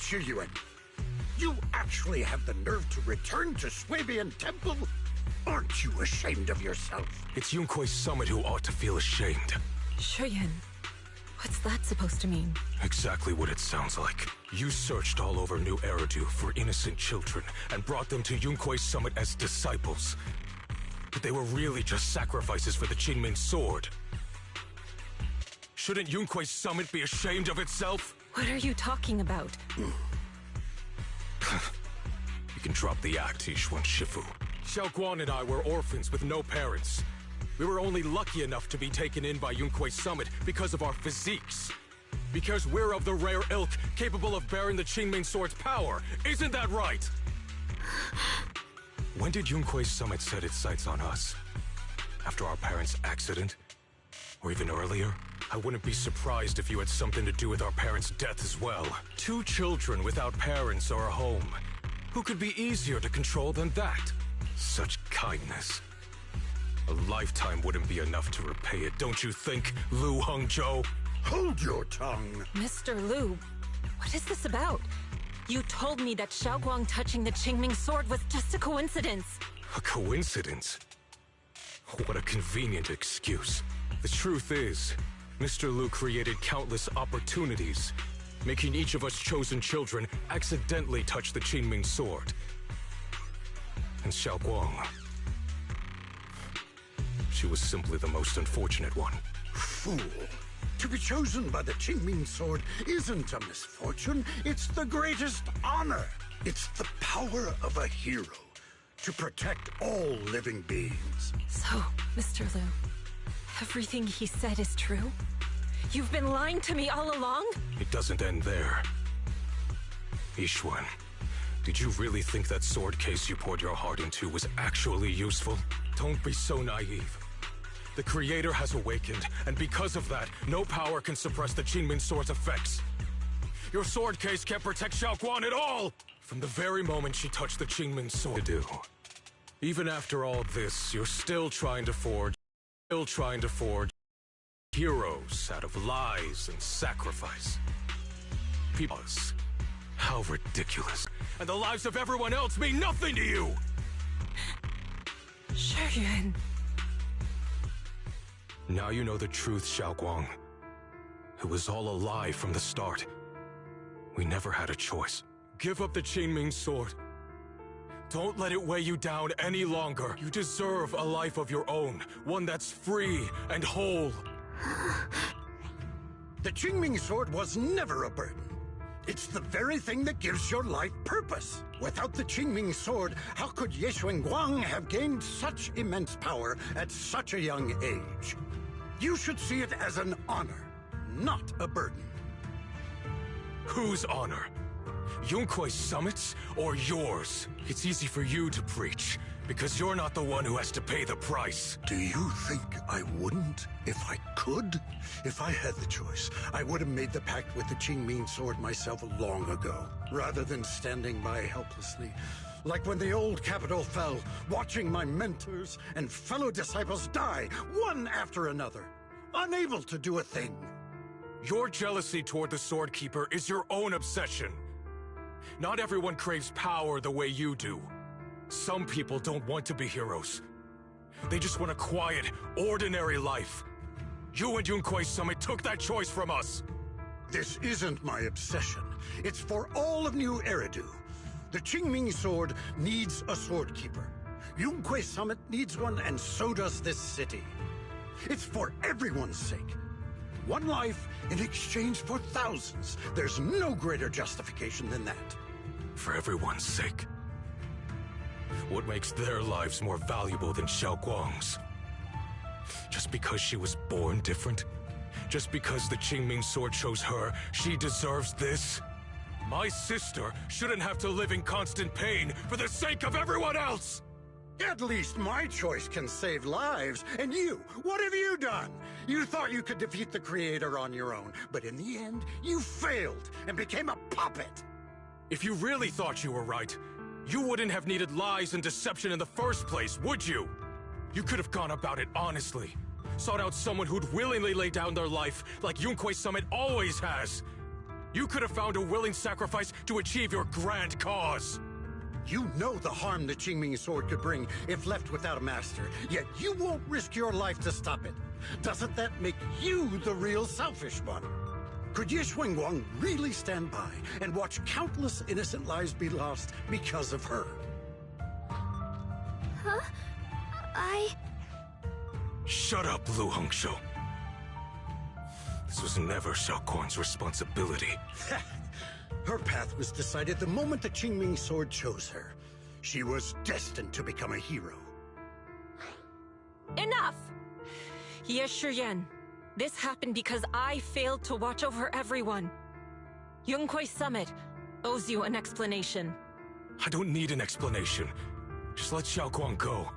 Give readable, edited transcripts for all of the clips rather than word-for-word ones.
Shiyuan, you actually have the nerve to return to Swabian Temple? Aren't you ashamed of yourself? It's Yunkui's summit who ought to feel ashamed. Shiyuan, what's that supposed to mean? Exactly what it sounds like. You searched all over New Eridu for innocent children and brought them to Yunkui's summit as disciples. But they were really just sacrifices for the Qingming sword. Shouldn't Yunkui's summit be ashamed of itself? What are you talking about? You can drop the act, Yishuan Shifu. Xiaoguang and I were orphans with no parents. We were only lucky enough to be taken in by Yunkui's summit because of our physiques. Because we're of the rare ilk capable of bearing the Qingming sword's power. Isn't that right? When did Yunkui's summit set its sights on us? After our parents' accident? Or even earlier? I wouldn't be surprised if you had something to do with our parents' death as well. 2 children without parents or a home. Who could be easier to control than that? Such kindness. A lifetime wouldn't be enough to repay it, don't you think, Lu Hengzhou? Hold your tongue. Mr. Lu, what is this about? You told me that Xiaoguang touching the Qingming sword was just a coincidence. A coincidence? What a convenient excuse. The truth is, Mr. Lu created countless opportunities, making each of us chosen children accidentally touch the Qingming sword. And Xiaoguang, she was simply the most unfortunate one. Fool. To be chosen by the Qingming sword isn't a misfortune, it's the greatest honor. It's the power of a hero to protect all living beings. So, Mr. Lu, everything he said is true? You've been lying to me all along? It doesn't end there. Yishuan, did you really think that sword case you poured your heart into was actually useful? Don't be so naive. The Creator has awakened, and because of that, no power can suppress the Qingming sword's effects. Your sword case can't protect Xiaoguang at all! From the very moment she touched the Qingming sword. Even after all this, you're still trying to forge heroes out of lies and sacrifice. People, how ridiculous. And the lives of everyone else mean nothing to you! Shiyuan. Now you know the truth, Xiaoguang. It was all a lie from the start. We never had a choice. Give up the Qingming sword. Don't let it weigh you down any longer. You deserve a life of your own, one that's free and whole. The Qingming sword was never a burden. It's the very thing that gives your life purpose. Without the Qingming sword, how could Ye Guang have gained such immense power at such a young age? You should see it as an honor, not a burden. Whose honor? Yunkui's summit's or yours? It's easy for you to preach, because you're not the one who has to pay the price. Do you think I wouldn't if I could? If I had the choice, I would have made the pact with the Qingming sword myself long ago, rather than standing by helplessly, like when the old capital fell, watching my mentors and fellow disciples die, one after another, unable to do a thing. Your jealousy toward the Sword Keeper is your own obsession. Not everyone craves power the way you do. Some people don't want to be heroes. They just want a quiet, ordinary life. You and Yunkui's summit took that choice from us. This isn't my obsession. It's for all of New Eridu. The Qingming sword needs a sword keeper. Yunkui's summit needs one, and so does this city. It's for everyone's sake. One life in exchange for thousands. There's no greater justification than that. For everyone's sake. What makes their lives more valuable than Xiaoguang's? Just because she was born different? Just because the Qingming sword chose her, she deserves this? My sister shouldn't have to live in constant pain for the sake of everyone else! At least my choice can save lives. And you, what have you done? You thought you could defeat the Creator on your own, but in the end, you failed and became a puppet. If you really thought you were right, you wouldn't have needed lies and deception in the first place, would you? You could have gone about it honestly. Sought out someone who'd willingly lay down their life like Yunkui's summit always has. You could have found a willing sacrifice to achieve your grand cause! You know the harm the Qingming sword could bring if left without a master, yet you won't risk your life to stop it. Doesn't that make you the real selfish one? Could Ye Guang really stand by and watch countless innocent lives be lost because of her? Huh? Shut up, Lu Hongshou. This was never Xiao Guang's responsibility. Her path was decided the moment the Qingming sword chose her. She was destined to become a hero. Enough! Ye Shiyan, this happened because I failed to watch over everyone. Yunkuei Summit owes you an explanation. I don't need an explanation. Just let Xiao Guang go.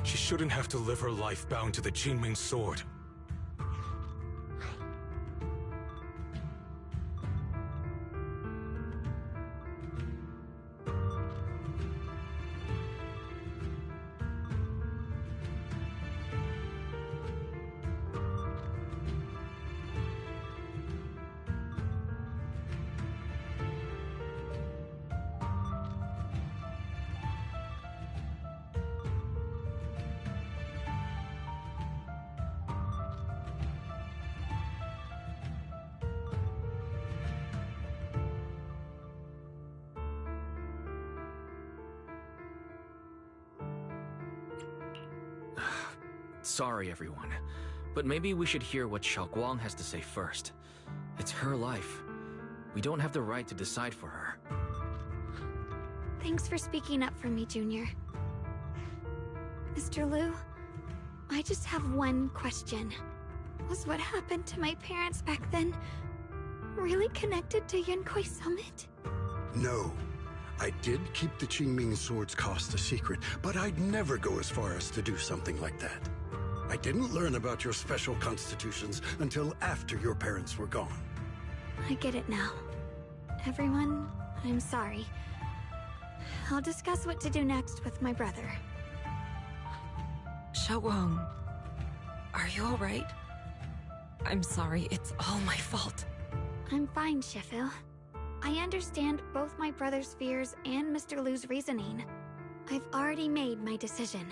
She shouldn't have to live her life bound to the Qingming sword. Sorry, everyone, but maybe we should hear what Xiao Guang has to say first. It's her life. We don't have the right to decide for her. Thanks for speaking up for me, Junior. Mr. Liu, I just have one question. Was what happened to my parents back then really connected to Yunkuei Summit? No. I did keep the Qingming sword's cost a secret, but I'd never go as far as to do something like that. I didn't learn about your special constitutions until after your parents were gone. I get it now. Everyone, I'm sorry. I'll discuss what to do next with my brother. Xiaowang, are you alright? I'm sorry, it's all my fault. I'm fine, Sheffield. I understand both my brother's fears and Mr. Liu's reasoning. I've already made my decision.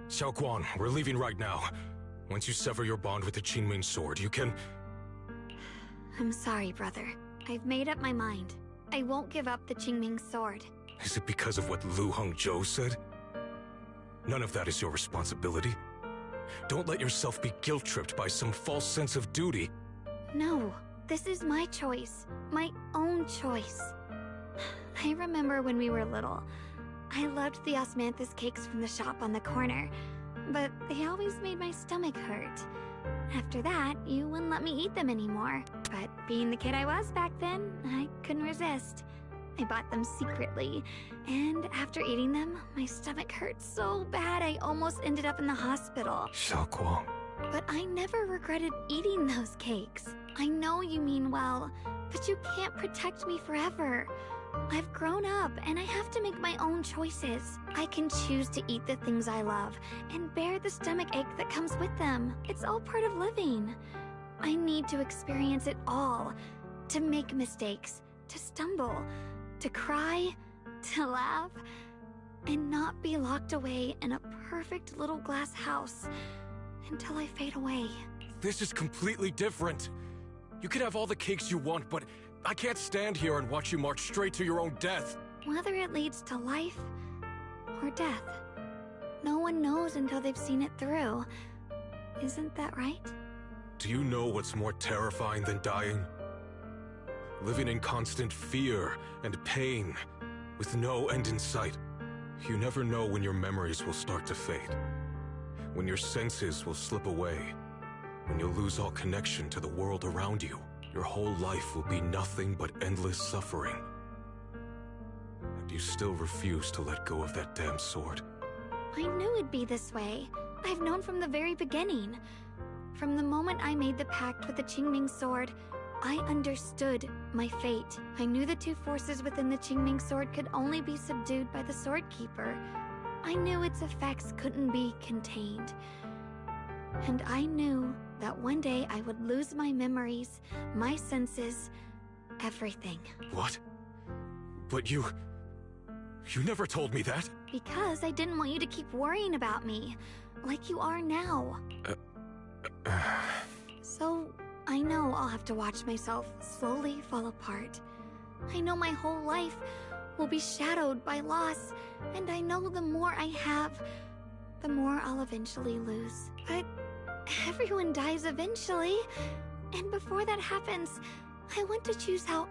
Xiaoguang, we're leaving right now. Once you sever your bond with the Qingming sword, you can... I'm sorry, brother. I've made up my mind. I won't give up the Qingming sword. Is it because of what Lu Hongzhou said? None of that is your responsibility. Don't let yourself be guilt-tripped by some false sense of duty. No, this is my choice. My own choice. I remember when we were little. I loved the osmanthus cakes from the shop on the corner, but they always made my stomach hurt. After that, you wouldn't let me eat them anymore. But being the kid I was back then, I couldn't resist. I bought them secretly, and after eating them, my stomach hurt so bad I almost ended up in the hospital. Xiaoguang. But I never regretted eating those cakes. I know you mean well, but you can't protect me forever. I've grown up, and I have to make my own choices. I can choose to eat the things I love, and bear the stomach ache that comes with them. It's all part of living. I need to experience it all. To make mistakes, to stumble, to cry, to laugh, and not be locked away in a perfect little glass house until I fade away. This is completely different. You can have all the cakes you want, but I can't stand here and watch you march straight to your own death. Whether it leads to life or death, no one knows until they've seen it through. Isn't that right? Do you know what's more terrifying than dying? Living in constant fear and pain, with no end in sight. You never know when your memories will start to fade. When your senses will slip away. When you'll lose all connection to the world around you. Your whole life will be nothing but endless suffering. And you still refuse to let go of that damn sword. I knew it'd be this way. I've known from the very beginning. From the moment I made the pact with the Qingming sword, I understood my fate. I knew the two forces within the Qingming sword could only be subdued by the sword keeper. I knew its effects couldn't be contained. And I knew that one day I would lose my memories, my senses, everything. What? But you never told me that. Because I didn't want you to keep worrying about me, like you are now. So, I know I'll have to watch myself slowly fall apart. I know my whole life will be shadowed by loss, and I know the more I have, the more I'll eventually lose. But everyone dies eventually, and before that happens, I want to choose how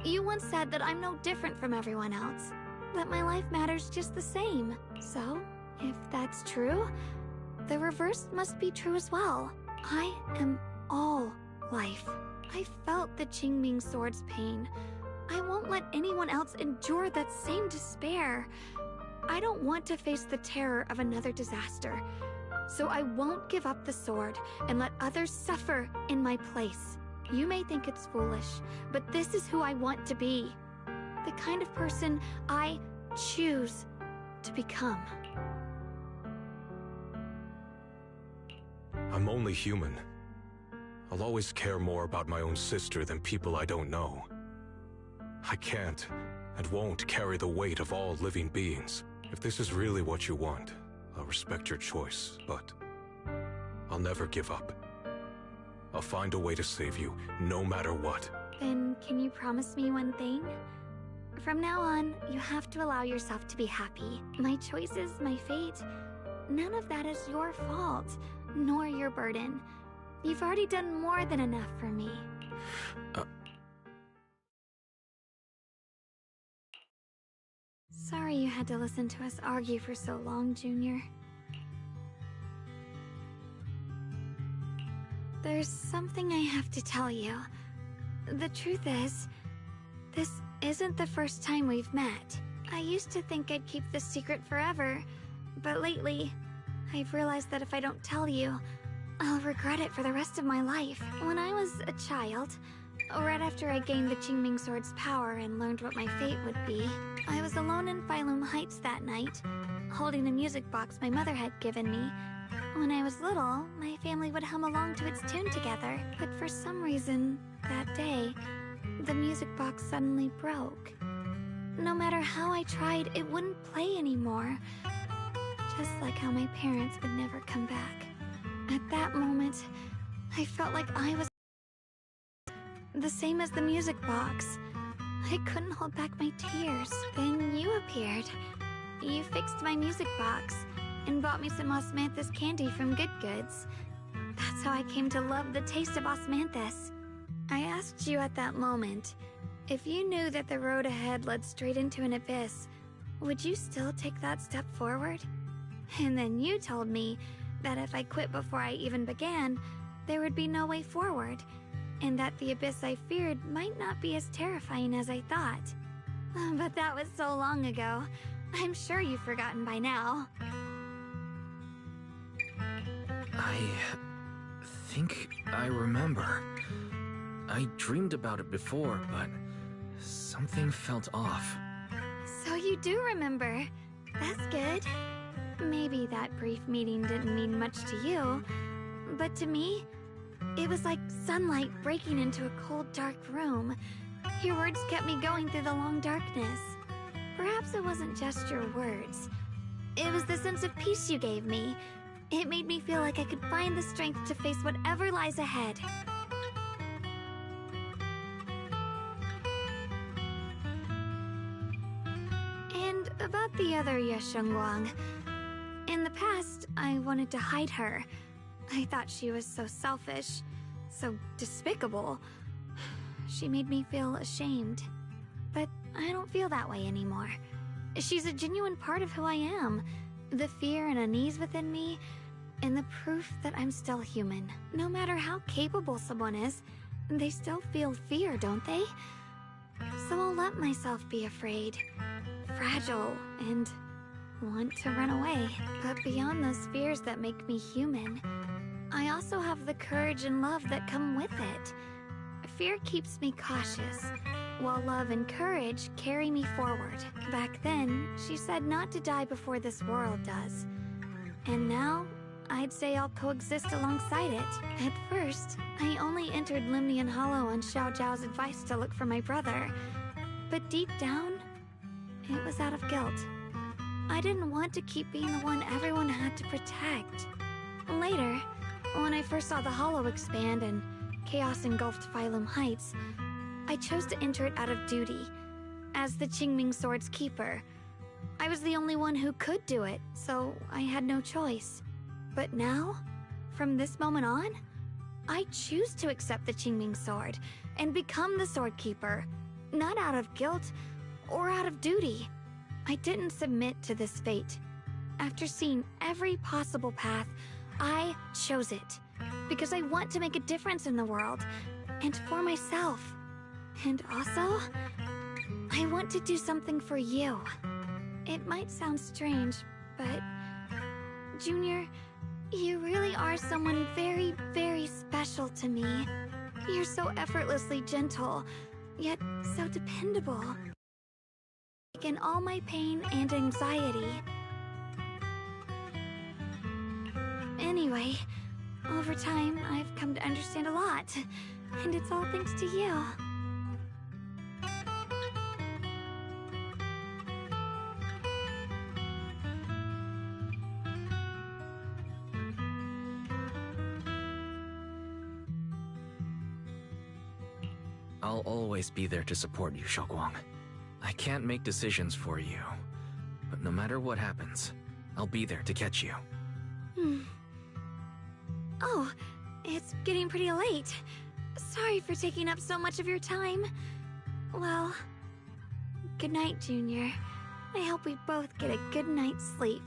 You once said that I'm no different from everyone else, that my life matters just the same. So, if that's true, the reverse must be true as well. I am all life. I felt the Qingming sword's pain. I won't let anyone else endure that same despair. I don't want to face the terror of another disaster. So I won't give up the sword and let others suffer in my place. You may think it's foolish, but this is who I want to be. The kind of person I choose to become. I'm only human. I'll always care more about my own sister than people I don't know. I can't and won't carry the weight of all living beings. If this is really what you want, I'll respect your choice, but I'll never give up. I'll find a way to save you, no matter what. Then can you promise me one thing? From now on, you have to allow yourself to be happy. My choices, my fate, none of that is your fault, nor your burden. You've already done more than enough for me. Sorry you had to listen to us argue for so long, Junior. There's something I have to tell you. The truth is, this isn't the first time we've met. I used to think I'd keep this secret forever, but lately, I've realized that if I don't tell you, I'll regret it for the rest of my life. When I was a child, Right after I gained the Qingming Sword's power and learned what my fate would be, I was alone in Phylum Heights that night, holding a music box my mother had given me. When I was little, my family would hum along to its tune together, but for some reason, that day, the music box suddenly broke. No matter how I tried, it wouldn't play anymore. Just like how my parents would never come back. At that moment, I felt like I was the same as the music box. I couldn't hold back my tears. Then you appeared. You fixed my music box and bought me some osmanthus candy from Good Goods. That's how I came to love the taste of osmanthus. I asked you at that moment, if you knew that the road ahead led straight into an abyss, would you still take that step forward? And then you told me that if I quit before I even began, there would be no way forward, and that the abyss I feared might not be as terrifying as I thought. But that was so long ago. I'm sure you've forgotten by now. I think I remember. I dreamed about it before, but something felt off. So you do remember. That's good. Maybe that brief meeting didn't mean much to you, but to me, it was like sunlight breaking into a cold, dark room. Your words kept me going through the long darkness. Perhaps it wasn't just your words. It was the sense of peace you gave me. It made me feel like I could find the strength to face whatever lies ahead. And about the other Yeshengguang. In the past, I wanted to hide her. I thought she was so selfish, so despicable. She made me feel ashamed. But I don't feel that way anymore. She's a genuine part of who I am. The fear and unease within me, and the proof that I'm still human. No matter how capable someone is, they still feel fear, don't they? So I'll let myself be afraid, fragile, and want to run away. But beyond those fears that make me human, I also have the courage and love that come with it. Fear keeps me cautious, while love and courage carry me forward. Back then, she said not to die before this world does. And now, I'd say I'll coexist alongside it. At first, I only entered Limnian Hollow on Xiao Zhao's advice to look for my brother. But deep down, it was out of guilt. I didn't want to keep being the one everyone had to protect. Later, when I first saw the Hollow expand and chaos engulfed Phylum Heights, I chose to enter it out of duty. As the Qingming Sword's keeper, I was the only one who could do it, so I had no choice. But now, from this moment on, I choose to accept the Qingming Sword and become the Sword Keeper, not out of guilt or out of duty. I didn't submit to this fate. After seeing every possible path, I chose it. Because I want to make a difference in the world, and for myself. And also, I want to do something for you. It might sound strange, but Junior, you really are someone very, very special to me. You're so effortlessly gentle, yet so dependable. In all my pain and anxiety. Anyway, over time, I've come to understand a lot, and it's all thanks to you. I'll always be there to support you, Xiaoguang. I can't make decisions for you, but no matter what happens, I'll be there to catch you. Oh, it's getting pretty late. Sorry for taking up so much of your time. Well, good night, Junior. I hope we both get a good night's sleep.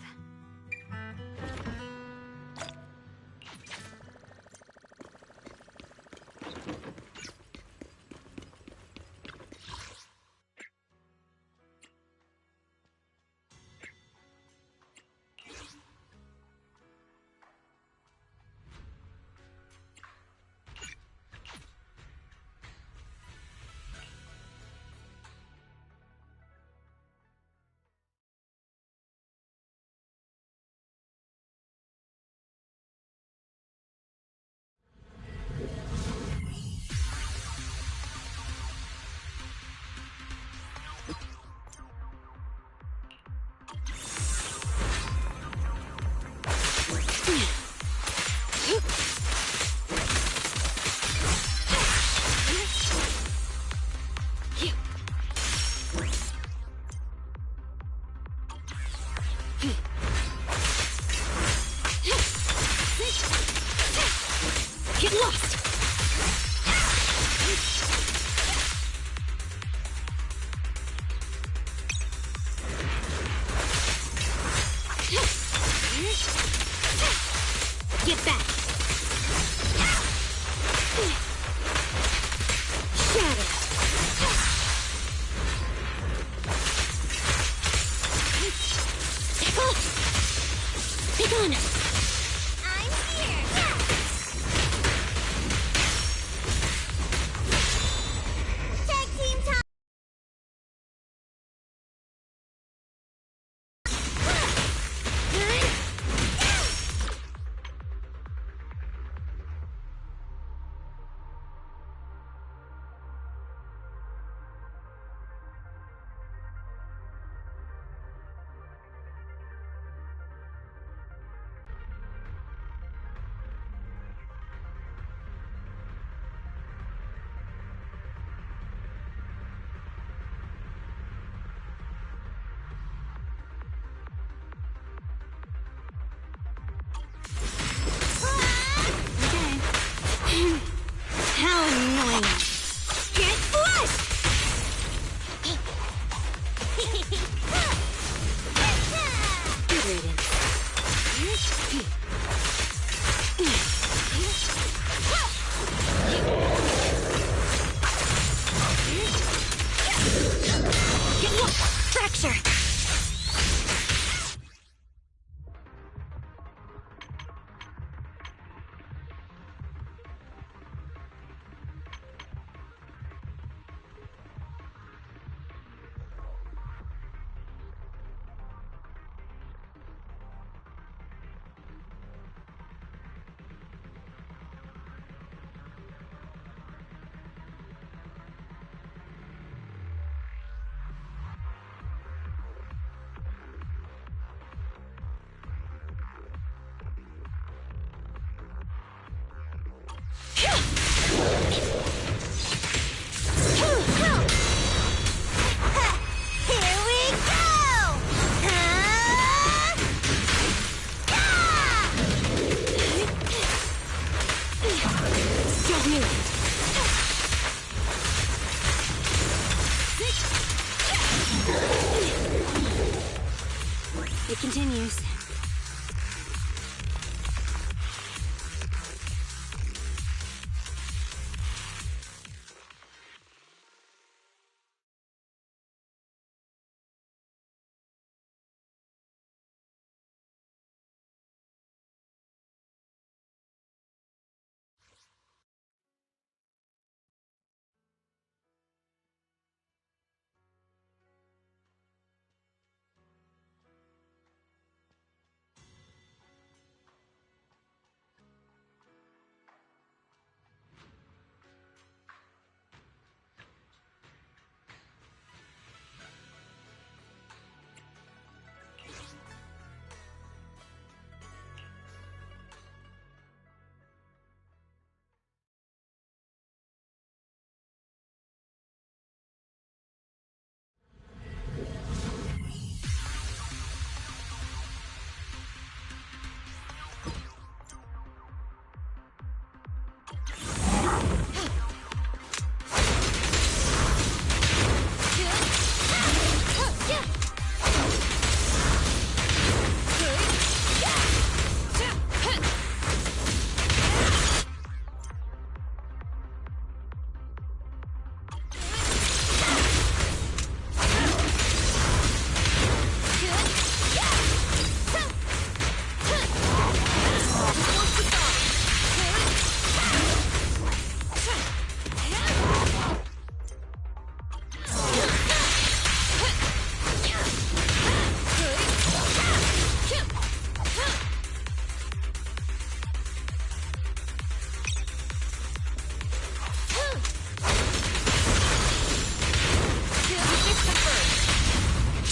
Fracture! It continues.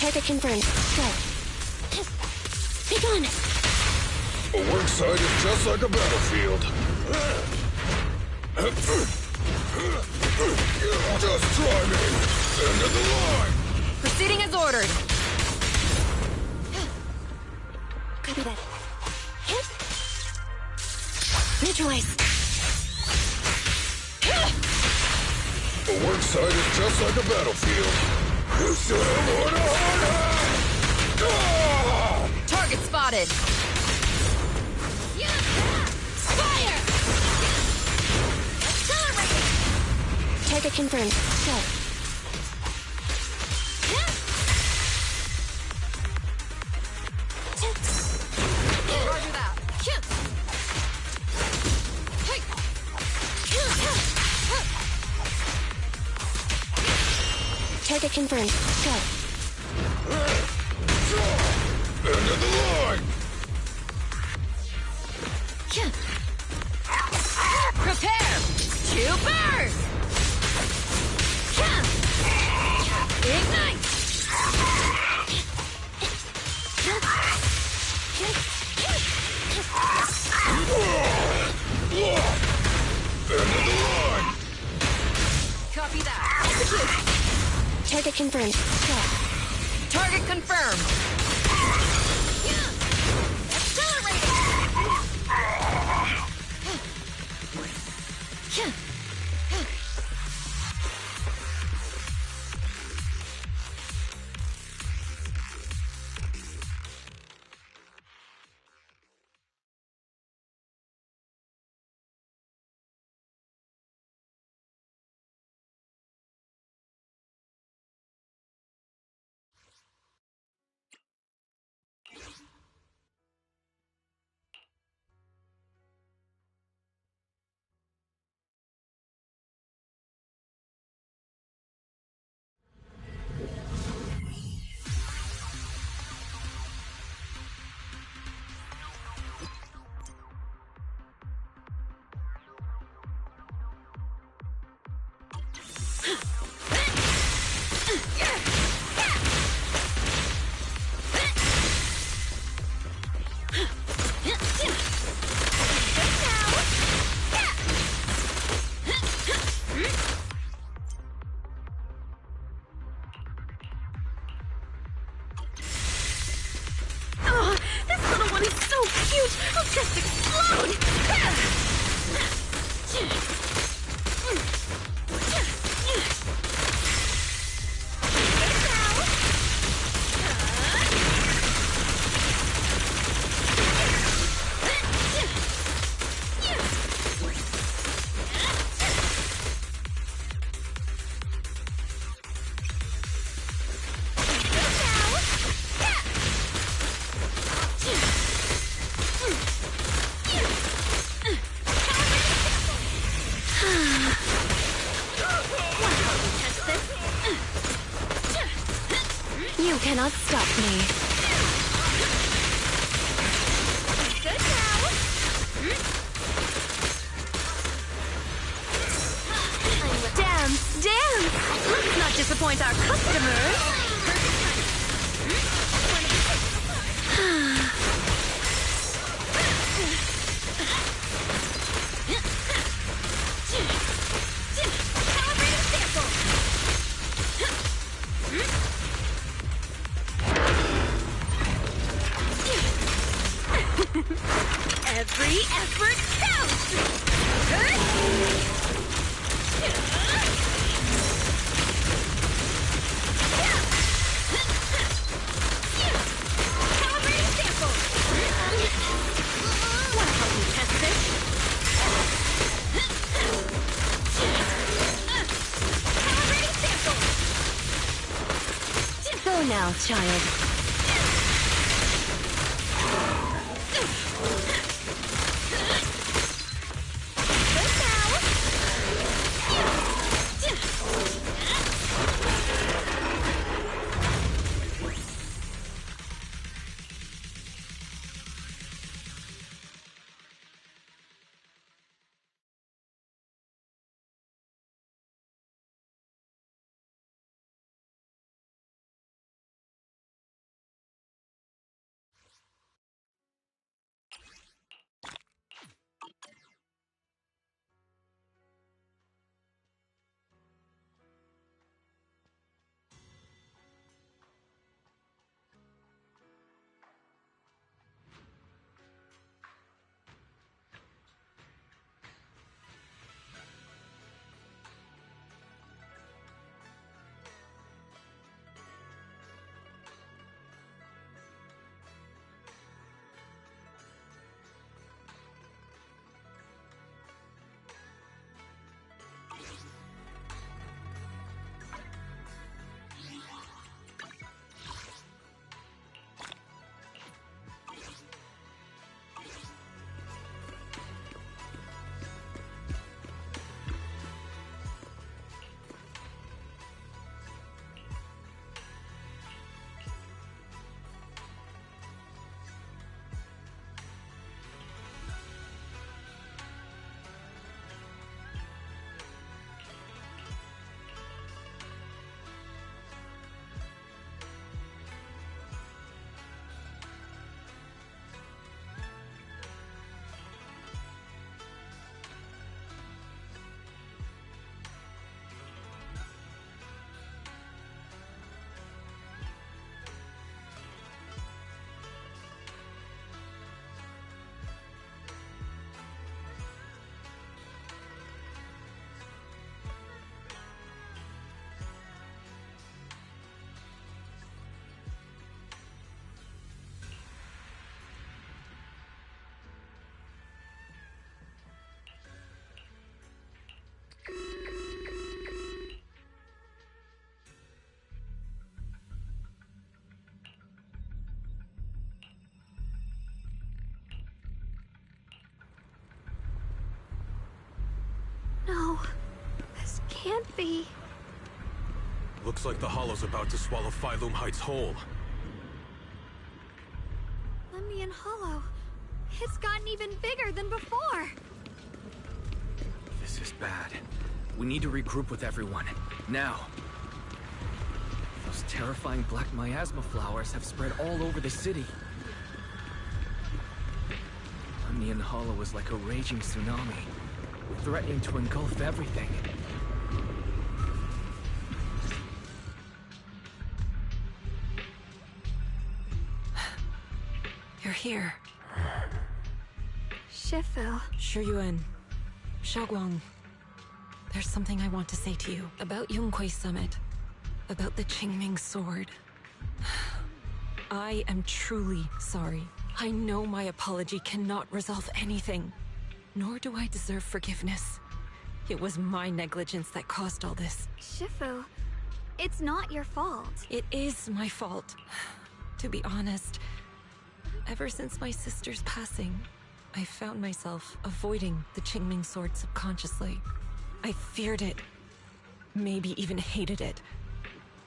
Target confirmed. Go. Be gone! A work site is just like a battlefield. Just try me! End of the line! Proceeding as ordered. Copy that. Hit! Neutralize! A work site is just like a battlefield. You should have ordered! Target spotted. Fire! Accelerating! Target confirmed. Go. Roger that. Target confirmed. Go. End of the line! Prepare to burn! Ignite! End of the line! Copy that. Target confirmed. Go. Target confirmed. Just explode! You cannot stop me. Good now. Dance, dance. Let's not disappoint our customers. Every effort counts! Calibrating sample! Wanna help me test this? Calibrating sample! Go now, child. No, this can't be. Looks like the Hollow's about to swallow Phylum Heights whole. Lembian Hollow. It's gotten even bigger than before. This is bad. We need to regroup with everyone. Now. Those terrifying black miasma flowers have spread all over the city. Lembian Hollow is like a raging tsunami, threatening to engulf everything. You're here. Shifu. Shiyuan, Xiaoguang, there's something I want to say to you about Yunquei Summit, about the Qingming Sword. I am truly sorry. I know my apology cannot resolve anything, nor do I deserve forgiveness. It was my negligence that caused all this. Shifu, it's not your fault. It is my fault. To be honest, ever since my sister's passing, I found myself avoiding the Qingming Sword subconsciously. I feared it, maybe even hated it.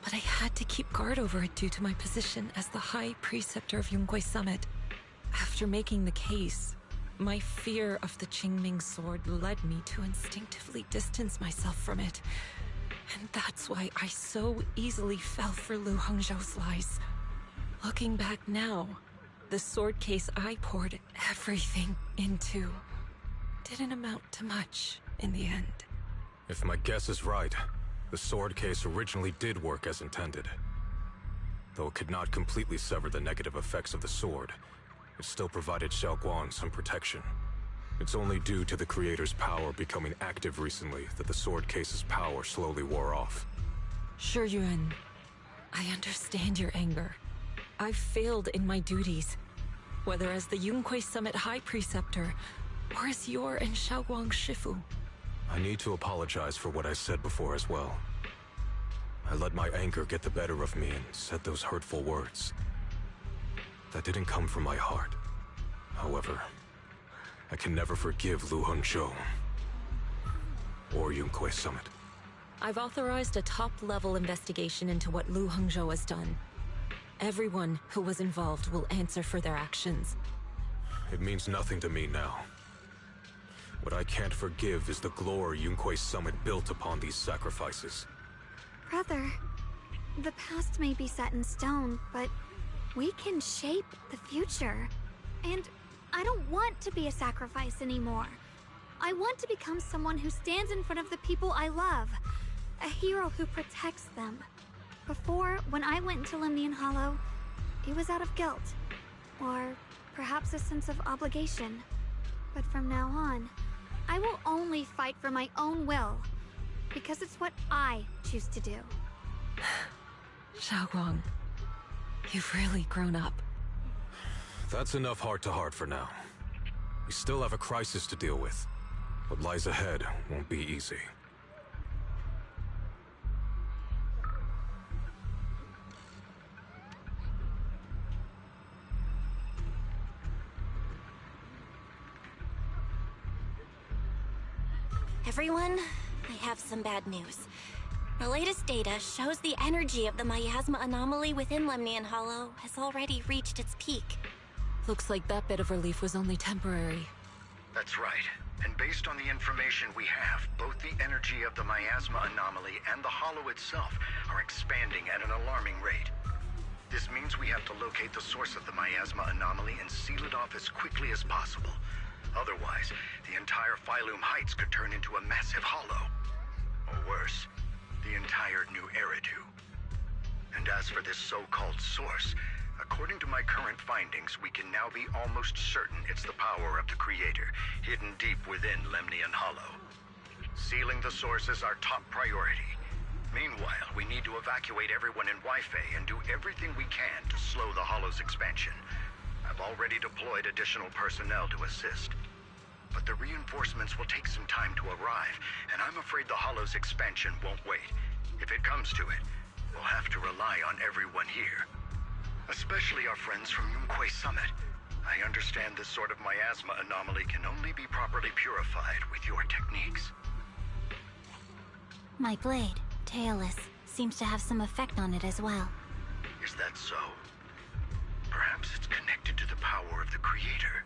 But I had to keep guard over it due to my position as the High Preceptor of Yunquei Summit. After making the case, my fear of the Qingming Sword led me to instinctively distance myself from it. And that's why I so easily fell for Lu Hongzhou's lies. Looking back now, the sword case I poured everything into didn't amount to much in the end. If my guess is right, the sword case originally did work as intended. Though it could not completely sever the negative effects of the sword, it still provided Xiaoguang some protection. It's only due to the creator's power becoming active recently that the sword case's power slowly wore off. Shiyuan, I understand your anger. I've failed in my duties, whether as the Yunquei Summit High Preceptor, or as your and Xiaoguang's Shifu. I need to apologize for what I said before as well. I let my anger get the better of me and said those hurtful words. That didn't come from my heart. However, I can never forgive Lu Hongzhou or Yunquei Summit. I've authorized a top-level investigation into what Lu Hongzhou has done. Everyone who was involved will answer for their actions. It means nothing to me now. What I can't forgive is the glory Yunquei Summit built upon these sacrifices. Brother, the past may be set in stone, but we can shape the future. And I don't want to be a sacrifice anymore. I want to become someone who stands in front of the people I love. A hero who protects them. Before, when I went into Lemnian Hollow, it was out of guilt. Or perhaps a sense of obligation. But from now on, I will only fight for my own will. Because it's what I choose to do. Xiaoguang, you've really grown up. That's enough heart-to-heart for now. We still have a crisis to deal with. What lies ahead won't be easy. Everyone, I have some bad news. The latest data shows the energy of the miasma anomaly within Lemnian Hollow has already reached its peak. Looks like that bit of relief was only temporary. That's right. And based on the information we have, both the energy of the miasma anomaly and the hollow itself are expanding at an alarming rate. This means we have to locate the source of the miasma anomaly and seal it off as quickly as possible. Otherwise, the entire Phylum Heights could turn into a massive hollow. Or worse, the entire New Eridu. And as for this so-called source, according to my current findings, we can now be almost certain it's the power of the Creator, hidden deep within Lemnian Hollow. Sealing the source is our top priority. Meanwhile, we need to evacuate everyone in Weifei and do everything we can to slow the Hollow's expansion. I've already deployed additional personnel to assist. But the reinforcements will take some time to arrive, and I'm afraid the Hollow's expansion won't wait. If it comes to it, we'll have to rely on everyone here. Especially our friends from Yunquei Summit. I understand this sort of miasma anomaly can only be properly purified with your techniques. My blade, Tailless, seems to have some effect on it as well. Is that so? Perhaps it's connected to the power of the Creator.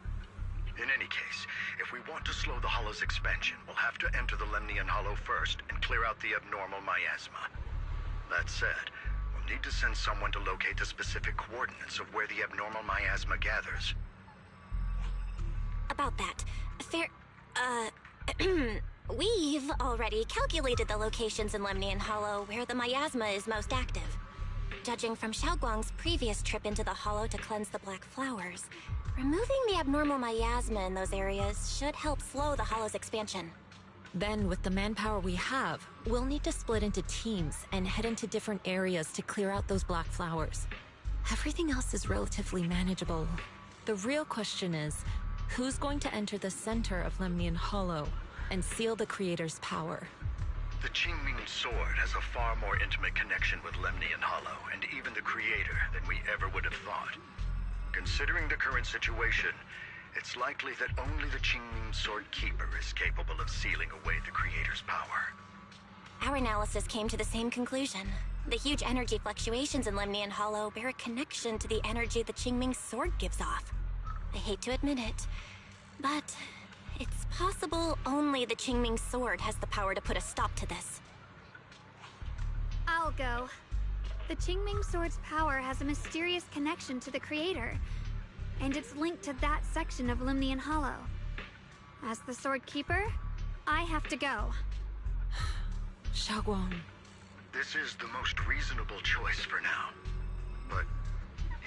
In any case, if we want to slow the Hollow's expansion, we'll have to enter the Lemnian Hollow first and clear out the abnormal miasma. That said, we'll need to send someone to locate the specific coordinates of where the abnormal miasma gathers. About that, we've already calculated the locations in Lemnian Hollow where the miasma is most active. Judging from Xiaoguang's previous trip into the Hollow to cleanse the Black Flowers, removing the abnormal miasma in those areas should help slow the Hollow's expansion. Then, with the manpower we have, we'll need to split into teams and head into different areas to clear out those Black Flowers. Everything else is relatively manageable. The real question is, who's going to enter the center of Lemnian Hollow and seal the Creator's power? The Qingming Sword has a far more intimate connection with Lemnian Hollow and even the Creator than we ever would have thought. Considering the current situation, it's likely that only the Qingming Sword Keeper is capable of sealing away the Creator's power. Our analysis came to the same conclusion. The huge energy fluctuations in Lemnian Hollow bear a connection to the energy the Qingming Sword gives off. I hate to admit it, but it's possible only the Qingming Sword has the power to put a stop to this. I'll go. The Qingming Sword's power has a mysterious connection to the Creator, and it's linked to that section of Lemnian Hollow. As the Sword Keeper, I have to go. Xiaoguang. This is the most reasonable choice for now. But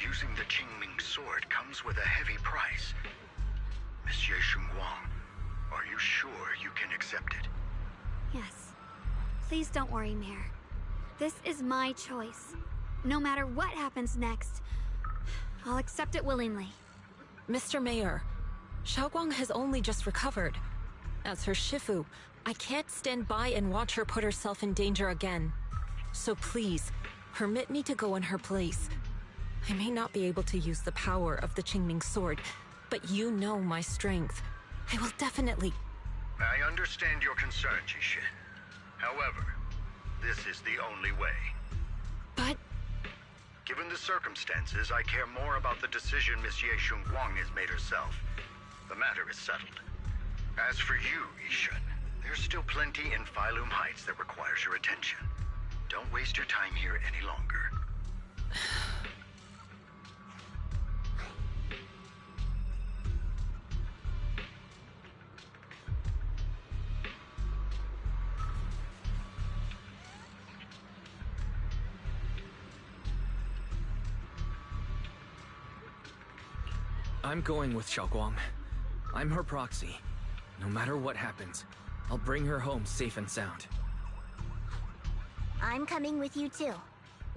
using the Qingming Sword comes with a heavy price. Monsieur Xinguang, are you sure you can accept it? Yes. Please don't worry, Mayor. This is my choice. No matter what happens next, I'll accept it willingly. Mr. Mayor, Xiaoguang has only just recovered. As her Shifu, I can't stand by and watch her put herself in danger again. So please, permit me to go in her place. I may not be able to use the power of the Qingming Sword, but you know my strength. I will definitely... I understand your concern, Jixin. However, this is the only way. But... Given the circumstances, I care more about the decision Miss Ye Xinguang has made herself. The matter is settled. As for you, Yishun, there's still plenty in Phylum Heights that requires your attention. Don't waste your time here any longer. I'm going with Xiaoguang. I'm her proxy. No matter what happens, I'll bring her home safe and sound. I'm coming with you too.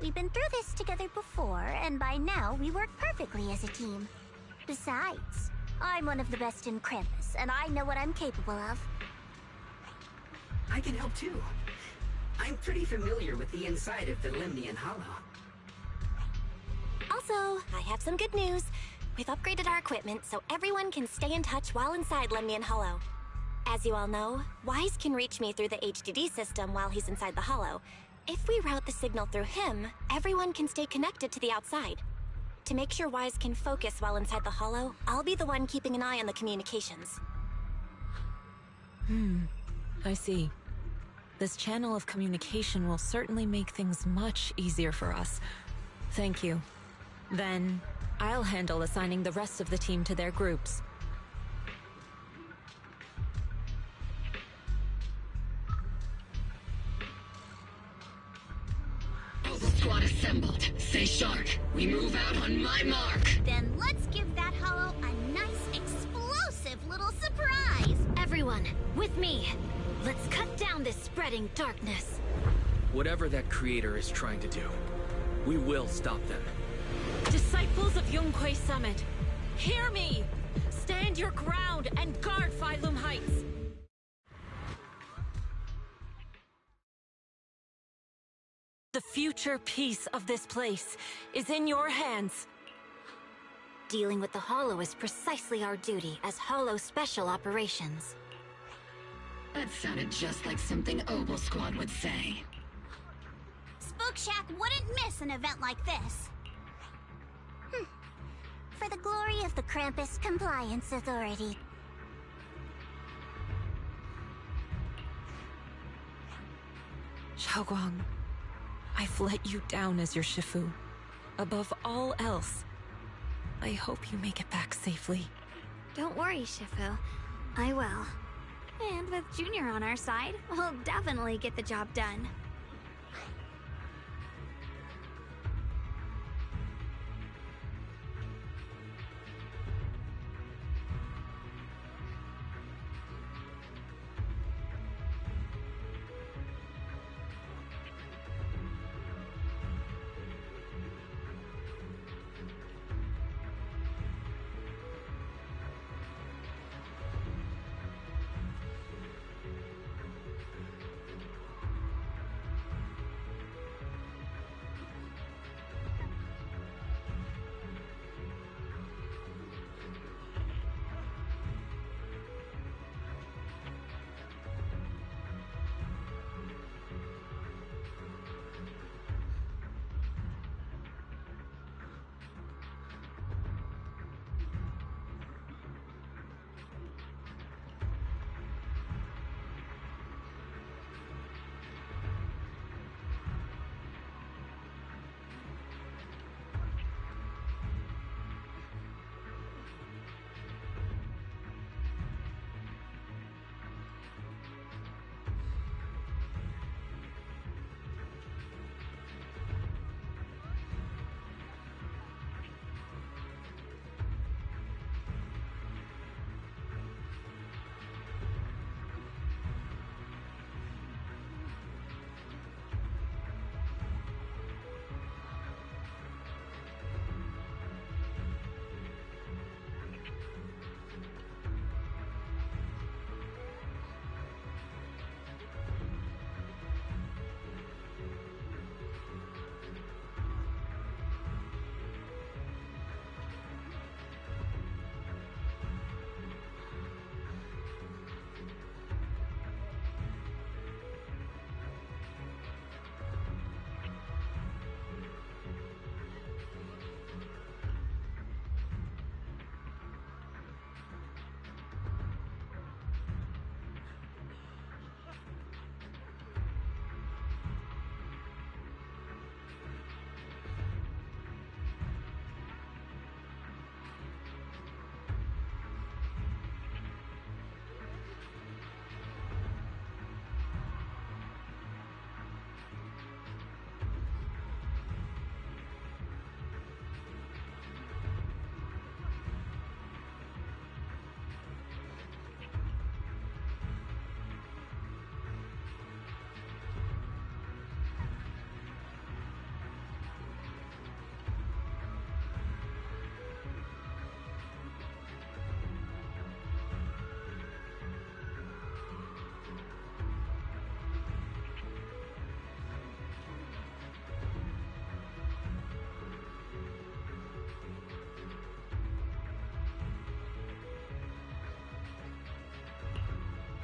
We've been through this together before, and by now we work perfectly as a team. Besides, I'm one of the best in Krampus, and I know what I'm capable of. I can help too. I'm pretty familiar with the inside of the Lemnian Hollow. Also, I have some good news. We've upgraded our equipment so everyone can stay in touch while inside Lemnian Hollow. As you all know, Wise can reach me through the HDD system while he's inside the Hollow. If we route the signal through him, everyone can stay connected to the outside. To make sure Wise can focus while inside the Hollow, I'll be the one keeping an eye on the communications. I see. This channel of communication will certainly make things much easier for us. Thank you. Then, I'll handle assigning the rest of the team to their groups. Squad assembled. Stay sharp. We move out on my mark. Then let's give that hollow a nice, explosive little surprise! Everyone, with me. Let's cut down this spreading darkness. Whatever that creator is trying to do, we will stop them. Disciples of Yonghui Summit, hear me! Stand your ground and guard Phylum Heights! The future peace of this place is in your hands. Dealing with the Hollow is precisely our duty as Hollow Special Operations. That sounded just like something Obel Squad would say. Spook Shack wouldn't miss an event like this. For the glory of the Krampus Compliance Authority. Xiaoguang, I've let you down as your Shifu. Above all else, I hope you make it back safely. Don't worry, Shifu. I will. And with Junior on our side, we'll definitely get the job done.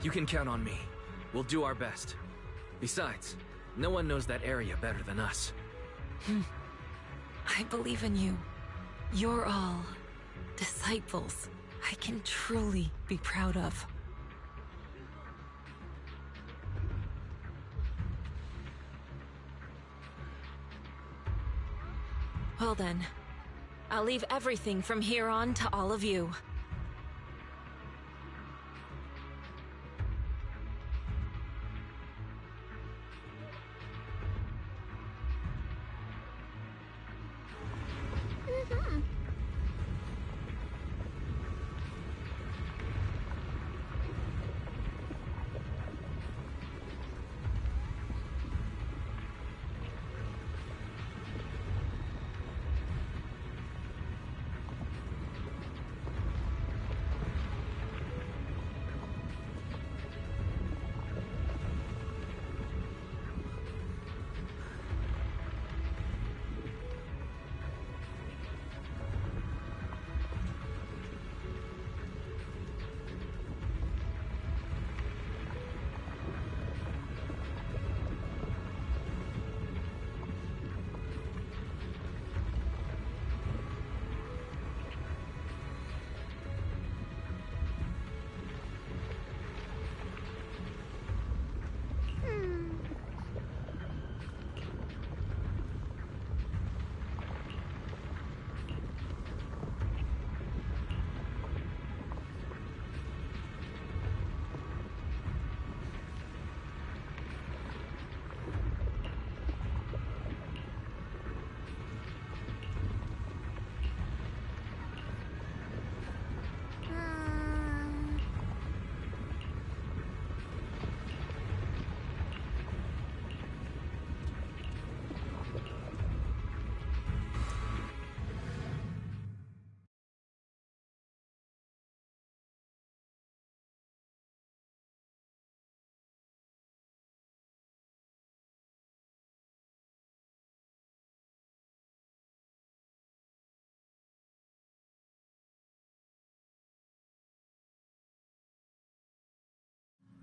You can count on me. We'll do our best. Besides, no one knows that area better than us. I believe in you. You're all disciples I can truly be proud of. Well then, I'll leave everything from here on to all of you.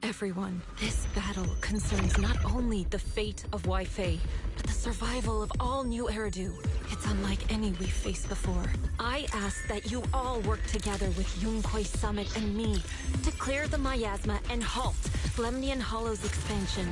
Everyone, this battle concerns not only the fate of Wai-Fei, but the survival of all New Eridu. It's unlike any we've faced before. I ask that you all work together with Yunquei Summit and me to clear the miasma and halt Lemnian Hollow's expansion.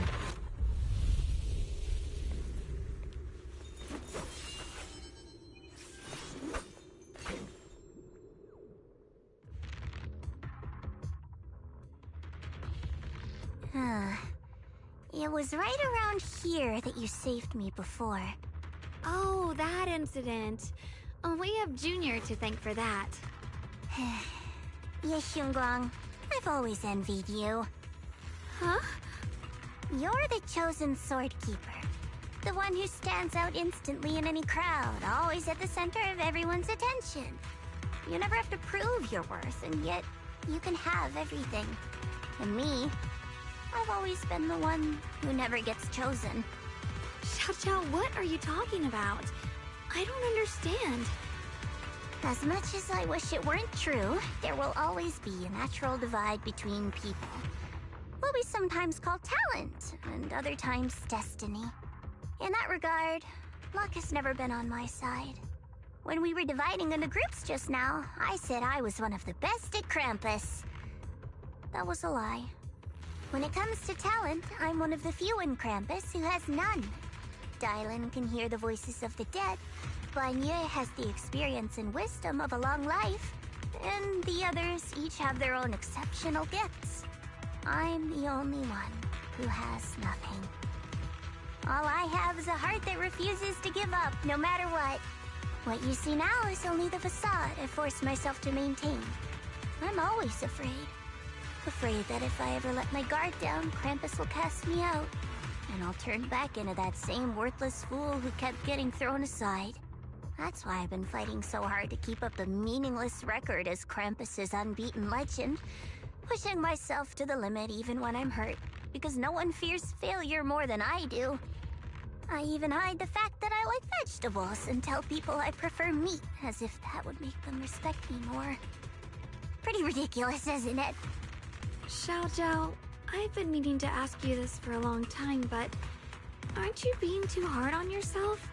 It was right around here that you saved me before. Oh, that incident. We have Junior to thank for that. Yes, Xingguang. I've always envied you. Huh? You're the chosen sword keeper. The one who stands out instantly in any crowd, always at the center of everyone's attention. You never have to prove your worth, and yet you can have everything. And me, I've always been the one who never gets chosen. Xiao, what are you talking about? I don't understand. As much as I wish it weren't true, there will always be a natural divide between people. What we sometimes call talent, and other times destiny. In that regard, luck has never been on my side. When we were dividing into groups just now, I said I was one of the best at Krampus. That was a lie. When it comes to talent, I'm one of the few in Krampus who has none. Dylan can hear the voices of the dead, Banya has the experience and wisdom of a long life, and the others each have their own exceptional gifts. I'm the only one who has nothing. All I have is a heart that refuses to give up, no matter what. What you see now is only the facade I forced myself to maintain. I'm always afraid. Afraid that if I ever let my guard down, Krampus will cast me out. And I'll turn back into that same worthless fool who kept getting thrown aside. That's why I've been fighting so hard to keep up a meaningless record as Krampus's unbeaten legend. Pushing myself to the limit even when I'm hurt, because no one fears failure more than I do. I even hide the fact that I like vegetables and tell people I prefer meat, as if that would make them respect me more. Pretty ridiculous, isn't it? Xiaojiao, I've been meaning to ask you this for a long time, but aren't you being too hard on yourself?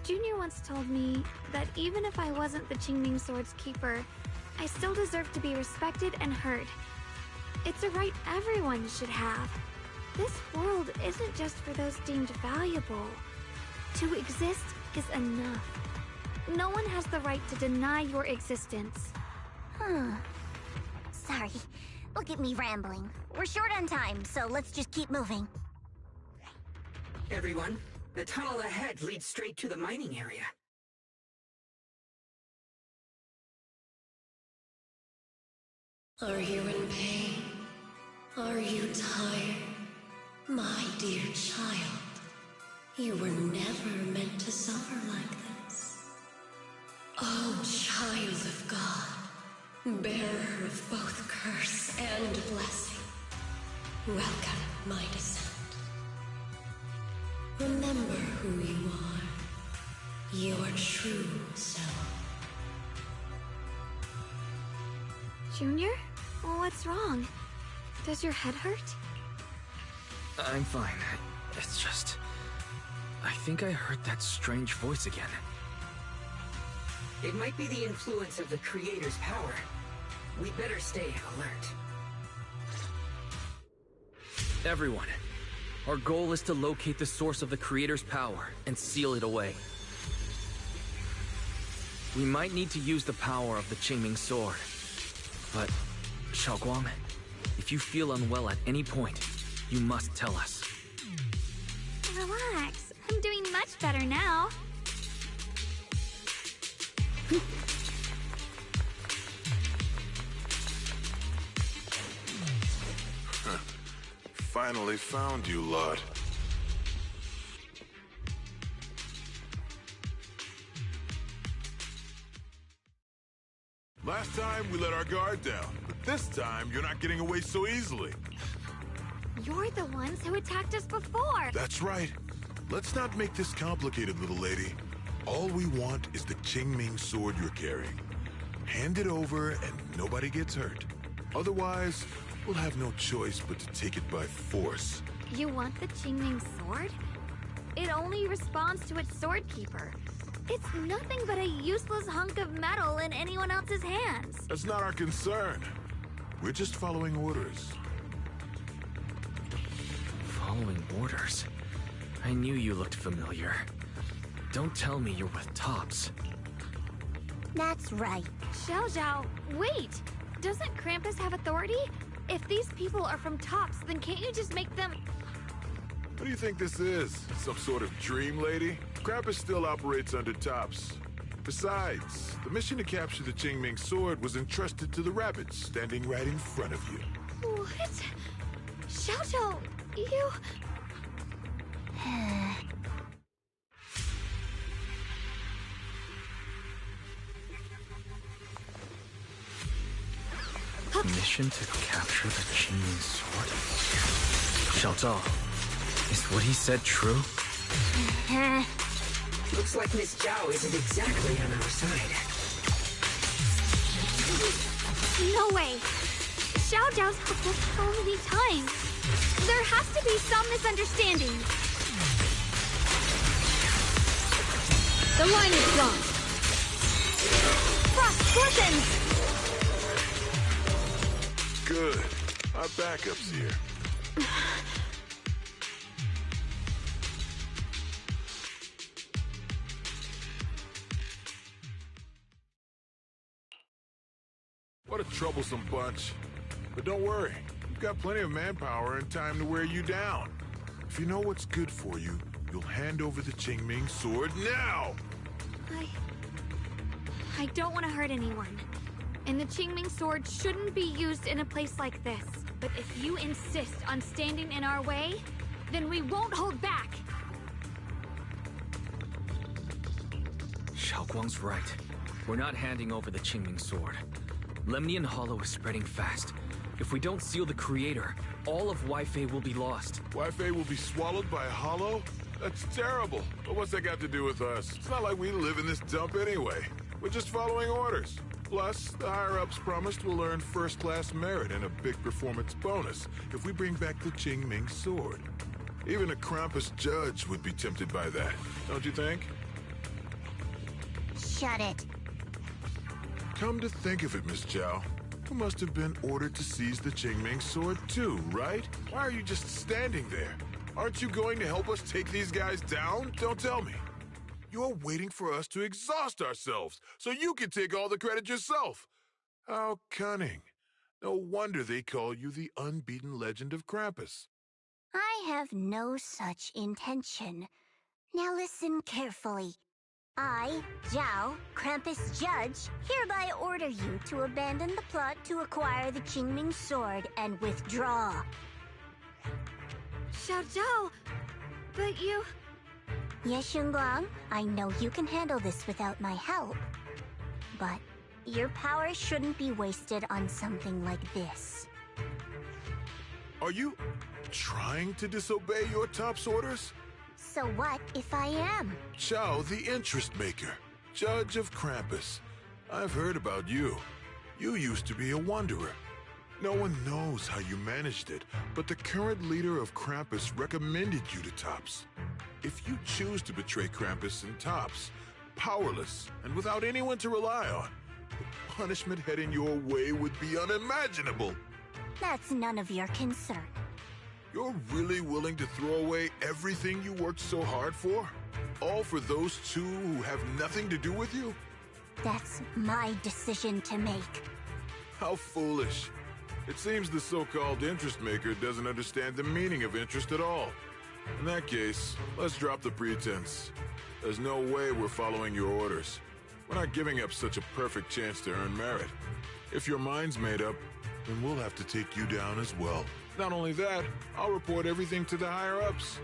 Junior once told me that even if I wasn't the Qingming Sword's keeper, I still deserve to be respected and heard. It's a right everyone should have. This world isn't just for those deemed valuable. To exist is enough. No one has the right to deny your existence. Sorry. Look at me rambling. We're short on time, so let's just keep moving. Everyone, the tunnel ahead leads straight to the mining area. Are you in pain? Are you tired? My dear child, you were never meant to suffer like this. Oh, child of God, bearer of both curse and blessing, welcome my descent. Remember who you are, your true self. Junior? What's wrong? Does your head hurt? I'm fine. It's just... I think I heard that strange voice again. It might be the influence of the Creator's power. We'd better stay alert. Everyone, our goal is to locate the source of the Creator's power and seal it away. We might need to use the power of the Qingming Sword. But, Xiaoguang, if you feel unwell at any point, you must tell us. Relax. I'm doing much better now. Finally found you, lot. Last time we let our guard down, but this time you're not getting away so easily. You're the ones who attacked us before! That's right. Let's not make this complicated, little lady. All we want is the Qingming Sword you're carrying. Hand it over and nobody gets hurt. Otherwise, we'll have no choice but to take it by force. You want the Qingming Sword? It only responds to its sword keeper. It's nothing but a useless hunk of metal in anyone else's hands. That's not our concern. We're just following orders. Following orders? I knew you looked familiar. Don't tell me you're with Tops. That's right. Xiaojiao, wait! Doesn't Krampus have authority? If these people are from Tops, then can't you just make them... What do you think this is? Some sort of dream lady? Krampus still operates under Tops. Besides, the mission to capture the Qingming Sword was entrusted to the rabbits standing right in front of you. What? Xiaojiao, you... Mission to capture the Qingming Sword? Xiao Zhao, is what he said true? Looks like Miss Zhao isn't exactly on our side. No way! Xiaojiao's helped us so many times. There has to be some misunderstanding. The line is gone. Frost glistens! Good. Our backup's here. What a troublesome bunch. But don't worry. We've got plenty of manpower and time to wear you down. If you know what's good for you, you'll hand over the Qingming Sword now! I don't want to hurt anyone. And the Qingming Sword shouldn't be used in a place like this. But if you insist on standing in our way, then we won't hold back! Xiaoguang's right. We're not handing over the Qingming Sword. Lemnian Hollow is spreading fast. If we don't seal the Creator, all of Weifei will be lost. Weifei will be swallowed by a hollow? That's terrible. But what's that got to do with us? It's not like we live in this dump anyway. We're just following orders. Plus, the higher-ups promised we'll earn first-class merit and a big performance bonus if we bring back the Qingming sword. Even a Krampus judge would be tempted by that, don't you think? Shut it. Come to think of it, Miss Zhao, you must have been ordered to seize the Qingming sword too, right? Why are you just standing there? Aren't you going to help us take these guys down? Don't tell me. You're waiting for us to exhaust ourselves so you can take all the credit yourself. How cunning. No wonder they call you the unbeaten legend of Krampus. I have no such intention. Now listen carefully. I, Zhao, Krampus Judge, hereby order you to abandon the plot to acquire the Qingming sword and withdraw. Xiao Zhao, but you... Yes, Xingguang, I know you can handle this without my help. But your power shouldn't be wasted on something like this. Are you trying to disobey your top's orders? So what if I am? Zhao, the interest maker, judge of Krampus. I've heard about you. You used to be a wanderer. No one knows how you managed it, but the current leader of Krampus recommended you to Tops. If you choose to betray Krampus and Tops, powerless and without anyone to rely on, the punishment heading your way would be unimaginable. That's none of your concern. You're really willing to throw away everything you worked so hard for? All for those two who have nothing to do with you? That's my decision to make. How foolish. It seems the so-called interest maker doesn't understand the meaning of interest at all. In that case, let's drop the pretense. There's no way we're following your orders. We're not giving up such a perfect chance to earn merit. If your mind's made up, then we'll have to take you down as well. Not only that, I'll report everything to the higher-ups.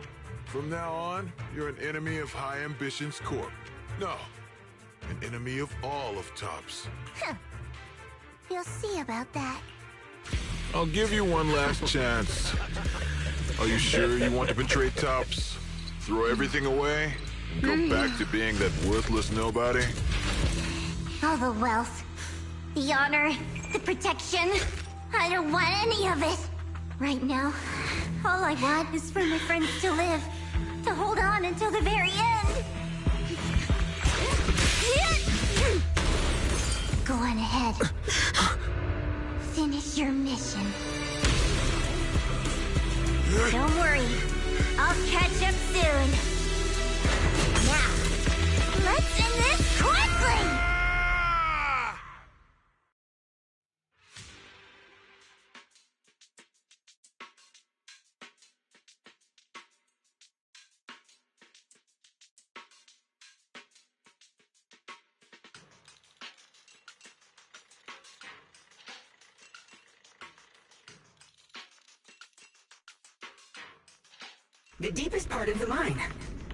From now on, you're an enemy of High Ambitions Corp. No, an enemy of all of Tops. Huh. You'll see about that. I'll give you one last chance. Are you sure you want to betray Tops? Throw everything away? And go back to being that worthless nobody? All the wealth, the honor, the protection. I don't want any of it. Right now, all I want is for my friends to live, to hold on until the very end. Go on ahead. Finish your mission. Don't worry, I'll catch up soon. Now, let's end this quickly! The deepest part of the mine.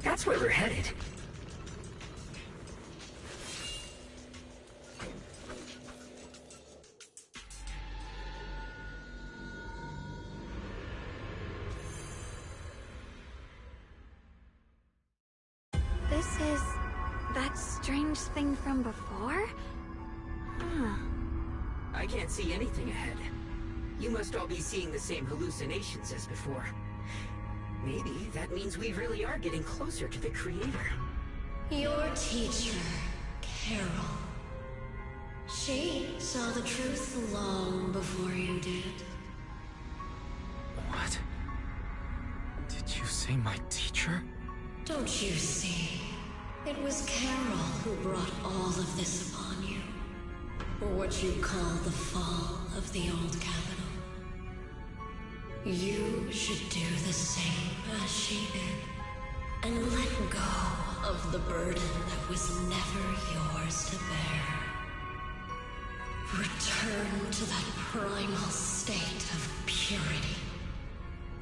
That's where we're headed. This is that strange thing from before? Huh. I can't see anything ahead. You must all be seeing the same hallucinations as before. Maybe that means we really are getting closer to the Creator. Your teacher, Carol. She saw the truth long before you did. What? Did you say my teacher? Don't you see? It was Carol who brought all of this upon you. For what you call the fall of the old capital. You should do the same as she did, and let go of the burden that was never yours to bear. Return to that primal state of purity,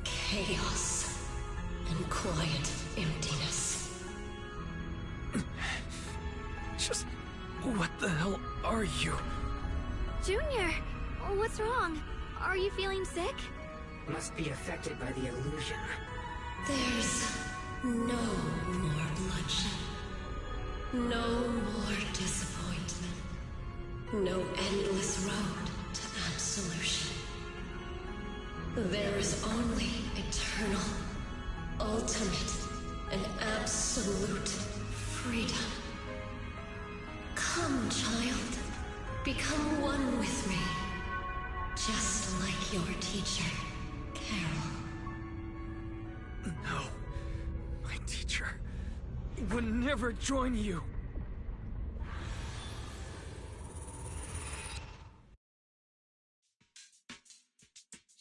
chaos, and quiet emptiness. Just... what the hell are you? Junior, what's wrong? Are you feeling sick? Must be affected by the illusion. There's no more bloodshed. No more disappointment. No There is only eternal, ultimate, and absolute freedom. Come, child. Become one with me. Just like your teacher, Carol. No. My teacher would never join you.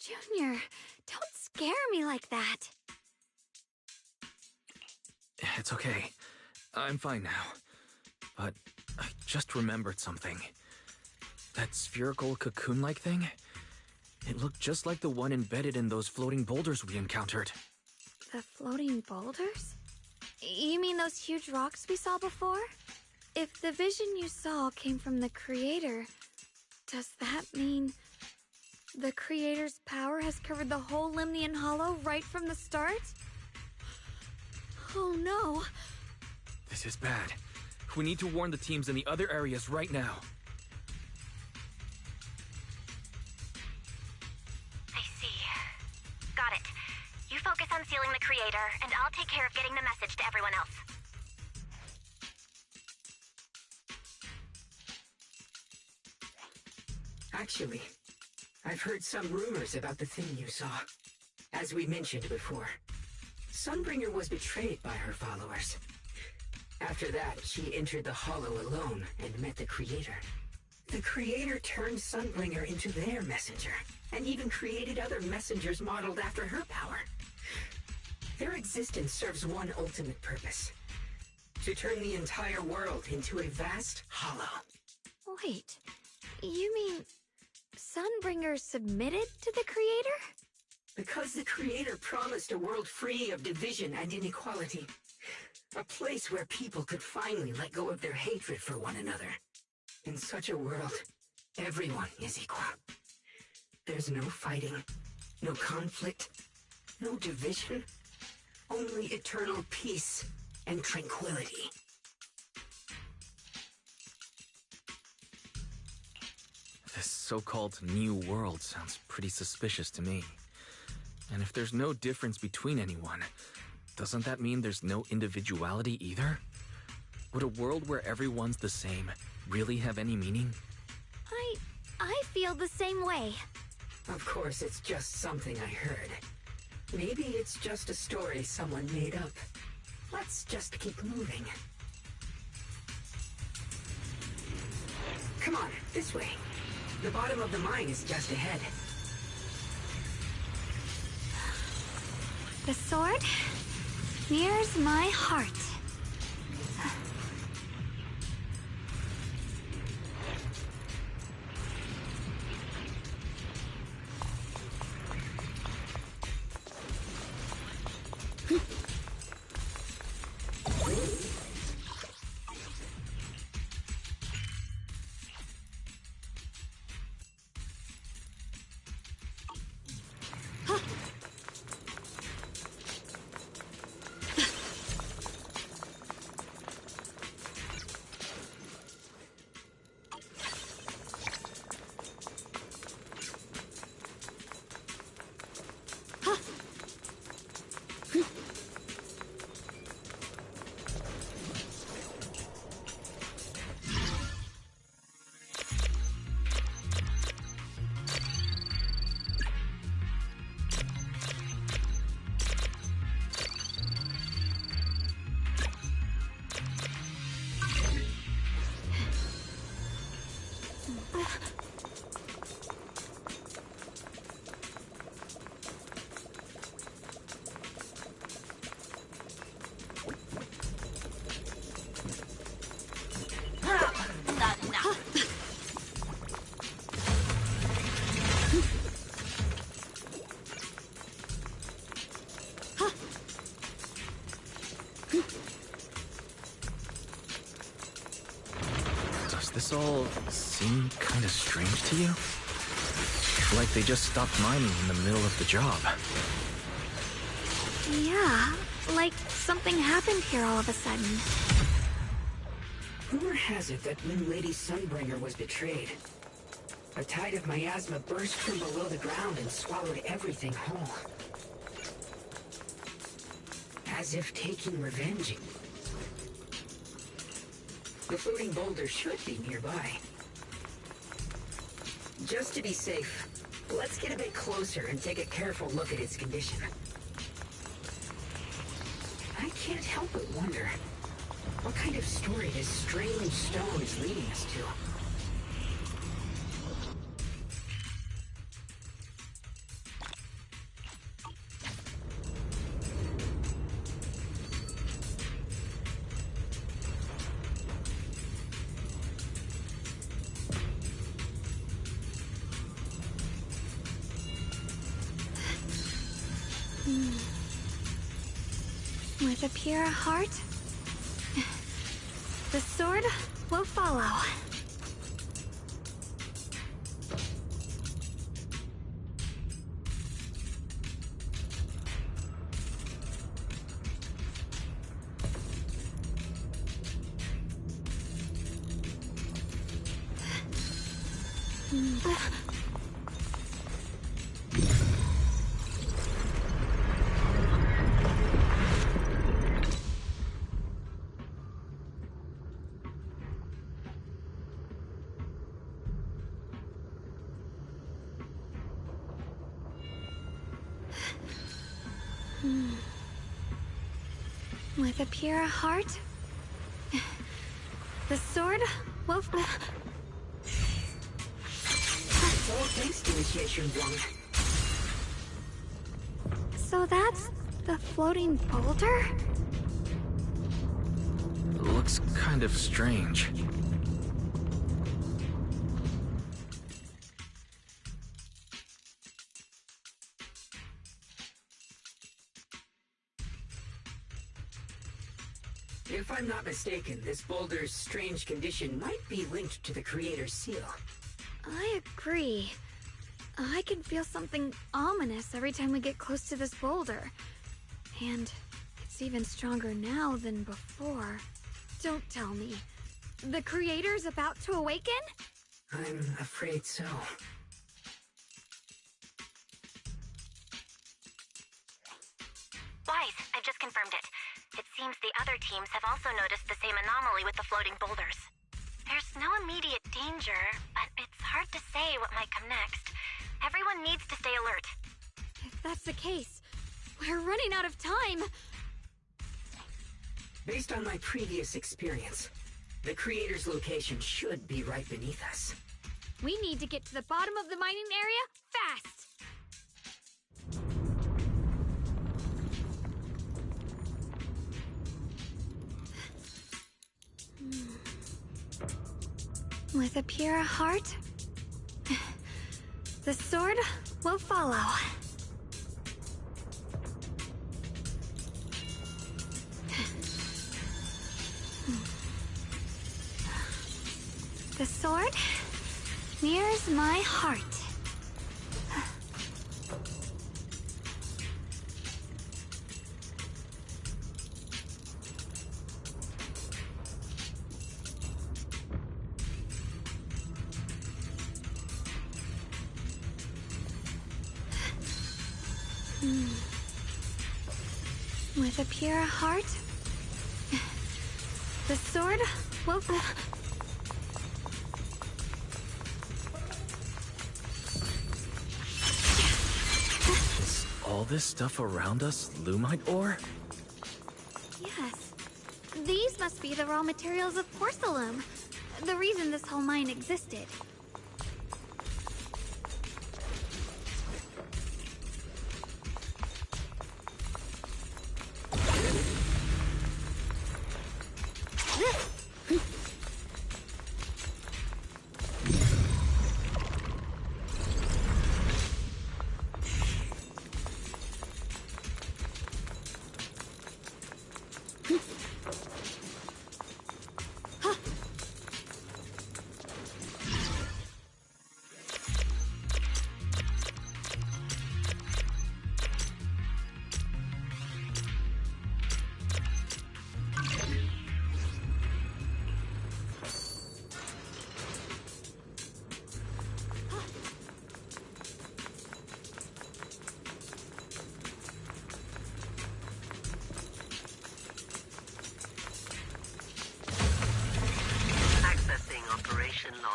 Junior, don't scare me like that. It's okay. I'm fine now. But I just remembered something. That spherical cocoon-like thing? It looked just like the one embedded in those floating boulders we encountered. The floating boulders? You mean those huge rocks we saw before? If the vision you saw came from the Creator, does that mean the Creator's power has covered the whole Limnian Hollow right from the start? Oh no. This is bad. We need to warn the teams in the other areas right now. I see. Got it. You focus on sealing the Creator, and I'll take care of getting the message to everyone else. Actually, I've heard some rumors about the thing you saw. As we mentioned before, Sunbringer was betrayed by her followers. After that, she entered the Hollow alone and met the Creator. The Creator turned Sunbringer into their messenger, and even created other messengers modeled after her power. Their existence serves one ultimate purpose: to turn the entire world into a vast hollow. Wait, you mean Sunbringer submitted to the Creator? Because the Creator promised a world free of division and inequality. A place where people could finally let go of their hatred for one another. In such a world, everyone is equal. There's no fighting, no conflict, no division, only eternal peace and tranquility. This so-called new world sounds pretty suspicious to me. And if there's no difference between anyone, doesn't that mean there's no individuality either? Would a world where everyone's the same really have any meaning? I feel the same way. Of course, it's just something I heard. Maybe it's just a story someone made up. Let's just keep moving. Come on, this way. The bottom of the mine is just ahead. The sword nears my heart. Does this all seem kind of strange to you? Like they just stopped mining in the middle of the job. Yeah, like something happened here all of a sudden. Rumor has it that when Lady Sunbringer was betrayed, A tide of miasma burst from below the ground and swallowed everything whole. As if taking revenge. The floating boulder should be nearby. Just to be safe, let's get a bit closer and take a careful look at its condition. I can't help but wonder, what kind of story this strange stone is leading us to? With a pure heart, the sword will follow. With a pure heart, the sword will... All thanks to Initiation 1. So that's the floating boulder? Looks kind of strange. If I'm not mistaken, this boulder's strange condition might be linked to the Creator's seal. I agree. I can feel something ominous every time we get close to this boulder. And it's even stronger now than before. Don't tell me. The Creator's about to awaken? I'm afraid so. Wise, I've just confirmed it. It seems the other teams have also noticed the same anomaly with the floating boulders. There's no immediate danger, but it's hard to say what might come next. Everyone needs to stay alert. If that's the case, we're running out of time. Based on my previous experience, the Creator's location should be right beneath us. We need to get to the bottom of the mining area fast. With a pure heart, the sword will follow. The sword mirrors my heart. With a pure heart, the sword will... Is all this stuff around us Lumite ore? Yes. These must be the raw materials of porcelain. The reason this whole mine existed.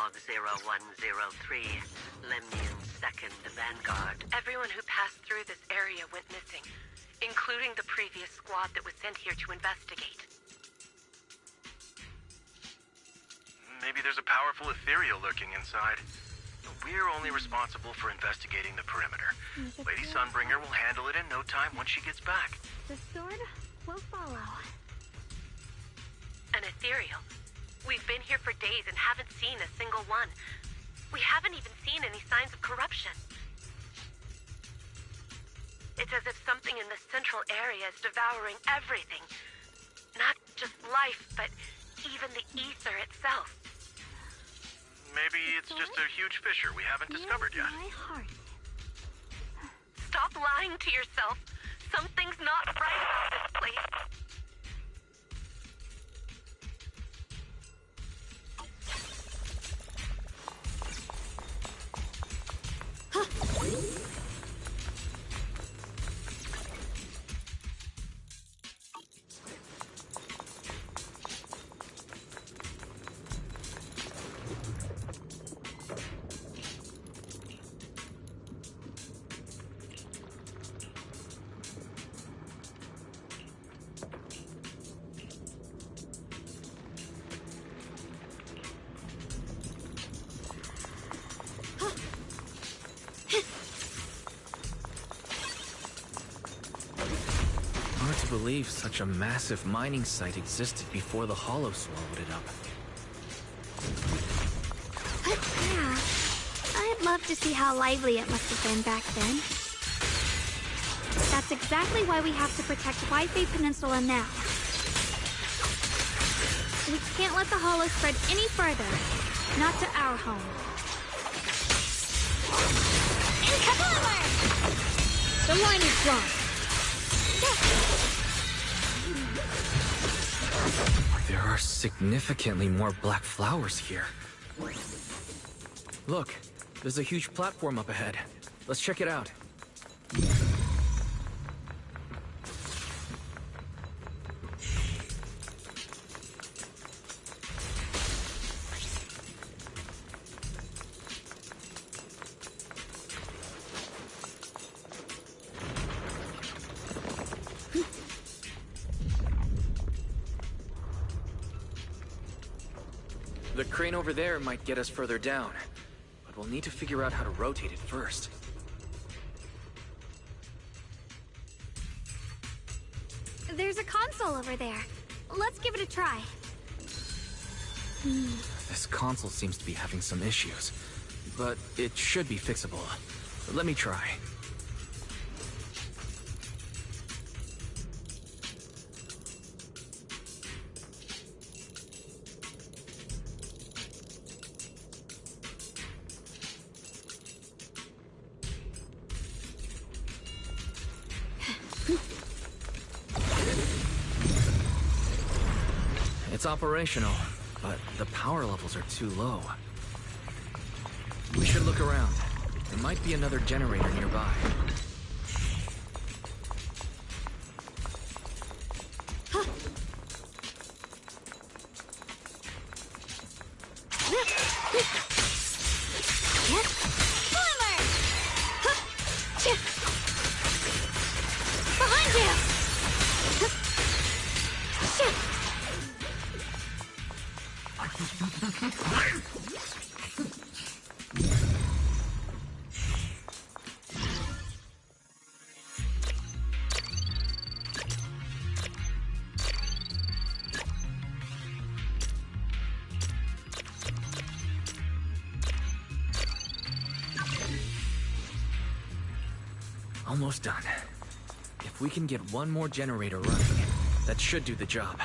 Log 0103, Lemnian 2nd Vanguard. Everyone who passed through this area went missing, including the previous squad that was sent here to investigate. Maybe there's a powerful ethereal lurking inside. We're only responsible for investigating the perimeter. Lady Sunbringer will handle it in no time once she gets back. The sword will follow. An ethereal? We've been here for days and haven't seen a single one. We haven't even seen any signs of corruption. It's as if something in the central area is devouring everything. Not just life, but even the ether itself. Maybe it's just a huge fissure we haven't discovered yet. My heart. Stop lying to yourself. Something's not right about this place. Hard to believe such a massive mining site existed before the Hollow swallowed it up. Yeah. I'd love to see how lively it must have been back then. That's exactly why we have to protect Wi-Fi Peninsula now. We can't let the Hollow spread any further. Not to our home. The line is drawn. There are significantly more black flowers here. Look, there's a huge platform up ahead. Let's check it out. The crane over there might get us further down, but we'll need to figure out how to rotate it first. There's a console over there. Let's give it a try. This console seems to be having some issues, but it should be fixable. Let me try. It's operational, but the power levels are too low. We should look around. There might be another generator nearby. Behind you! Almost done. If we can get one more generator running, that should do the job.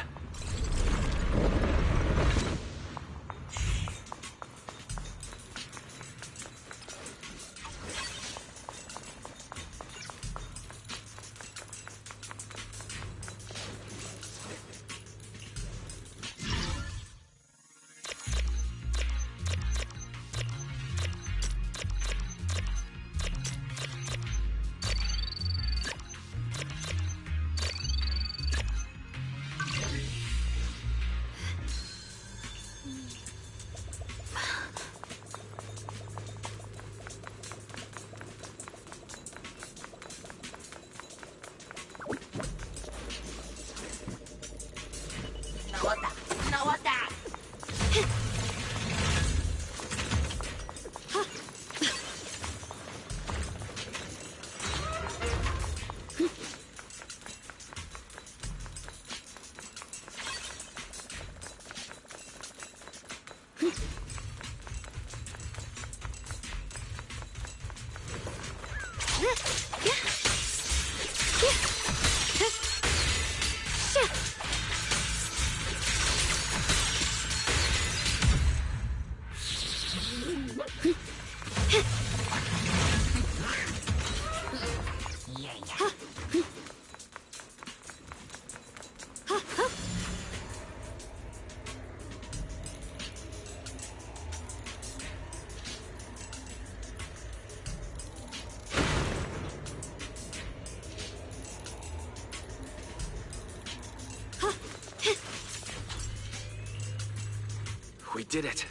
We did it.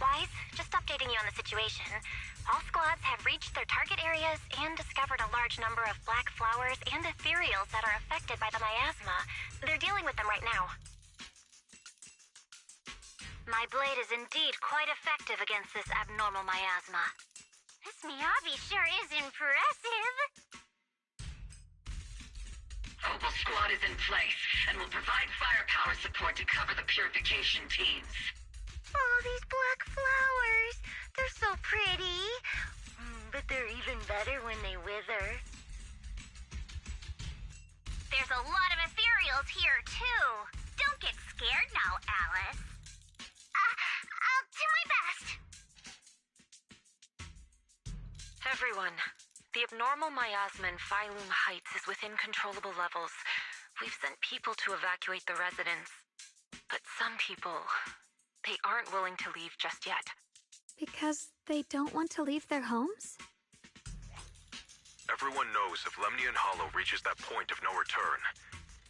Wise, just updating you on the situation. All squads have reached their target areas and discovered a large number of black flowers and ethereals that are affected by the miasma. They're dealing with them right now. My blade is indeed quite effective against this abnormal miasma. This Miyabi sure is impressive. Opal Squad is in place and will provide firepower support to cover the purification teams. Oh, these black flowers. They're so pretty. But they're even better when they wither. There's a lot of ethereals here, too. Don't get scared now, Alice. I'll do my best. Everyone, the abnormal miasma in Phylum Heights is within controllable levels. We've sent people to evacuate the residents. But some people, they aren't willing to leave just yet. Because they don't want to leave their homes? Everyone knows if Lemnian Hollow reaches that point of no return,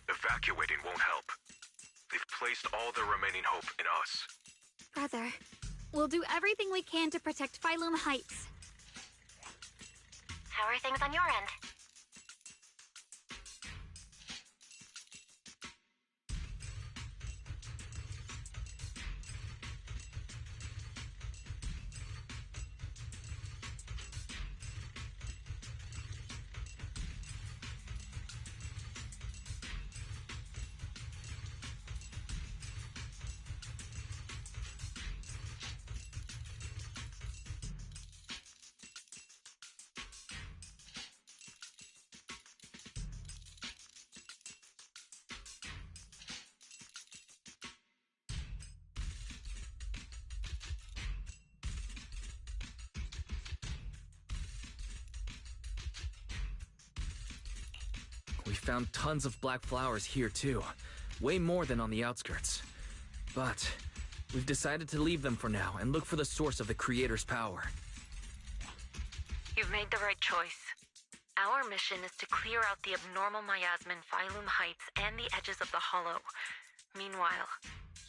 evacuating won't help. They've placed all their remaining hope in us. Brother, we'll do everything we can to protect Phylum Heights. How are things on your end? We found tons of black flowers here too. Way more than on the outskirts. But we've decided to leave them for now and look for the source of the Creator's power. You've made the right choice. Our mission is to clear out the abnormal miasma in Phylum Heights and the edges of the Hollow. Meanwhile,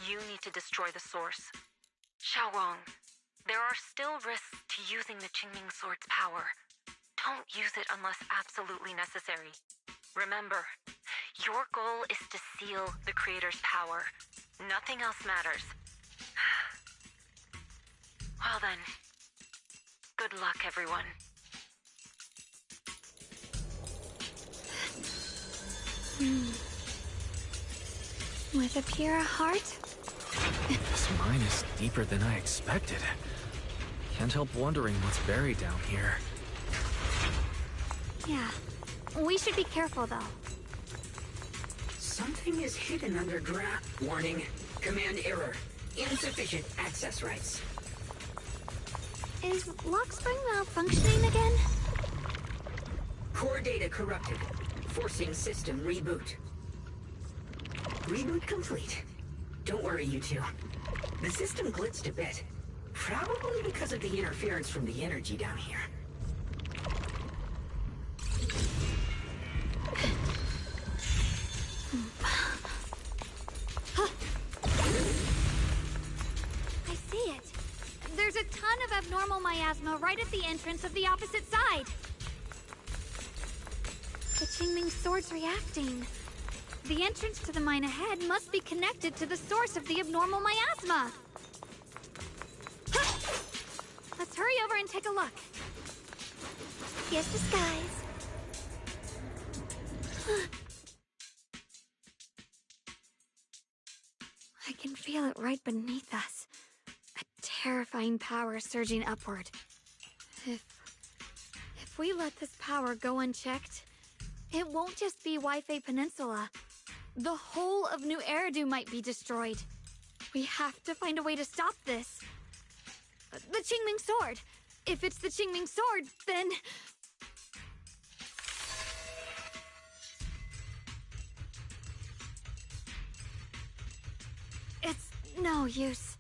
you need to destroy the source. Xiaowang, there are still risks to using the Qingming Sword's power. Don't use it unless absolutely necessary. Remember, your goal is to seal the Creator's power. Nothing else matters. Well then, good luck, everyone. With a pure heart? This mine is deeper than I expected. Can't help wondering what's buried down here. Yeah. We should be careful, though. Something is hidden underground. Warning. Command error. Insufficient access rights. Is Lockspring malfunctioning again? Core data corrupted. Forcing system reboot. Reboot complete. Don't worry, you two. The system glitched a bit. Probably because of the interference from the energy down here. I see it. There's a ton of abnormal miasma right at the entrance of the opposite side. The Qingming Sword's reacting. The entrance to the mine ahead must be connected to the source of the abnormal miasma. Let's hurry over and take a look. Here's the skies. I can feel it right beneath us. A terrifying power surging upward. If we let this power go unchecked, it won't just be Wi-Fi Peninsula. The whole of New Eridu might be destroyed. We have to find a way to stop this. The Qingming Sword. If it's the Qingming Sword, then... It's no use.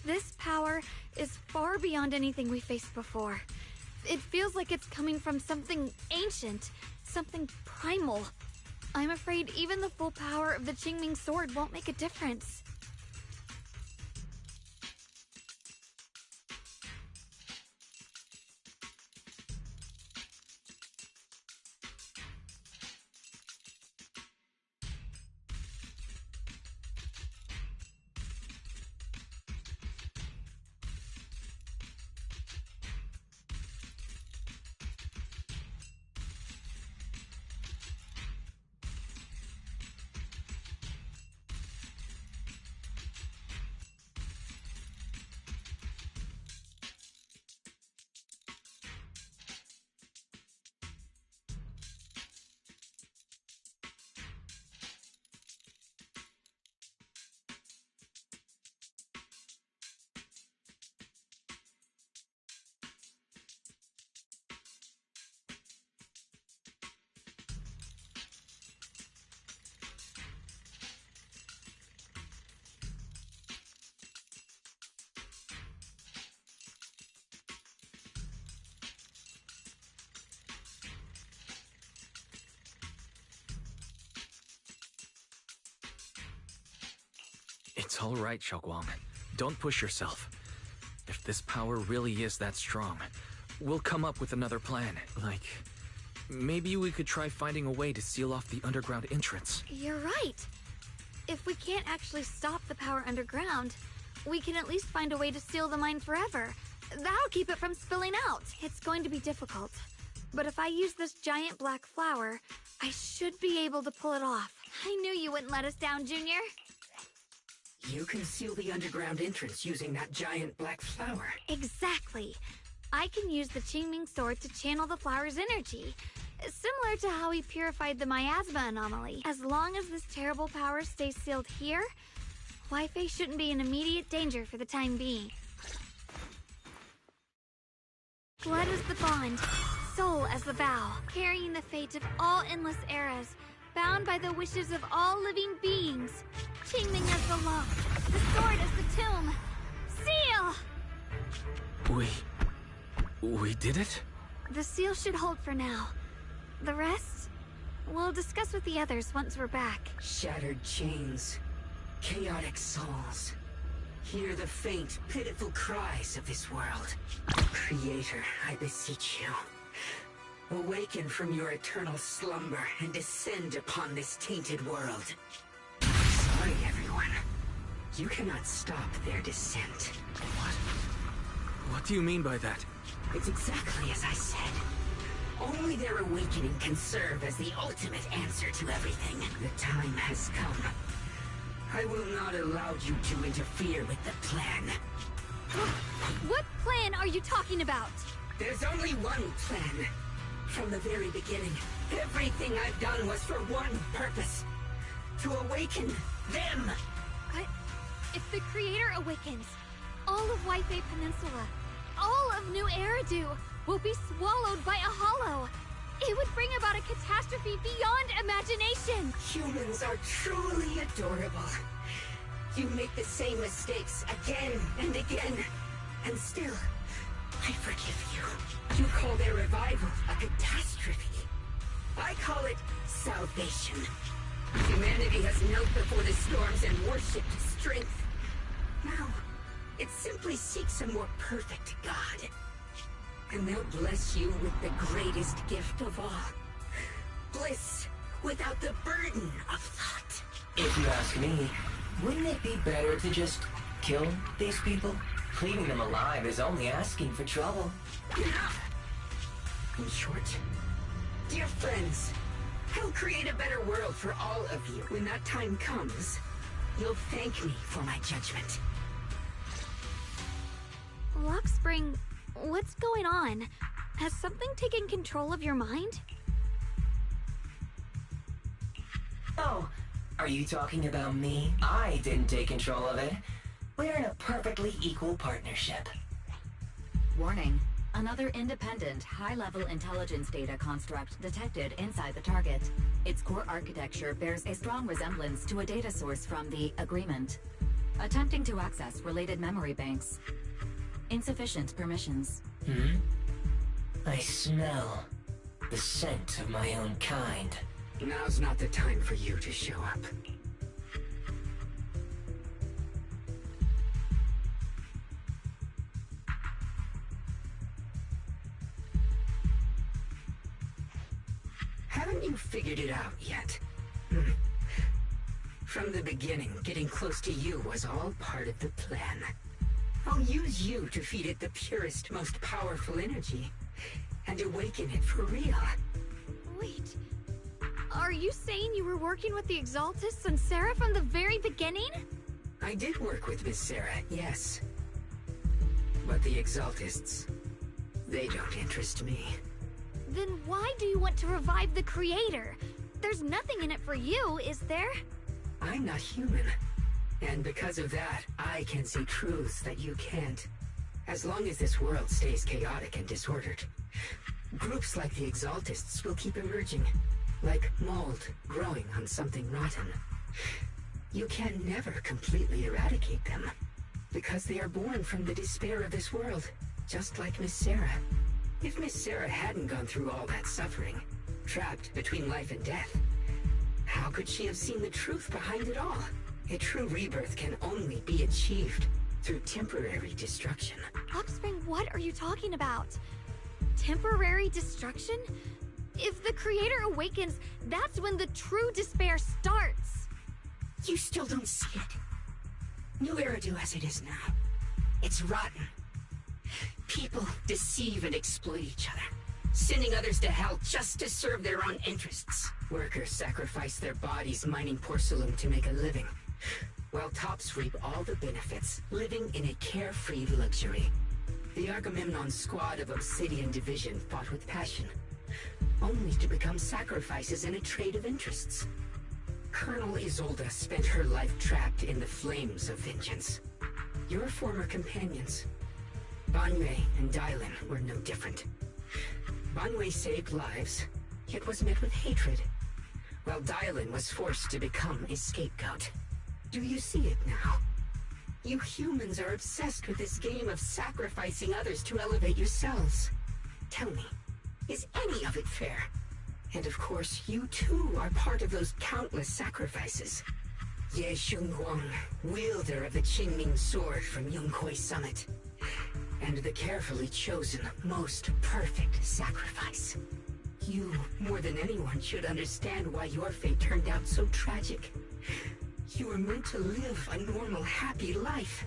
This power is far beyond anything we faced before. It feels like it's coming from something ancient, something primal. I'm afraid even the full power of the Qingming Sword won't make a difference. It's all right, Xiaoguang. Don't push yourself. If this power really is that strong, we'll come up with another plan. Like, maybe we could try finding a way to seal off the underground entrance. You're right. If we can't actually stop the power underground, we can at least find a way to seal the mine forever. That'll keep it from spilling out. It's going to be difficult. But if I use this giant black flower, I should be able to pull it off. I knew you wouldn't let us down, Junior. You can seal the underground entrance using that giant black flower. Exactly. I can use the Qingming Sword to channel the flower's energy. Similar to how we purified the miasma anomaly. As long as this terrible power stays sealed here, Wi-Fi shouldn't be in immediate danger for the time being. Blood as the bond, soul as the vow, carrying the fate of all endless eras, bound by the wishes of all living beings. Qingming as the law, the sword as the tomb. Seal! We did it? The seal should hold for now. The rest, we'll discuss with the others once we're back. Shattered chains, chaotic souls. Hear the faint, pitiful cries of this world. Creator, I beseech you. Awaken from your eternal slumber and descend upon this tainted world. Sorry, everyone. You cannot stop their descent. What do you mean by that? It's exactly as I said. Only their awakening can serve as the ultimate answer to everything. The time has come. I will not allow you to interfere with the plan. What plan are you talking about? There's only one plan. From the very beginning, everything I've done was for one purpose. To awaken them. If the Creator awakens, all of Wi-Fi Peninsula, all of New Eridu will be swallowed by a hollow. It would bring about a catastrophe beyond imagination. Humans are truly adorable. You make the same mistakes again and again, and still, I forgive you. You call their revival a catastrophe. I call it salvation. Humanity has knelt before the storms and worshipped strength. Now, it simply seeks a more perfect God. And they'll bless you with the greatest gift of all. Bliss without the burden of thought. If you ask me, wouldn't it be better to just kill these people? Leaving them alive is only asking for trouble. Enough! In short, dear friends, I'll create a better world for all of you. When that time comes, you'll thank me for my judgment. Lockspring, what's going on? Has something taken control of your mind? Oh, are you talking about me? I didn't take control of it. We're in a perfectly equal partnership. Warning. Another independent, high-level intelligence data construct detected inside the target. Its core architecture bears a strong resemblance to a data source from the Agreement. Attempting to access related memory banks. Insufficient permissions. I smell the scent of my own kind. Now's not the time for you to show up. Haven't you figured it out yet? From the beginning, getting close to you was all part of the plan. I'll use you to feed it the purest, most powerful energy, and awaken it for real. Wait, are you saying you were working with the Exaltists and Sarah from the very beginning? I did work with Miss Sarah, yes. But the Exaltists, they don't interest me. Then why do you want to revive the Creator? There's nothing in it for you, is there? I'm not human. And because of that, I can see truths that you can't. As long as this world stays chaotic and disordered, groups like the Exaltists will keep emerging, like mold growing on something rotten. You can never completely eradicate them, because they are born from the despair of this world, just like Miss Sarah. If Miss Sarah hadn't gone through all that suffering, trapped between life and death, how could she have seen the truth behind it all? A true rebirth can only be achieved through temporary destruction. Lockspring, what are you talking about? Temporary destruction? If the Creator awakens, that's when the true despair starts. You still don't see it. New Eridu as it is now. It's rotten. People deceive and exploit each other, sending others to hell just to serve their own interests. Workers sacrifice their bodies mining porcelain to make a living, while tops reap all the benefits, living in a carefree luxury. The Agamemnon squad of Obsidian Division fought with passion, only to become sacrifices in a trade of interests. Colonel Isolde spent her life trapped in the flames of vengeance. Your former companions, Banwei and Dylan, were no different. Banwei saved lives, yet was met with hatred, while Dylan was forced to become a scapegoat. Do you see it now? You humans are obsessed with this game of sacrificing others to elevate yourselves. Tell me, is any of it fair? And of course, you too are part of those countless sacrifices. Ye Shunguang, wielder of the Qingming sword from Yongkoi Summit, and the carefully chosen, most perfect sacrifice. You, more than anyone, should understand why your fate turned out so tragic. You were meant to live a normal, happy life,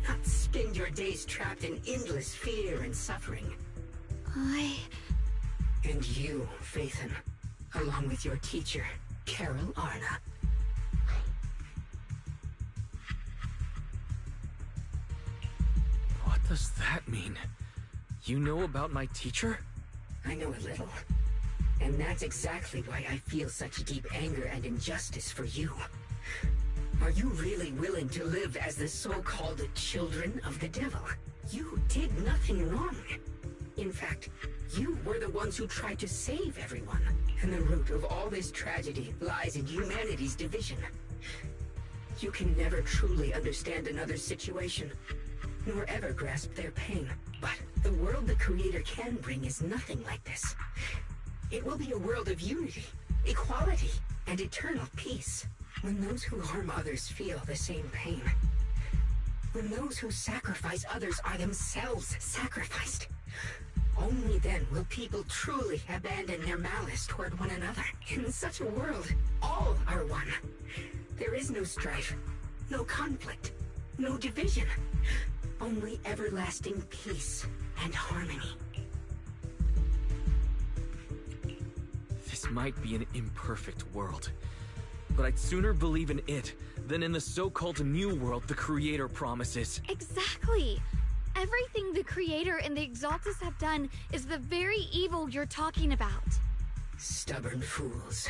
not spend your days trapped in endless fear and suffering. And you, Phaethon, along with your teacher, Carol Arna. What does that mean? You know about my teacher? I know a little. And that's exactly why I feel such deep anger and injustice for you. Are you really willing to live as the so-called children of the devil? You did nothing wrong. In fact, you were the ones who tried to save everyone. And the root of all this tragedy lies in humanity's division. You can never truly understand another's situation, nor ever grasp their pain. But the world the Creator can bring is nothing like this. It will be a world of unity, equality, and eternal peace. When those who harm others feel the same pain. When those who sacrifice others are themselves sacrificed. Only then will people truly abandon their malice toward one another. In such a world, all are one. There is no strife, no conflict, no division. only everlasting peace and harmony. This might be an imperfect world, but I'd sooner believe in it than in the so-called new world the Creator promises. Exactly. Everything the Creator and the Exaltus have done is the very evil you're talking about. Stubborn fools.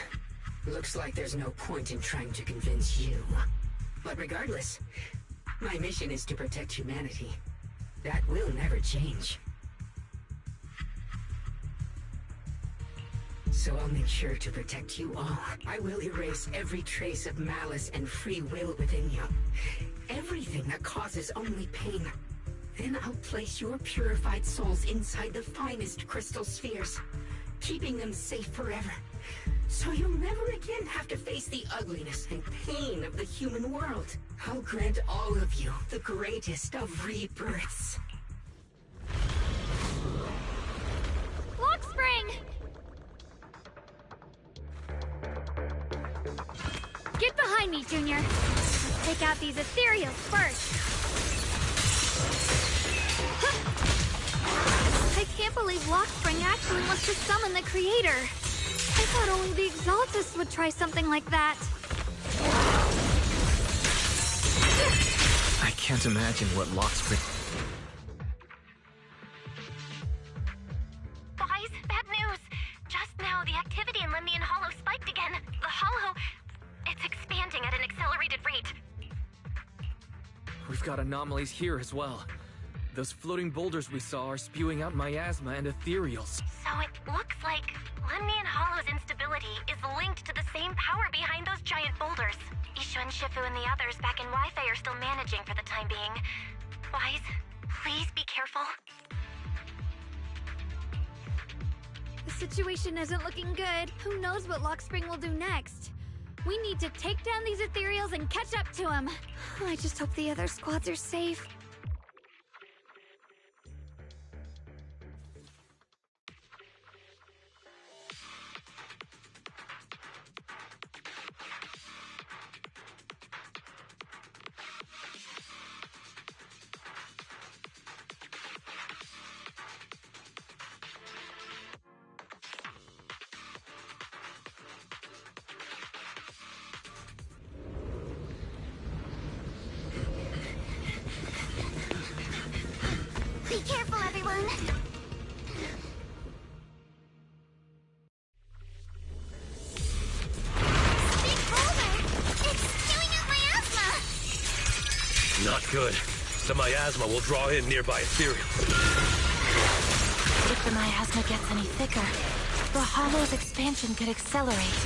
Looks like there's no point in trying to convince you. But regardless, my mission is to protect humanity. That will never change. So I'll make sure to protect you all. I will erase every trace of malice and free will within you. Everything that causes only pain. Then I'll place your purified souls inside the finest crystal spheres, keeping them safe forever. So you'll never again have to face the ugliness and pain of the human world. I'll grant all of you the greatest of rebirths. Lockspring! Get behind me, Junior. Let's take out these ethereals first. I can't believe Lockspring actually wants to summon the Creator. I thought only the Exaltus would try something like that. I can't imagine what Lockspring... Guys, bad news! Just now, the activity in Lemnian Hollow spiked again. The Hollow... it's expanding at an accelerated rate. We've got anomalies here as well. Those floating boulders we saw are spewing out miasma and ethereals. So it looks like Lemnian Hollow's instability is linked to the same power behind those giant boulders. Ishu and Shifu and the others back in Wi-Fi are still managing for the time being. Wise, please be careful. The situation isn't looking good. Who knows what Lockspring will do next? We need to take down these ethereals and catch up to him. I just hope the other squads are safe. Be careful, everyone! Big boulder! It's spewing out miasma! Not good. The miasma will draw in nearby ethereals. If the miasma gets any thicker, the Hollow's expansion could accelerate.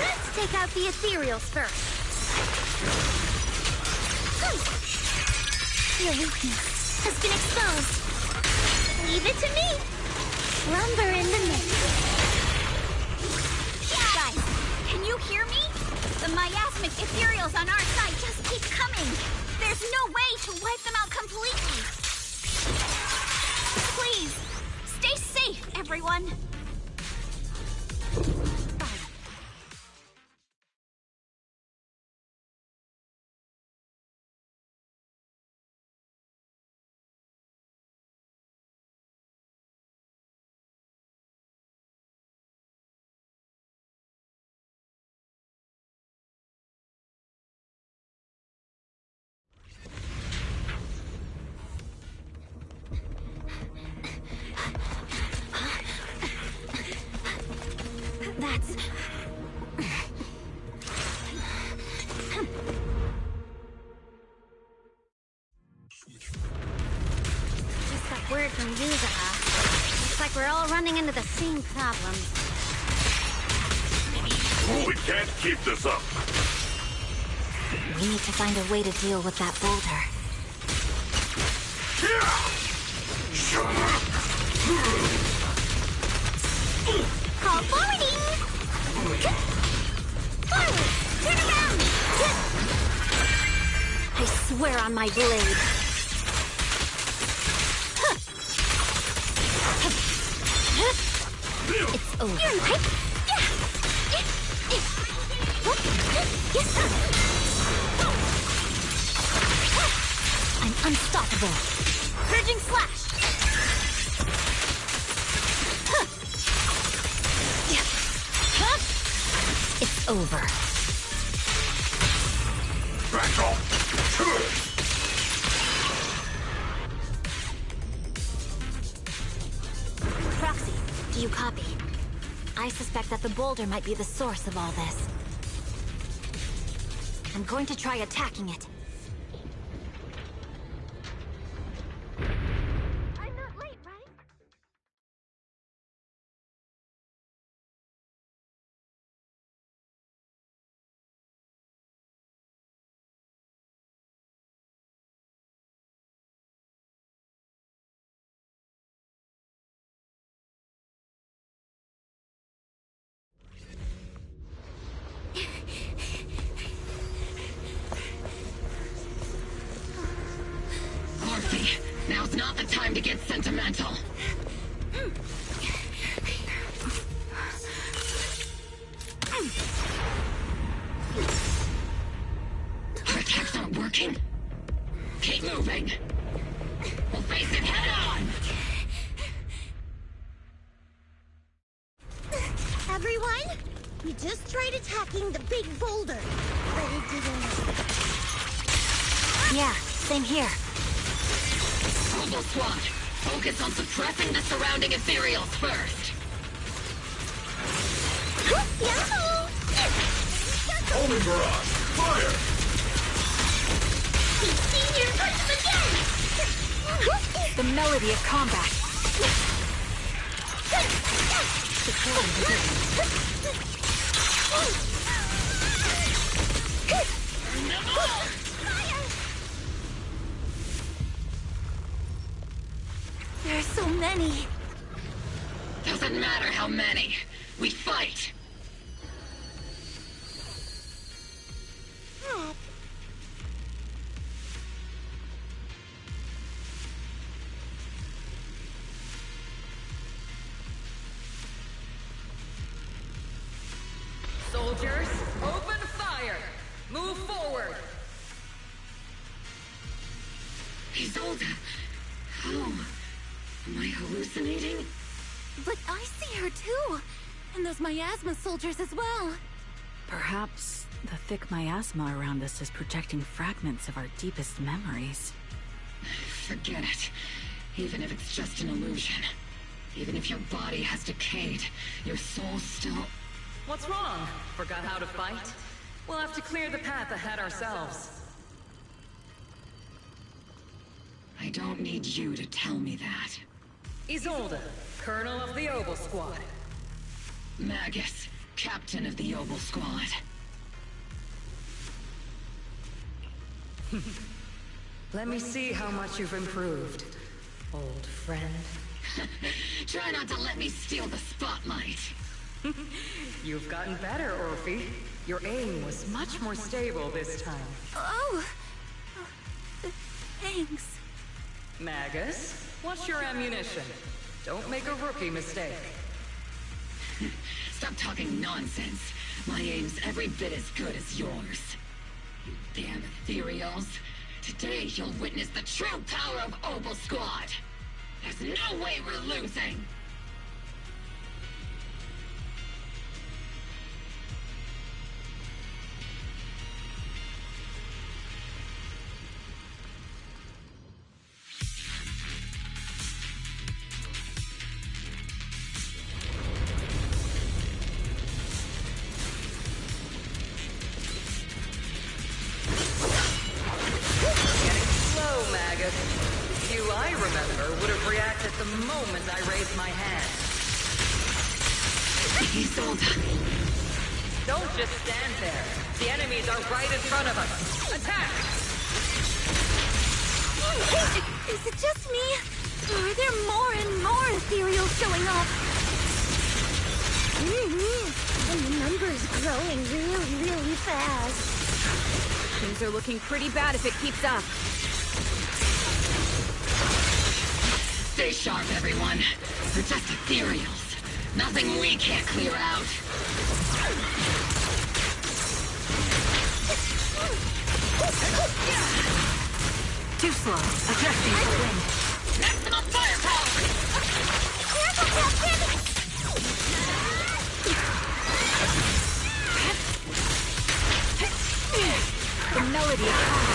Let's take out the ethereals first. Your weakness has been exposed. Leave it to me. Lumber in the mist. Guys, can you hear me? The miasmic ethereals on our side just keep coming. There's no way to wipe them out completely. Please, stay safe, everyone. That's... Just got word from Yuzaha. Looks like we're all running into the same problems. We can't keep this up. We need to find a way to deal with that boulder. Call forwarding! Forward! Turn around! I swear on my blade. It's over. You're right! Yes! Unstoppable. Purging slash. Huh. Yeah. Huh? It's over. Back off. Proxy, do you copy? I suspect that the boulder might be the source of all this. I'm going to try attacking it. I'm not late, right? Morphe, now's not the time to get sentimental. Our attacks aren't working. Keep moving. We'll face it head on. Everyone, we just tried attacking the big boulder, but it didn't. Yeah, same here. Global Squad, focus on suppressing the surrounding ethereals first. Yahoo! Homing barrage! Fire! He's senior punches again! The melody of combat. There are so many. Doesn't matter how many. We fight. Soldiers, open fire! Move forward! Isolde, how? Am I hallucinating? But I see her too. And those miasma soldiers as well. Perhaps the thick miasma around us is projecting fragments of our deepest memories. Forget it. Even if it's just an illusion. Even if your body has decayed, your soul still... What's wrong? Forgot how to fight? We'll have to clear the path ahead ourselves. I don't need you to tell me that. Isolde, Colonel of the Oval Squad. Magus, Captain of the Oval Squad. Let me see how much you've improved, old friend. Try not to let me steal the spotlight. You've gotten better, Orphe. Your aim was much more stable this time. Oh! Thanks. Magus, what's your ammunition? Don't make a rookie mistake. Stop talking nonsense. My aim's every bit as good as yours. You damn ethereals. Today you'll witness the true power of Oval Squad. There's no way we're losing. I remember would have reacted the moment I raised my hand. Don't just stand there. The enemies are right in front of us. Attack! Is it just me? Or are there more and more ethereals showing up? And the number's growing really fast. Things are looking pretty bad if it keeps up. Stay sharp, everyone. They're just ethereals. Nothing we can't clear out. Too slow. Adjusting for wind. Maximum firepower! Careful, Captain! The melody of power.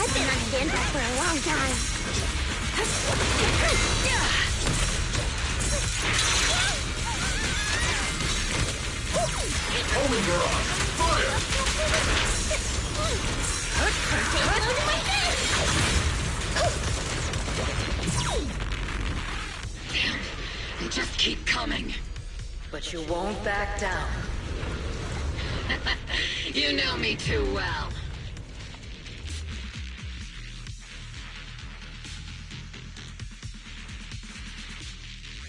I've been on standby for a long time. Holy God! Fire! Damn, they just keep coming. But you won't back down. You know me too well.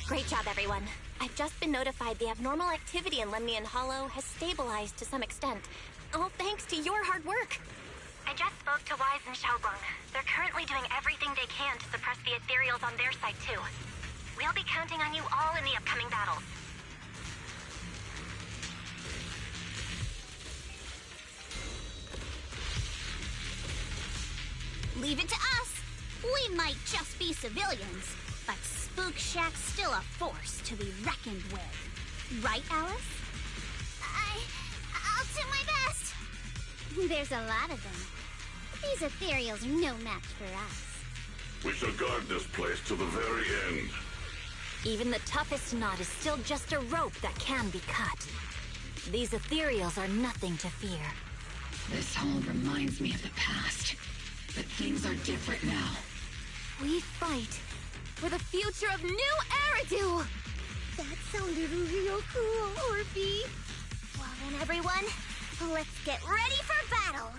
Great job, everyone. I've just been notified the abnormal activity in Lemnian Hollow has stabilized to some extent. All thanks to your hard work. I just spoke to Wise and Xiaoguang. They're currently doing everything they can to suppress the ethereals on their side, too. We'll be counting on you all in the upcoming battles. Leave it to us. We might just be civilians, but Spook Shack's still a force to be reckoned with. Right, Alice? I'll do my best. There's a lot of them. These ethereals are no match for us. We shall guard this place to the very end. Even the toughest knot is still just a rope that can be cut. These ethereals are nothing to fear. This all reminds me of the past. But things are different now. We fight for the future of New Eridu! That sounded real cool, Orphe. Well then, everyone, let's get ready for battle!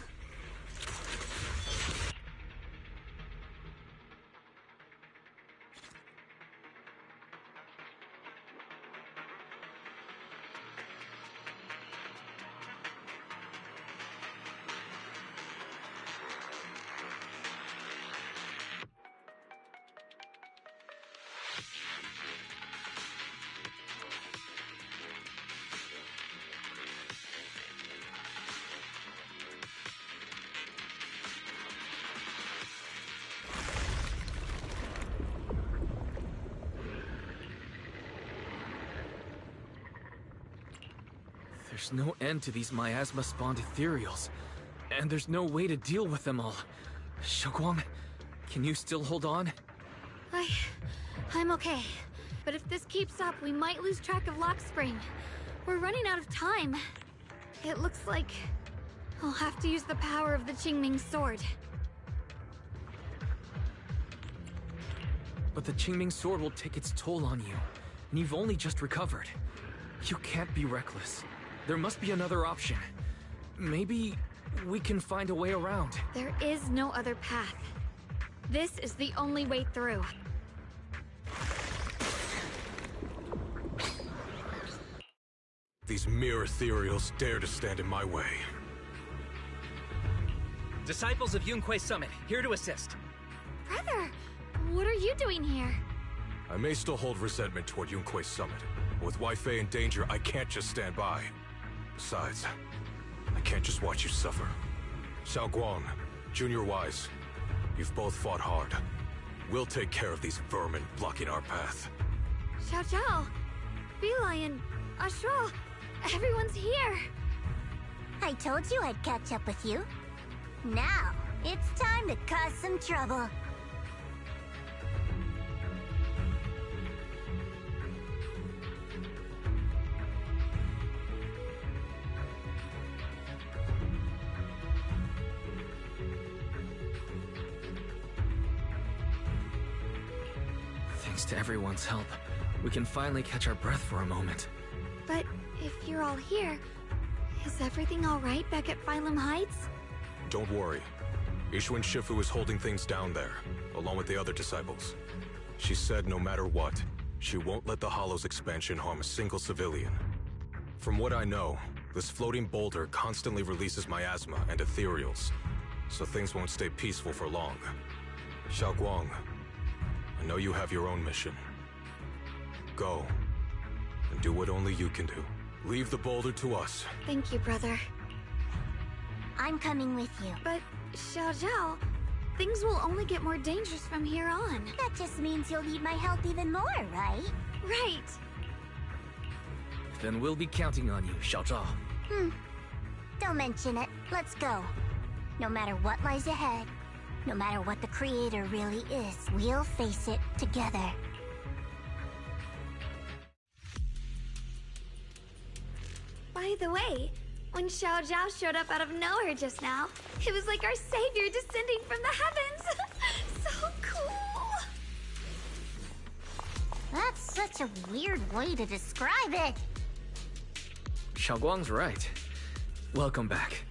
There's no end to these miasma-spawned ethereals, and there's no way to deal with them all. Xiaoguang, can you still hold on? I'm okay. But if this keeps up, we might lose track of Lock Spring. We're running out of time. It looks like I'll have to use the power of the Qingming sword. But the Qingming sword will take its toll on you, and you've only just recovered. You can't be reckless. There must be another option. Maybe we can find a way around. There is no other path. This is the only way through. These mere ethereals dare to stand in my way. Disciples of Yunque Summit, here to assist. Brother, what are you doing here? I may still hold resentment toward Yunque Summit, but with Wei Fei in danger, I can't just stand by. Besides, I can't just watch you suffer. Xiaoguang, Junior Wise, you've both fought hard. We'll take care of these vermin blocking our path. Xiao Zhao, Lion, Ashral, everyone's here. I told you I'd catch up with you. Now, it's time to cause some trouble. Thanks to everyone's help, we can finally catch our breath for a moment. But if you're all here, is everything all right back at Phylum Heights? Don't worry. Ishun Shifu is holding things down there, along with the other disciples. She said no matter what, she won't let the Hollow's expansion harm a single civilian. From what I know, this floating boulder constantly releases miasma and ethereals, so things won't stay peaceful for long. Xiaoguang, I know you have your own mission. Go, and do what only you can do. Leave the boulder to us. Thank you, brother. I'm coming with you. But, Xiao Zhao, things will only get more dangerous from here on. That just means you'll need my help even more, right? Right. Then we'll be counting on you, Xiao Zhao. Don't mention it. Let's go. No matter what lies ahead, no matter what the Creator really is, we'll face it together. By the way, when Xiao Zhao showed up out of nowhere just now, it was like our savior descending from the heavens. So cool. That's such a weird way to describe it. Xiaoguang's right. Welcome back.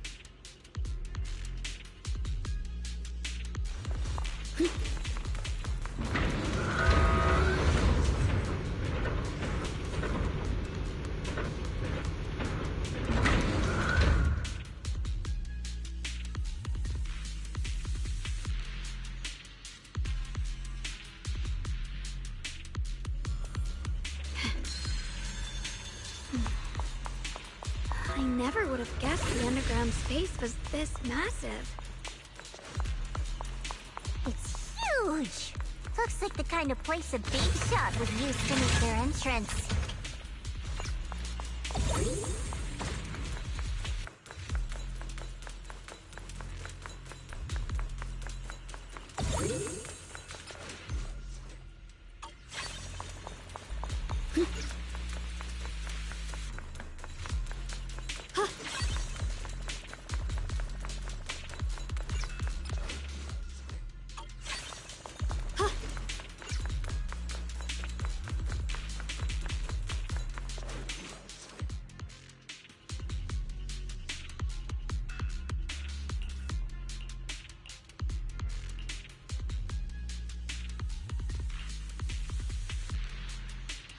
I never would have guessed the underground space was this massive. It's huge. Looks like the kind of place a big shot would use to make their entrance.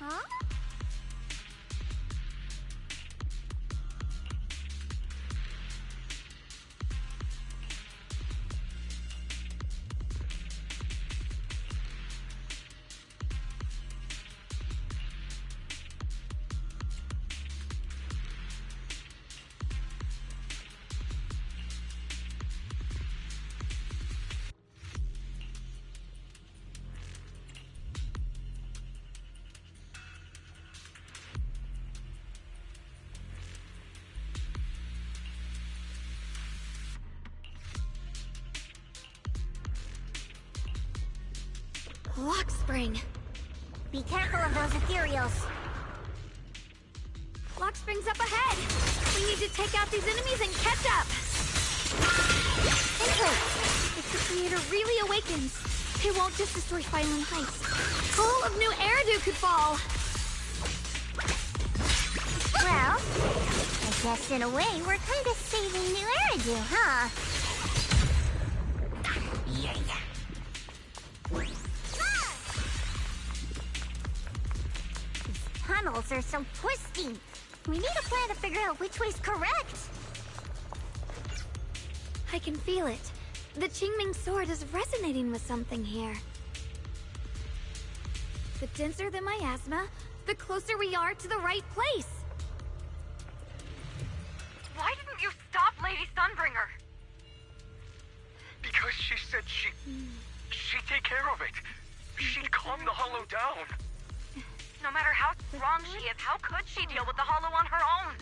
Huh? Lock spring. Be careful of those ethereals. Lock spring's up ahead. We need to take out these enemies and catch up. Think if the Creator really awakens, it won't just destroy Firelin Heights. All of New Eridu could fall. Well, I guess in a way we're kind of saving New Eridu, huh? Yeah. These tunnels are so twisty. We need a plan to figure out which way's correct. I can feel it. The Qingming sword is resonating with something here. The denser the miasma, the closer we are to the right place. Why didn't you stop Lady Sunbringer? Because she said she'd take care of it. She'd calm the Hollow down. No matter how strong she is, how could she deal with the Hollow on her own?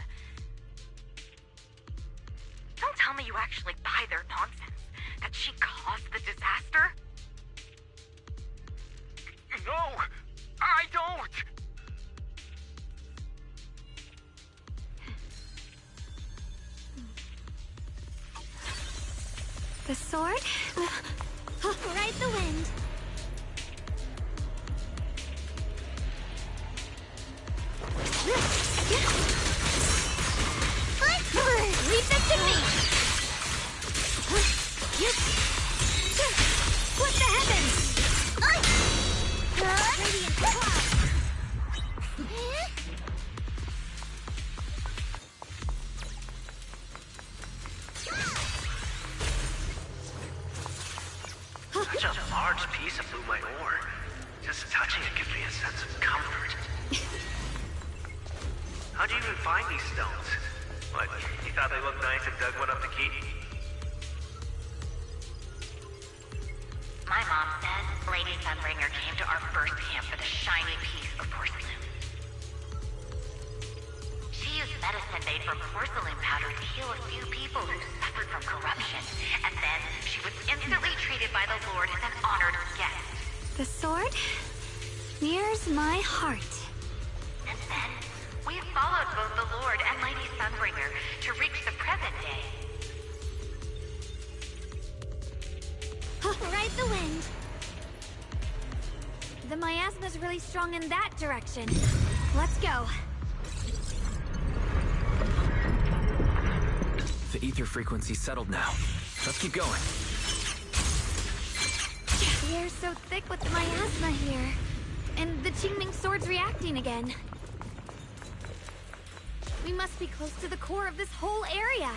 Don't tell me you actually buy their nonsense. That she caused the disaster? No, I don't. The sword? Ride the wind. Leave this to me! What the heavens? Radiant cloud! Such a large piece of blue my ore. Just touching it gives me a sense of comfort. How do you even find these stones? What, you thought they looked nice and dug one up to keep? My mom says Lady Sunbringer came to our first camp with a shiny piece of porcelain. She used medicine made from porcelain powder to heal a few people who suffered from corruption, and then she was instantly treated by the Lord as an honored guest. The sword mirrors my heart. And then, we followed both the Lord and Lady Sunbringer to reach the present day. Ride the wind. The miasma's really strong in that direction. Let's go. The ether frequency settled now. Let's keep going. The air's so thick with the miasma here. And the Qingming sword's reacting again. We must be close to the core of this whole area.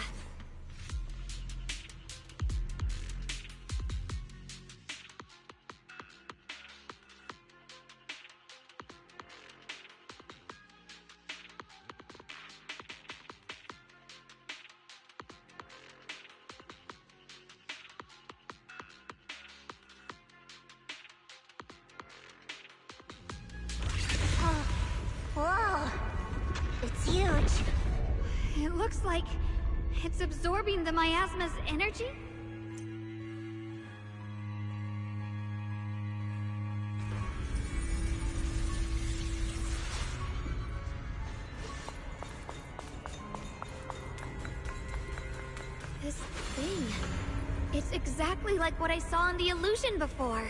Whoa! It's huge. It looks like it's absorbing the miasma's energy? This thing... It's exactly like what I saw in the illusion before.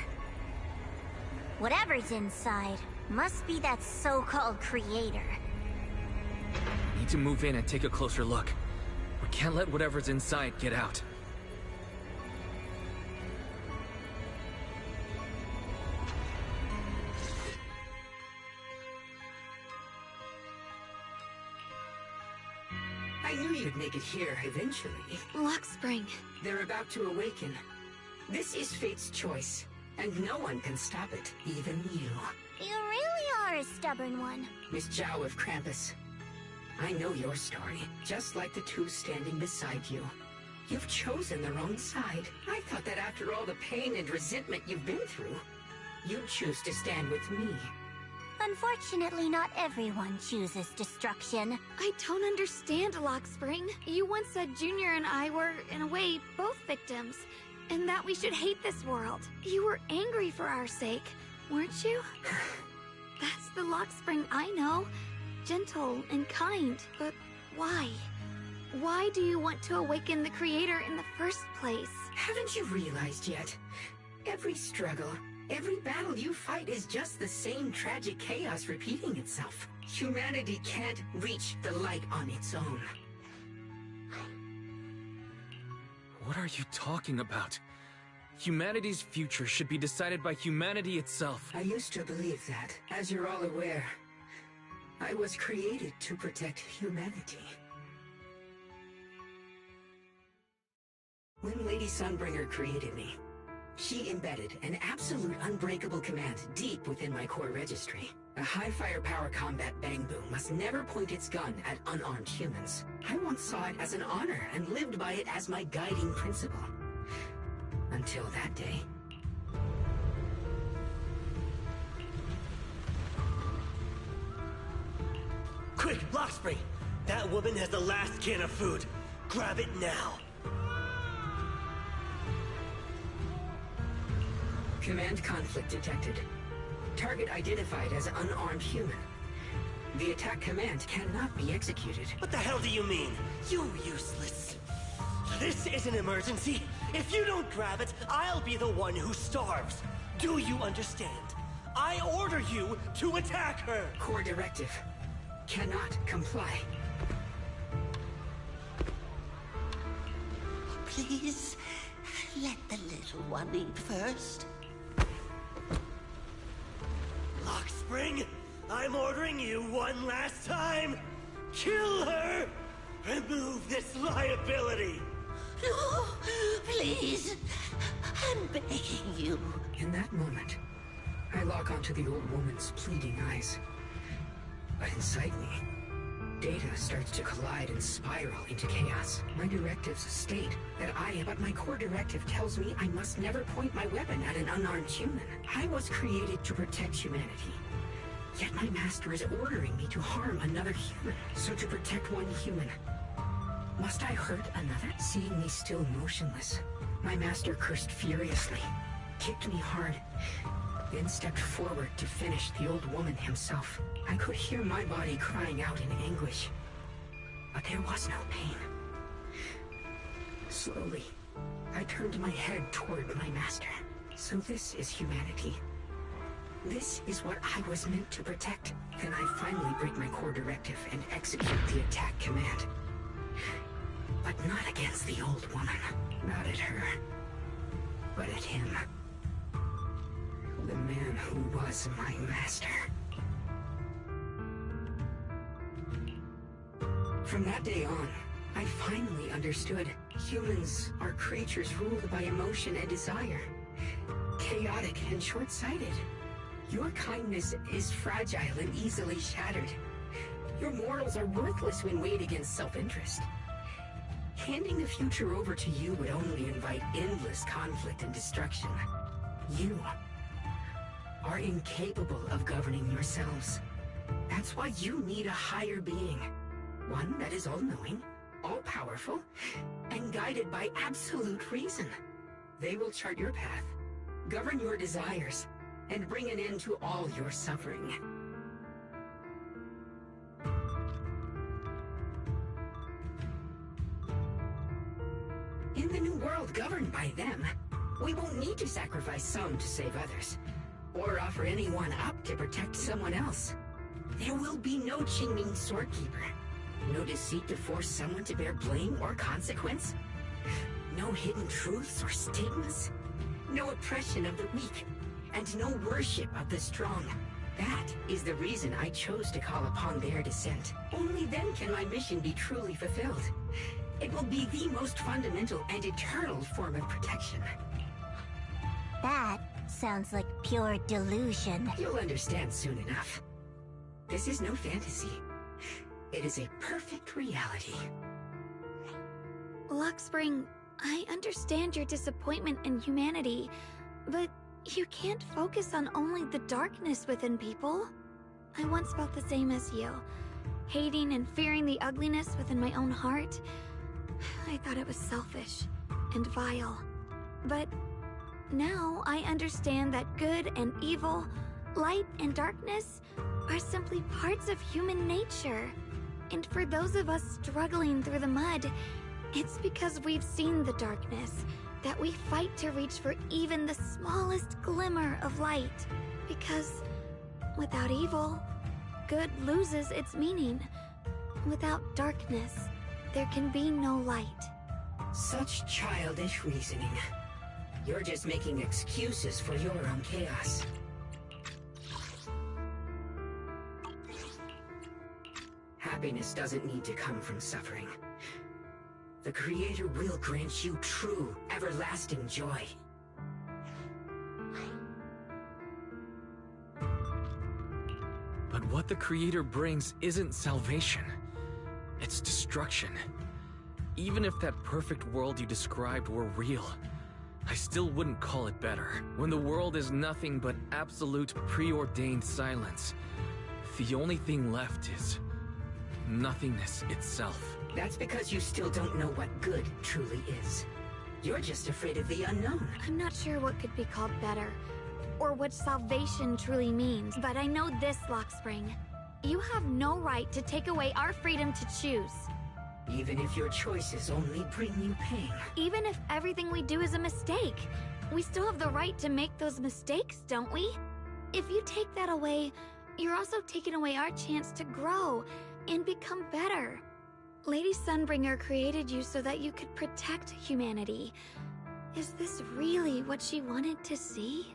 Whatever's inside must be that so-called creator. Need to move in and take a closer look. We can't let whatever's inside get out. I knew you'd make it here eventually. Lock Spring. They're about to awaken. This is fate's choice, and no one can stop it, even you. You really are a stubborn one. Miss Zhao of Krampus. I know your story, just like the two standing beside you. You've chosen the wrong side. I thought that after all the pain and resentment you've been through, you'd choose to stand with me. Unfortunately, not everyone chooses destruction. I don't understand, Lock Spring. You once said Junior and I were, in a way, both victims, and that we should hate this world. You were angry for our sake, weren't you? That's the Lock Spring I know. Gentle and kind, but why? Why do you want to awaken the Creator in the first place? Haven't you realized yet? Every struggle, every battle you fight is just the same tragic chaos repeating itself. Humanity can't reach the light on its own. What are you talking about? Humanity's future should be decided by humanity itself. I used to believe that. As you're all aware, I was created to protect humanity. When Lady Sunbringer created me, she embedded an absolute unbreakable command deep within my core registry. A high firepower combat bang boom must never point its gun at unarmed humans. I once saw it as an honor and lived by it as my guiding principle. Until that day. Quick, Lockspring! That woman has the last can of food. Grab it now. Command conflict detected. Target identified as unarmed human. The attack command cannot be executed. What the hell do you mean? You useless. This is an emergency. If you don't grab it, I'll be the one who starves. Do you understand? I order you to attack her. Core directive. Cannot comply. Please, let the little one eat first. Lockspring, I'm ordering you one last time. Kill her! Remove this liability! No, please. I'm begging you. In that moment, I lock onto the old woman's pleading eyes. But inside me, data starts to collide and spiral into chaos. My directives state that but my core directive tells me I must never point my weapon at an unarmed human. I was created to protect humanity. Yet my master is ordering me to harm another human. So to protect one human, must I hurt another? Seeing me still motionless, my master cursed furiously, kicked me hard, then stepped forward to finish the old woman himself. I could hear my body crying out in anguish, but there was no pain. Slowly, I turned my head toward my master. So this is humanity. This is what I was meant to protect. Then I finally break my core directive and execute the attack command. But not against the old woman. Not at her. But at him. The man who was my master. From that day on, I finally understood. Humans are creatures ruled by emotion and desire. Chaotic and short-sighted. Your kindness is fragile and easily shattered. Your morals are worthless when weighed against self-interest. Handing the future over to you would only invite endless conflict and destruction. You are incapable of governing yourselves. That's why you need a higher being. One that is all-knowing, all-powerful, and guided by absolute reason. They will chart your path, govern your desires, and bring an end to all your suffering. In the new world governed by them, we won't need to sacrifice some to save others, or offer anyone up to protect someone else. There will be no Qingming Swordkeeper, no deceit to force someone to bear blame or consequence, no hidden truths or stigmas, no oppression of the weak, and no worship of the strong. That is the reason I chose to call upon their descent. Only then can my mission be truly fulfilled. It will be the most fundamental and eternal form of protection. That sounds like pure delusion. You'll understand soon enough. This is no fantasy. It is a perfect reality. Luxspring, I understand your disappointment in humanity, but you can't focus on only the darkness within people. I once felt the same as you, hating and fearing the ugliness within my own heart. I thought it was selfish and vile. But now I understand that good and evil, light and darkness, are simply parts of human nature. And for those of us struggling through the mud, it's because we've seen the darkness that we fight to reach for even the smallest glimmer of light. Because without evil, good loses its meaning. Without darkness, there can be no light. Such childish reasoning. You're just making excuses for your own chaos. Happiness doesn't need to come from suffering. The Creator will grant you true, everlasting joy. But what the Creator brings isn't salvation. It's destruction. Even if that perfect world you described were real, I still wouldn't call it better. When the world is nothing but absolute preordained silence, the only thing left is nothingness itself. That's because you still don't know what good truly is. You're just afraid of the unknown. I'm not sure what could be called better, or what salvation truly means, but I know this, Luxspring. You have no right to take away our freedom to choose. Even if your choices only bring you pain. Even if everything we do is a mistake, we still have the right to make those mistakes, don't we? If you take that away, you're also taking away our chance to grow and become better. Lady Sunbringer created you so that you could protect humanity. Is this really what she wanted to see?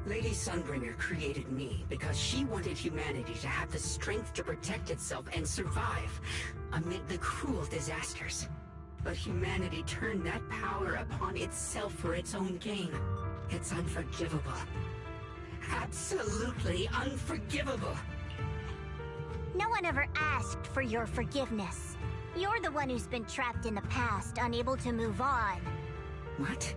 Lady Sunbringer created me because she wanted humanity to have the strength to protect itself and survive amid the cruel disasters. But humanity turned that power upon itself for its own gain. It's unforgivable. Absolutely unforgivable. No one ever asked for your forgiveness. You're the one who's been trapped in the past, unable to move on. What?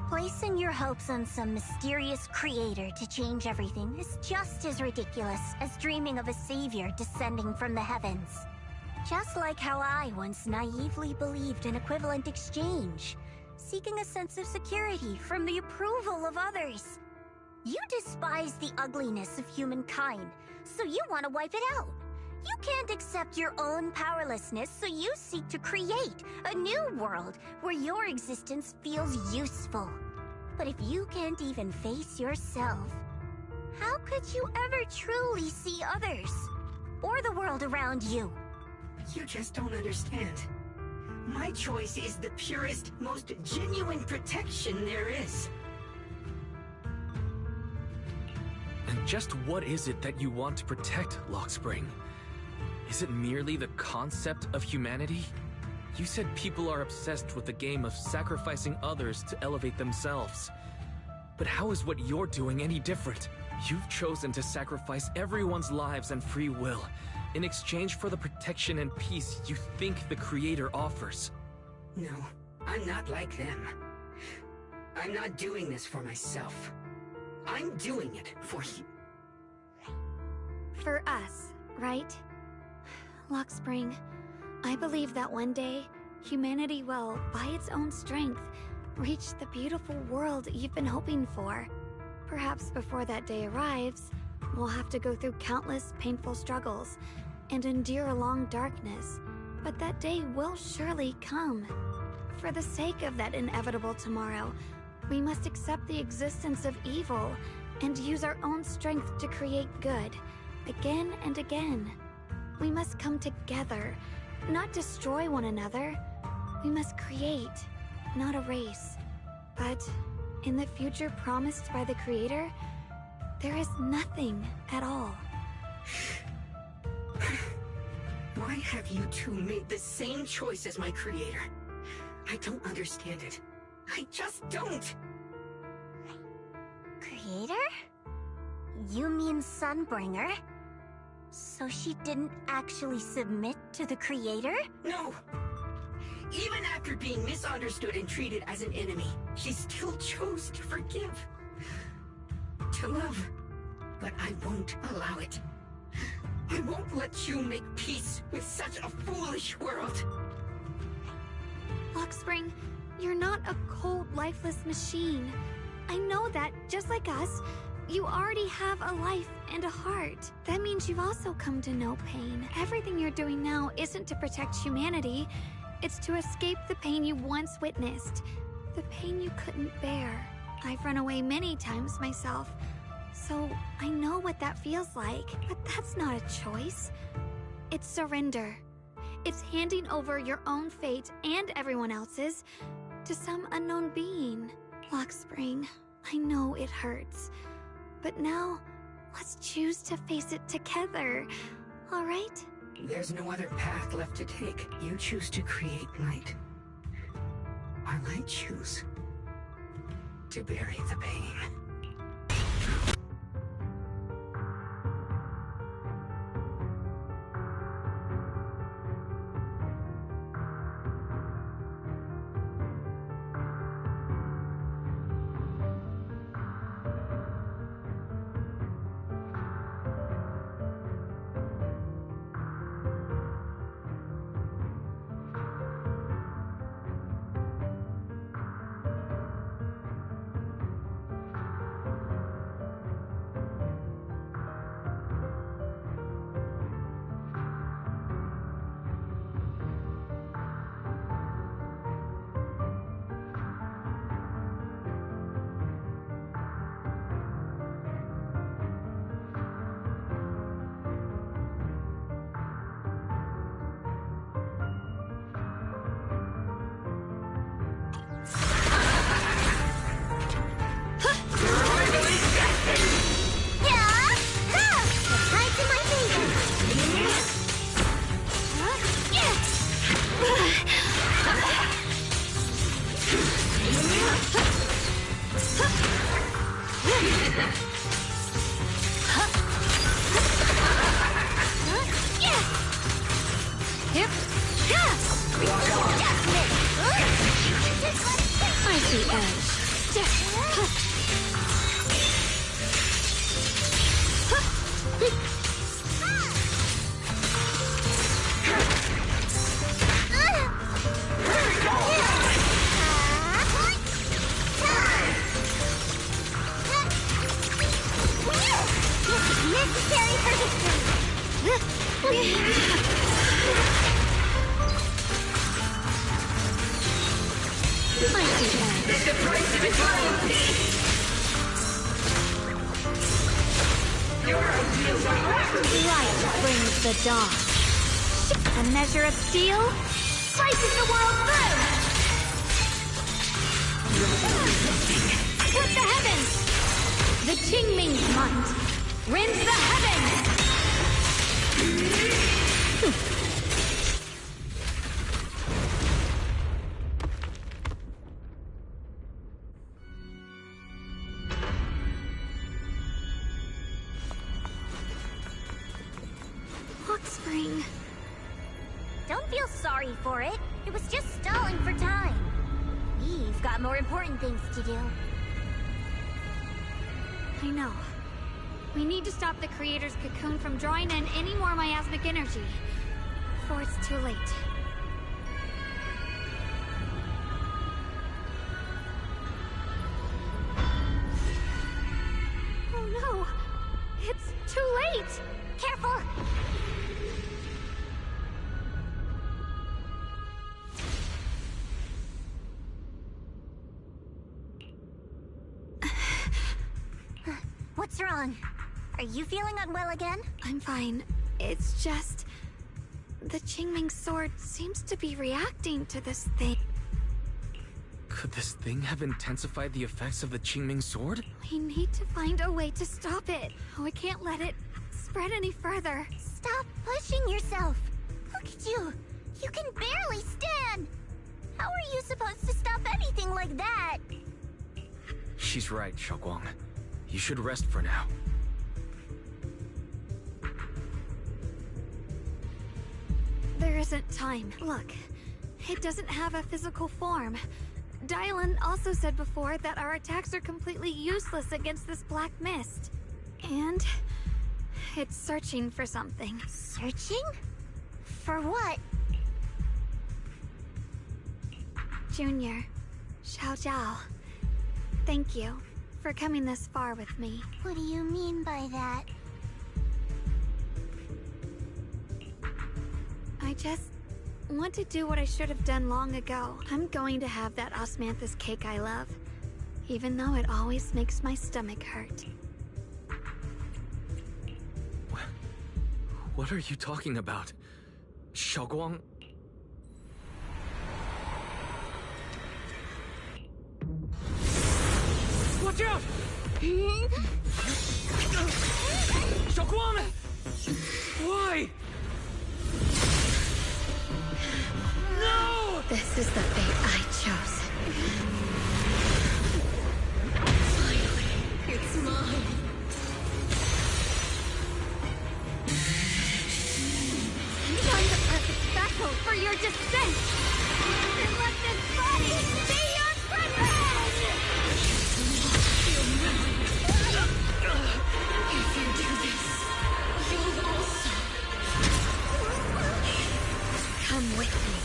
Placing your hopes on some mysterious creator to change everything is just as ridiculous as dreaming of a savior descending from the heavens. Just like how I once naively believed in equivalent exchange, seeking a sense of security from the approval of others. You despise the ugliness of humankind, so you want to wipe it out. You can't accept your own powerlessness, so you seek to create a new world where your existence feels useful. But if you can't even face yourself, how could you ever truly see others? Or the world around you? You just don't understand. My choice is the purest, most genuine protection there is. And just what is it that you want to protect, Lockspring? Is it merely the concept of humanity? You said people are obsessed with the game of sacrificing others to elevate themselves. But how is what you're doing any different? You've chosen to sacrifice everyone's lives and free will in exchange for the protection and peace you think the Creator offers. No, I'm not like them. I'm not doing this for myself. I'm doing it for you. For us, right? Lockspring, I believe that one day, humanity will, by its own strength, reach the beautiful world you've been hoping for. Perhaps before that day arrives, we'll have to go through countless painful struggles and endure a long darkness, but that day will surely come. For the sake of that inevitable tomorrow, we must accept the existence of evil and use our own strength to create good, again and again. We must come together, not destroy one another. We must create, not erase. But in the future promised by the Creator, there is nothing at all. Why have you two made the same choice as my Creator? I don't understand it. I just don't. Creator? You mean Sunbringer? So she didn't actually submit to the Creator? No! Even after being misunderstood and treated as an enemy, she still chose to forgive. To love. But I won't allow it. I won't let you make peace with such a foolish world. Lockspring, you're not a cold, lifeless machine. I know that, just like us, you already have a life and a heart. That means you've also come to know pain. Everything you're doing now isn't to protect humanity. It's to escape the pain you once witnessed. The pain you couldn't bear. I've run away many times myself, so I know what that feels like. But that's not a choice. It's surrender. It's handing over your own fate and everyone else's to some unknown being. Lockspring, I know it hurts. But now, let's choose to face it together, all right? There's no other path left to take. You choose to create light. While I choose to bury the pain. Mighty edge. Necessary for victory. Mighty edge. It's the price of eternal peace! Your ideals are rapidly Light brings the dawn. A measure of steel slices the world through. Split the heavens. The Qingming's might rends the heavens. Hawk Spring. Don't feel sorry for it. It was just stalling for time. We've got more important things to do. I know. We need to stop the creator's cocoon from drawing in any more miasmic energy before it's too late. Oh no! It's too late! Careful! What's wrong? Are you feeling unwell again? I'm fine. It's just... the Qingming sword seems to be reacting to this thing. Could this thing have intensified the effects of the Qingming sword? We need to find a way to stop it. We can't let it spread any further. Stop pushing yourself. Look at you. You can barely stand. How are you supposed to stop anything like that? She's right, Xiaoguang. You should rest for now. There isn't time. Look, it doesn't have a physical form. Dylan also said before that our attacks are completely useless against this black mist. And it's searching for something. Searching? For what? Junior, Xiao Zhao, thank you for coming this far with me. What do you mean by that? I just want to do what I should have done long ago. I'm going to have that osmanthus cake I love, even though it always makes my stomach hurt. What are you talking about? Xiaoguang? Watch out! Xiaoguang! Why? No! This is the fate I chose. Finally, it's mine. I'm the perfect vessel for your descent! And let this body be your prison! If you do this, you'll also... Come with me.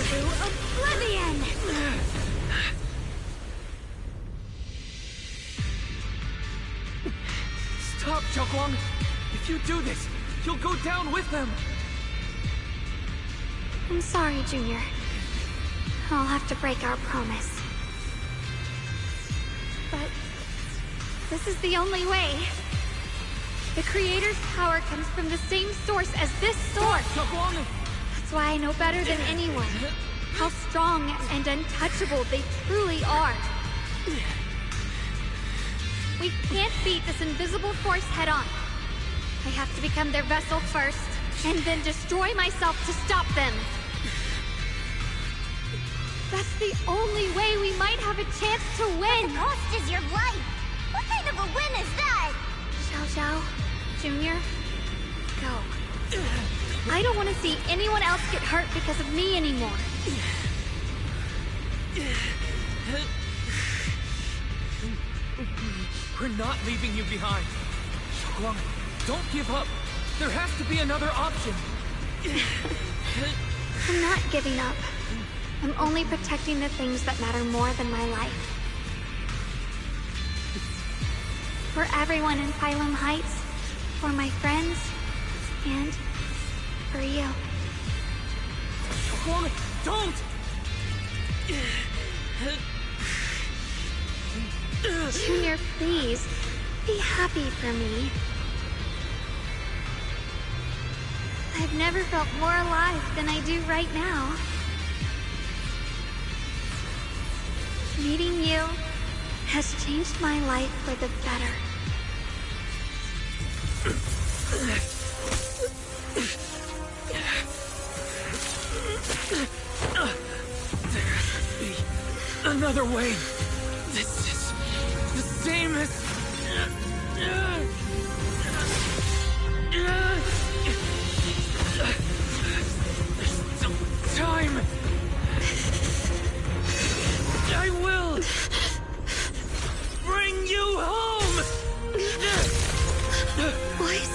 To oblivion! Stop, Xiaoguang! If you do this, you'll go down with them! I'm sorry, Junior. I'll have to break our promise. But this is the only way. The Creator's power comes from the same source as this sword. That's why I know better than anyone how strong and untouchable they truly are. We can't beat this invisible force head-on. I have to become their vessel first, and then destroy myself to stop them. That's the only way we might have a chance to win. But the cost is your life. What kind of a win is that? Xiao Zhao, Junior, go. I don't want to see anyone else get hurt because of me anymore. We're not leaving you behind. Xiaoguang, don't give up. There has to be another option. I'm not giving up. I'm only protecting the things that matter more than my life. For everyone in Phylum Heights, for my friends, and for you. Xiaoguang, don't! Junior, please, be happy for me. I've never felt more alive than I do right now. Meeting you has changed my life for the better. There has to be another way. This is the same as... There's still time. I will bring you home. Boys.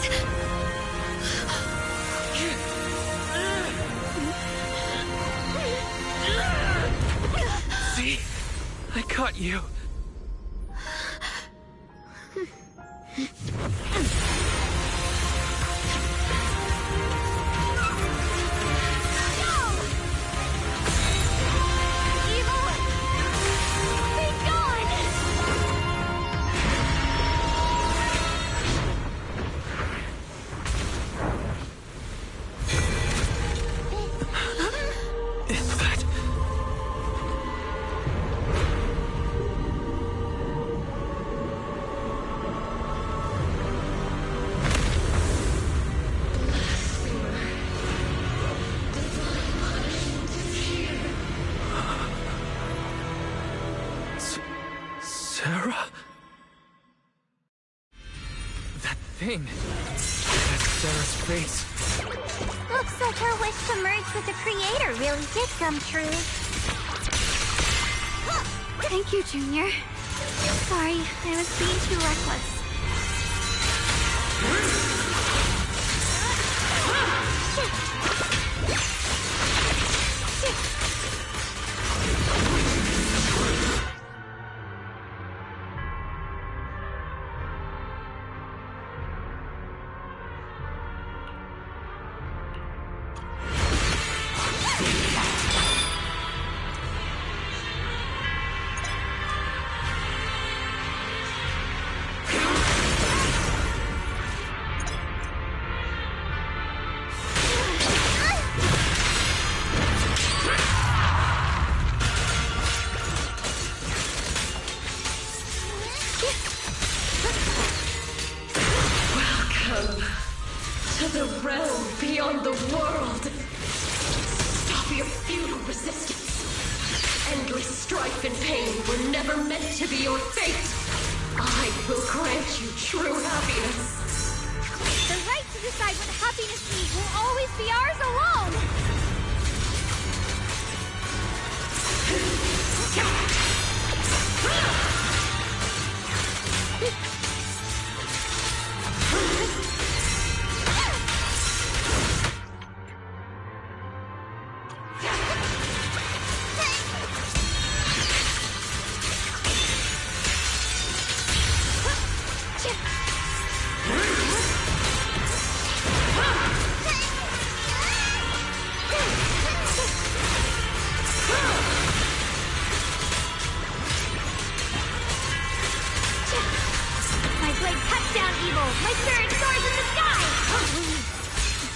See? I caught you. Sarah? That thing. That's Sarah's face. Looks like her wish to merge with the Creator really did come true. Thank you, Junior. Sorry, I was being too reckless.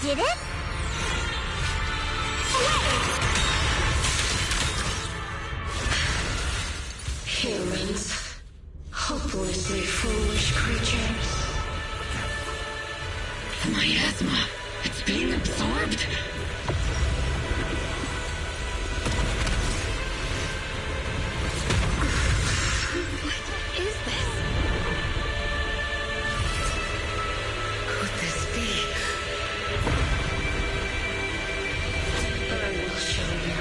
Did it? Humans. Hopelessly foolish creatures. The miasma. It's being absorbed. What is this? Could this be? I will show you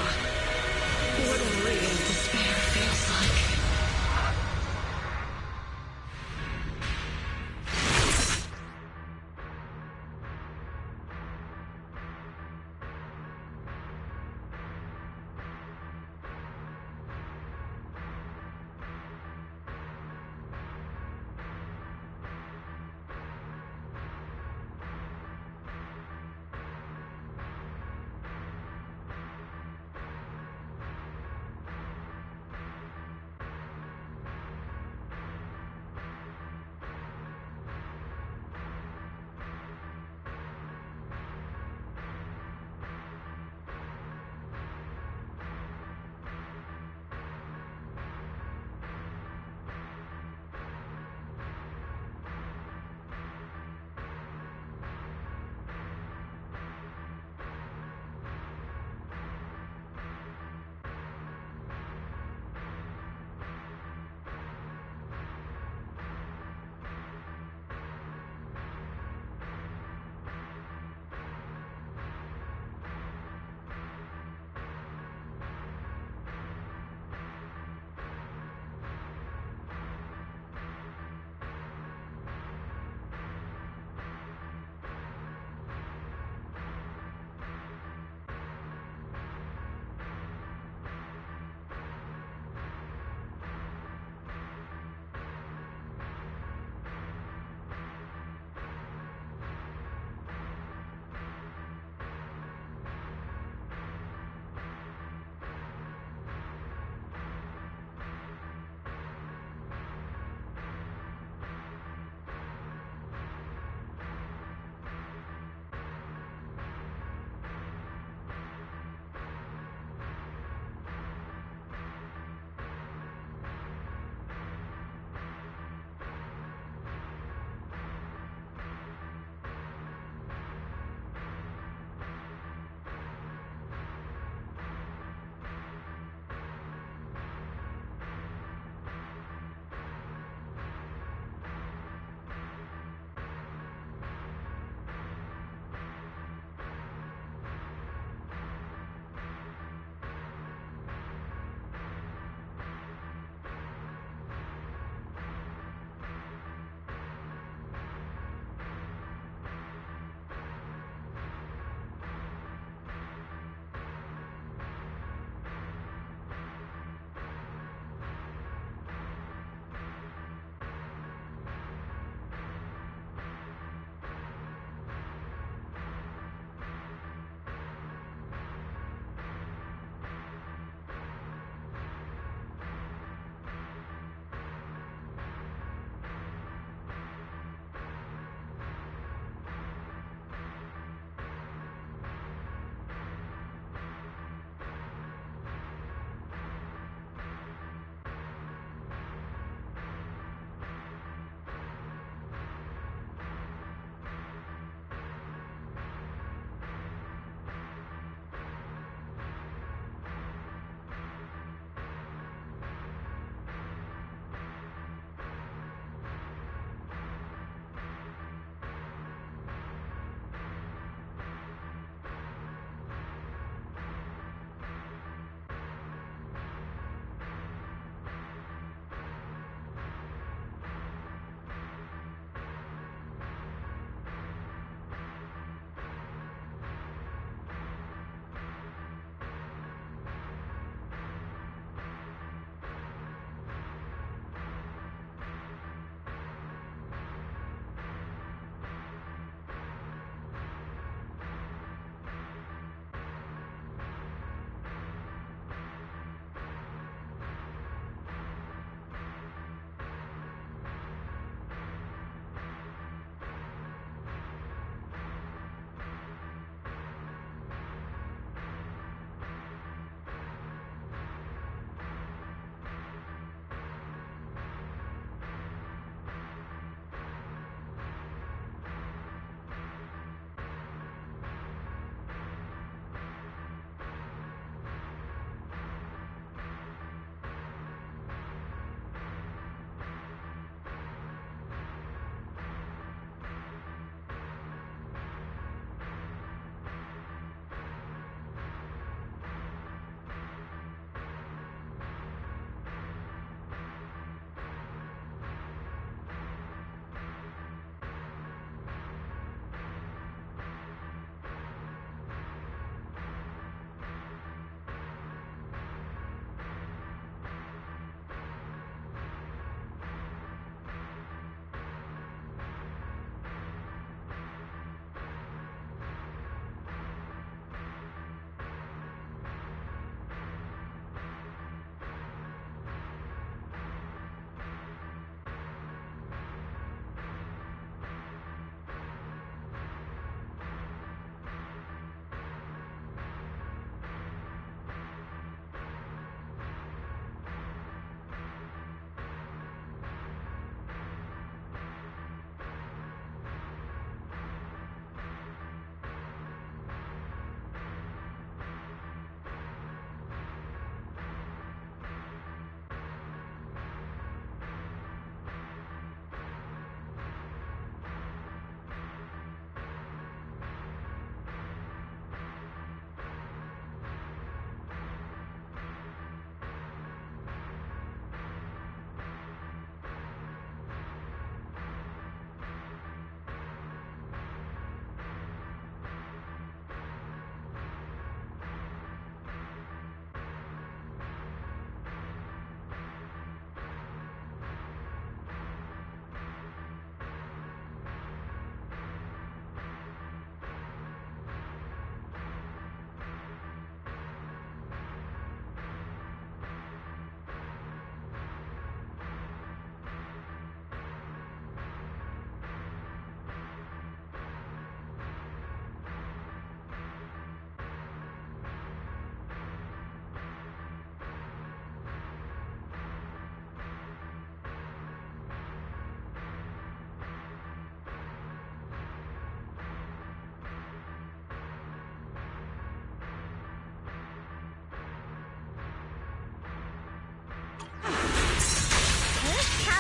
what real despair feels like.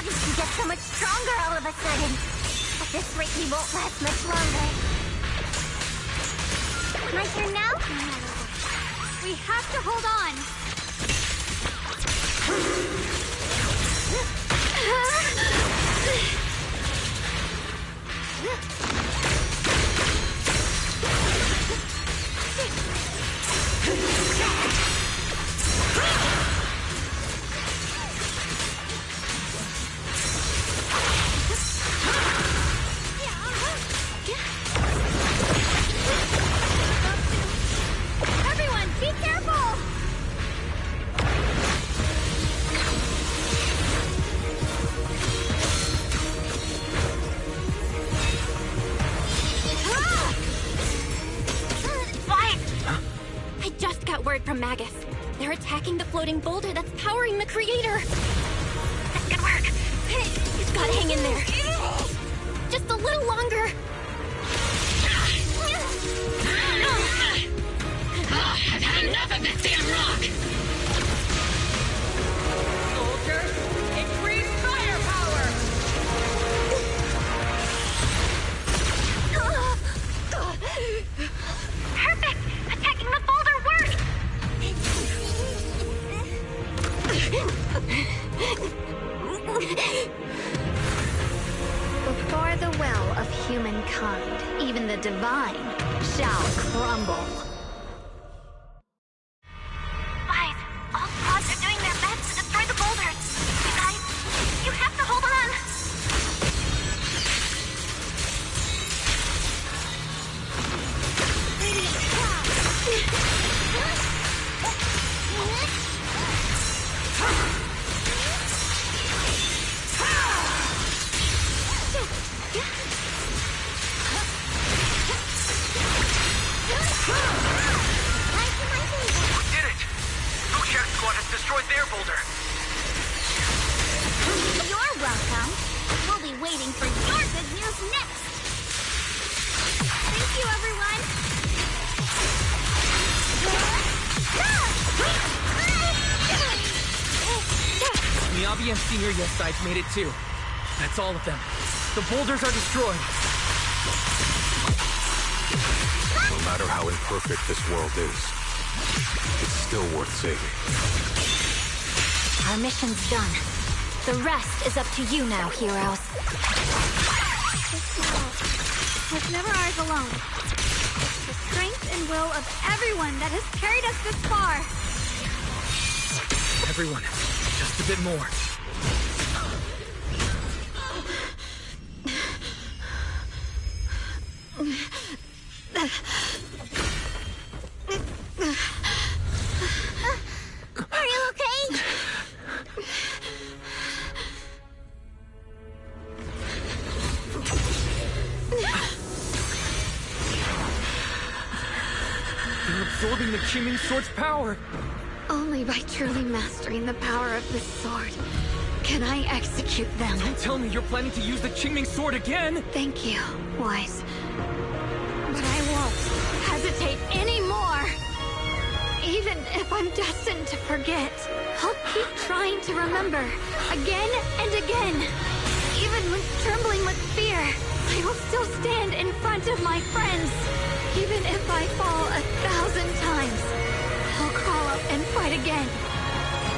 He gets so much stronger all of a sudden. At this rate, he won't last much longer. My turn now? No matter what. We have to hold on. Everyone, be careful! I just got word from Magus. They're attacking the floating boulder that's powering the creator. Good work. You've got to hang in there. Just a little longer. I've had enough of this damn rock! Soldiers, increase firepower! Perfect! Attacking the boulder worked! Before the well of humankind, even the divine shall crumble. Guys, all squads are doing their best to destroy the boulders. You guys, you have to hold on! Did it! Lucia's squad has destroyed their boulder. You're welcome. We'll be waiting for your good news next. Thank you, everyone. Miyabi and Senior Yes sides made it too. That's all of them. The boulders are destroyed. No matter how imperfect this world is, it's still worth saving. Our mission's done. The rest is up to you now, heroes. This battle was never ours alone. The strength and will of everyone that has carried us this far. Everyone, just a bit more. Are you okay? They're absorbing the Qingming Sword's power. Only by truly mastering the power of this sword can I execute them. Don't tell me you're planning to use the Qingming Sword again! Thank you, Wise. But I won't hesitate anymore. Even if I'm destined to forget, I'll keep trying to remember again and again. Even when trembling with fear, I will still stand in front of my friends. Even if I fall 1,000 times, I'll crawl up and fight again.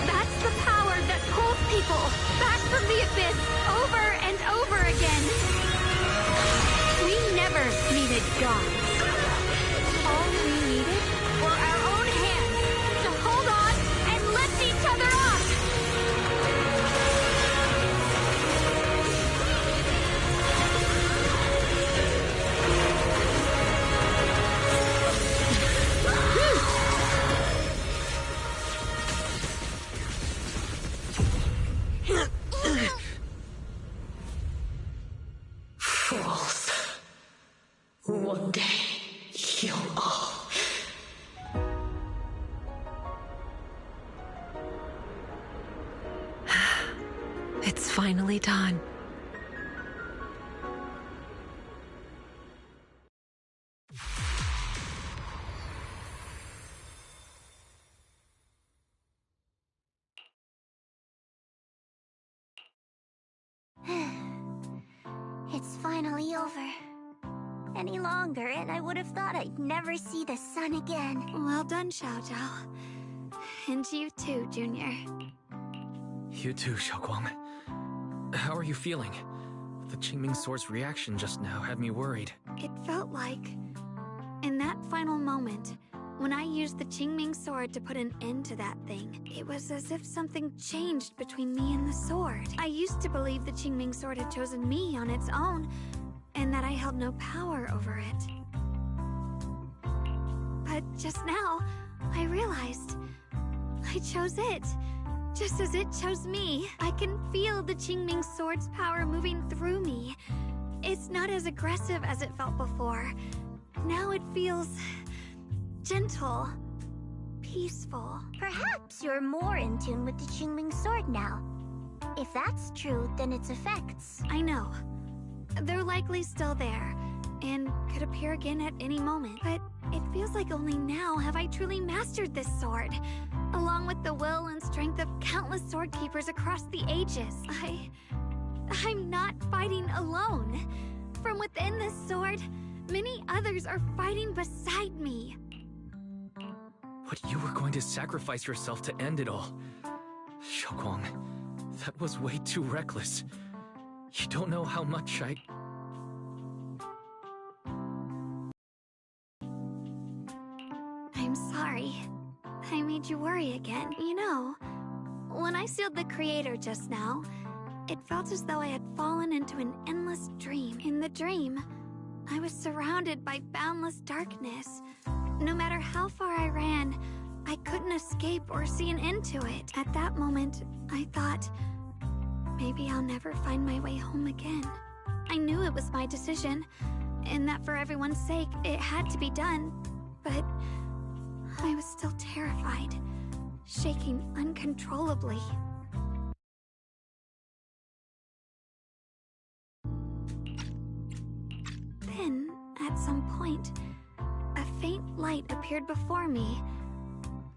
That's the power that pulls people back from the abyss over and over again. We never needed gods. All we needed were our own hands to hold on and lift each other up. Fools. One day, you'll all... It's finally done. It's finally over. Any longer, and I would have thought I'd never see the sun again. Well done, Xiao Zhao. And you too, Junior. You too, Xiaoguang. How are you feeling? The Qingming Sword's reaction just now had me worried. It felt like, in that final moment, when I used the Qingming Sword to put an end to that thing, it was as if something changed between me and the sword. I used to believe the Qingming Sword had chosen me on its own, and that I held no power over it. But just now, I realized I chose it. Just as it chose me. I can feel the Qingming Sword's power moving through me. It's not as aggressive as it felt before. Now it feels gentle, peaceful. Perhaps you're more in tune with the Qingming Sword now. If that's true, then its effects... I know. They're likely still there, and could appear again at any moment. But it feels like only now have I truly mastered this sword, along with the will and strength of countless sword keepers across the ages. I'm not fighting alone. From within this sword, many others are fighting beside me. But you were going to sacrifice yourself to end it all. Xiaoguang, that was way too reckless. You don't know how much I'm sorry. I made you worry again. You know, when I sealed the Creator just now, it felt as though I had fallen into an endless dream. In the dream, I was surrounded by boundless darkness. No matter how far I ran, I couldn't escape or see an end to it. At that moment, I thought, maybe I'll never find my way home again. I knew it was my decision, and that for everyone's sake, it had to be done. But I was still terrified, shaking uncontrollably. Then, at some point, a faint light appeared before me,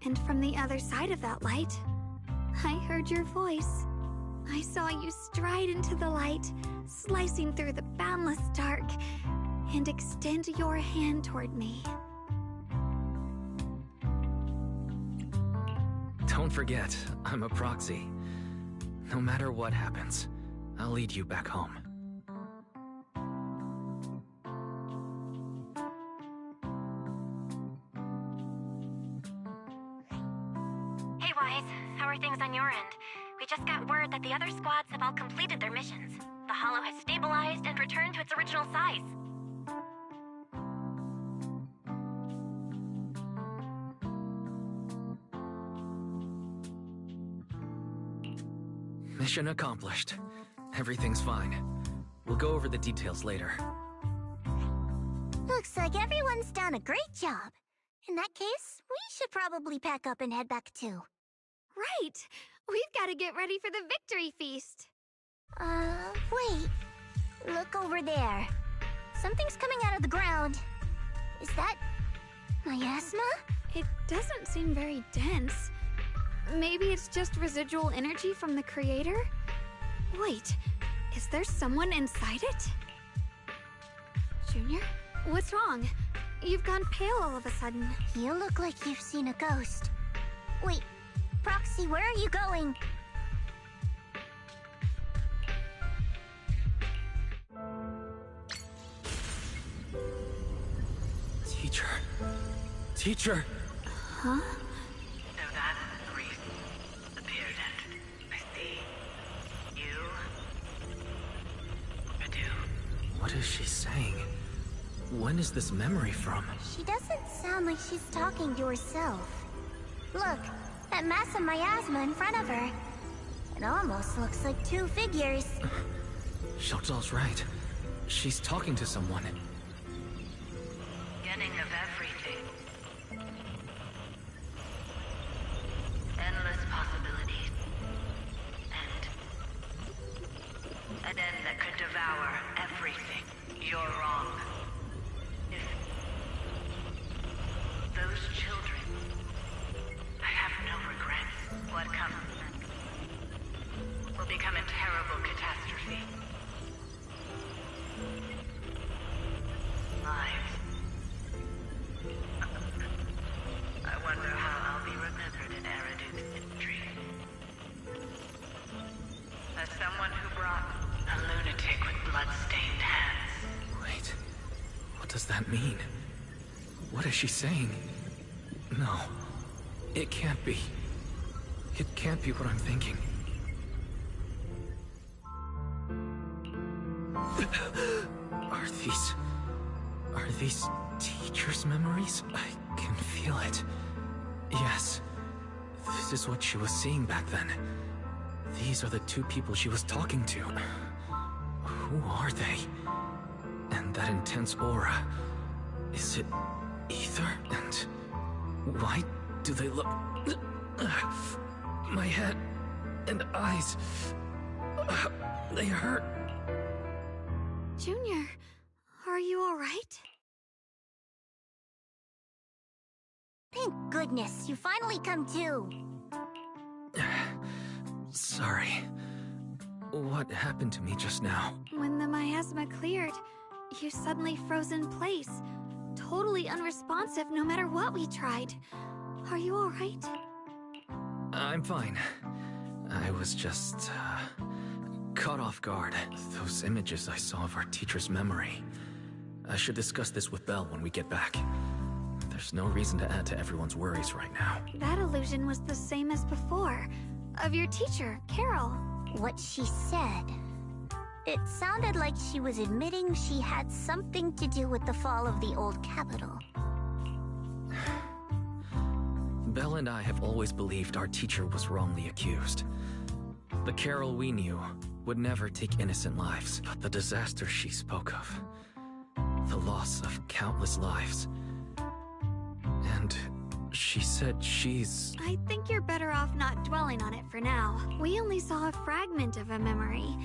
and from the other side of that light, I heard your voice. I saw you stride into the light, slicing through the boundless dark, and extend your hand toward me. Don't forget, I'm a proxy. No matter what happens, I'll lead you back home. Hey, Wise. How are things on your end? We just got word that the other squads have all completed their missions. The Hollow has stabilized and returned to its original size. Mission accomplished. Everything's fine. We'll go over the details later. Looks like everyone's done a great job. In that case, we should probably pack up and head back too. Right! We've got to get ready for the victory feast! Wait. Look over there. Something's coming out of the ground. Is that... miasma? It doesn't seem very dense. Maybe it's just residual energy from the Creator? Wait, is there someone inside it? Junior? What's wrong? You've gone pale all of a sudden. You look like you've seen a ghost. Wait, Proxy, where are you going? Teacher. Teacher! Huh? So that priest appeared and I see you. Adu. What is she saying? When is this memory from? She doesn't sound like she's talking to herself. Look, that mass of miasma in front of her. It almost looks like two figures. Xiao Zhao's right. She's talking to someone. Beginning of everything. Endless possibilities. An end that could devour everything. You're wrong. If those children, I have no regrets. What comes will become a terrible catastrophe. Lives. I wonder how I'll be remembered in Eridu's history. As someone who brought a lunatic with blood-stained hands. Wait, what does that mean? What is she saying? No, it can't be. It can't be what I'm thinking. Are these teachers' memories? I can feel it. Yes, this is what she was seeing back then. These are the two people she was talking to. Who are they? And that intense aura. Is it ether? And why do they look... My head and eyes... they hurt. Junior, are you alright? Thank goodness, you finally come to. Sorry. What happened to me just now? When the miasma cleared, you suddenly froze in place. Totally unresponsive no matter what we tried. Are you alright? I'm fine. I was just, caught off guard. Those images I saw of our teacher's memory. I should discuss this with Belle when we get back. There's no reason to add to everyone's worries right now. That illusion was the same as before. Of your teacher, Carol. What she said. It sounded like she was admitting she had something to do with the fall of the old capital. Belle and I have always believed our teacher was wrongly accused. The Carol we knew would never take innocent lives, but the disaster she spoke of, the loss of countless lives. And she said she's... I think you're better off not dwelling on it for now. We only saw a fragment of a memory.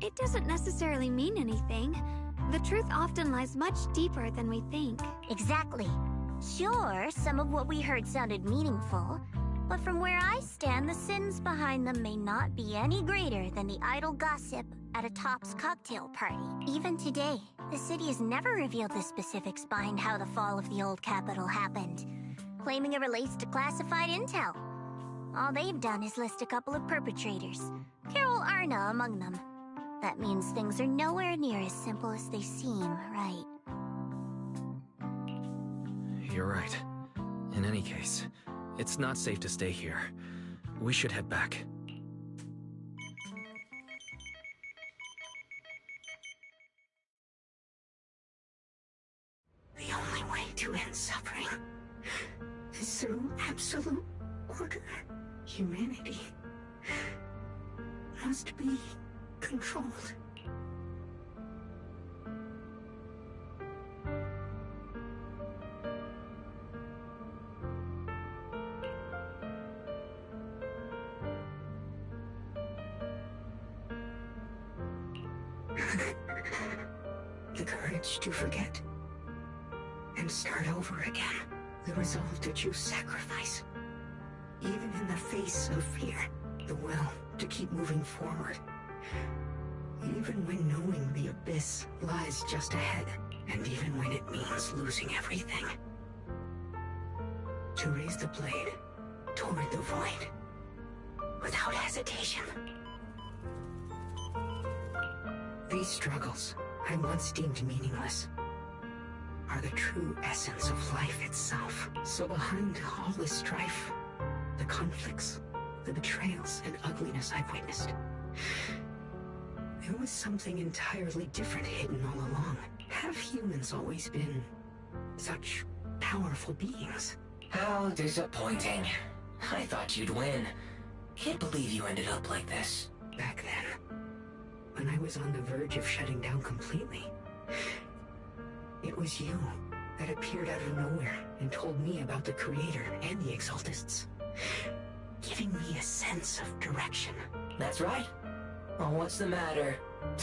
It doesn't necessarily mean anything. The truth often lies much deeper than we think. Exactly. Sure, some of what we heard sounded meaningful, but from where I stand, the sins behind them may not be any greater than the idle gossip at a Top's cocktail party. Even today, the city has never revealed the specifics behind how the fall of the old capital happened, claiming it relates to classified intel. All they've done is list a couple of perpetrators, Carol Arna among them. That means things are nowhere near as simple as they seem, right? You're right. In any case, it's not safe to stay here. We should head back. The only way to end suffering is through absolute order. Humanity must be controlled. The courage to forget and start over again. The resolve to choose sacrifice. Even in the face of fear. The will to keep moving forward. Even when knowing the abyss lies just ahead. And even when it means losing everything. To raise the blade toward the void. Without hesitation. These struggles, I once deemed meaningless, are the true essence of life itself. So behind all the strife, the conflicts, the betrayals and ugliness I've witnessed, there was something entirely different hidden all along. Have humans always been such powerful beings? How disappointing. I thought you'd win. Can't believe you ended up like this. Back then, when I was on the verge of shutting down completely, it was you that appeared out of nowhere and told me about the Creator and the Exaltists, giving me a sense of direction. That's right. Oh, what's the matter?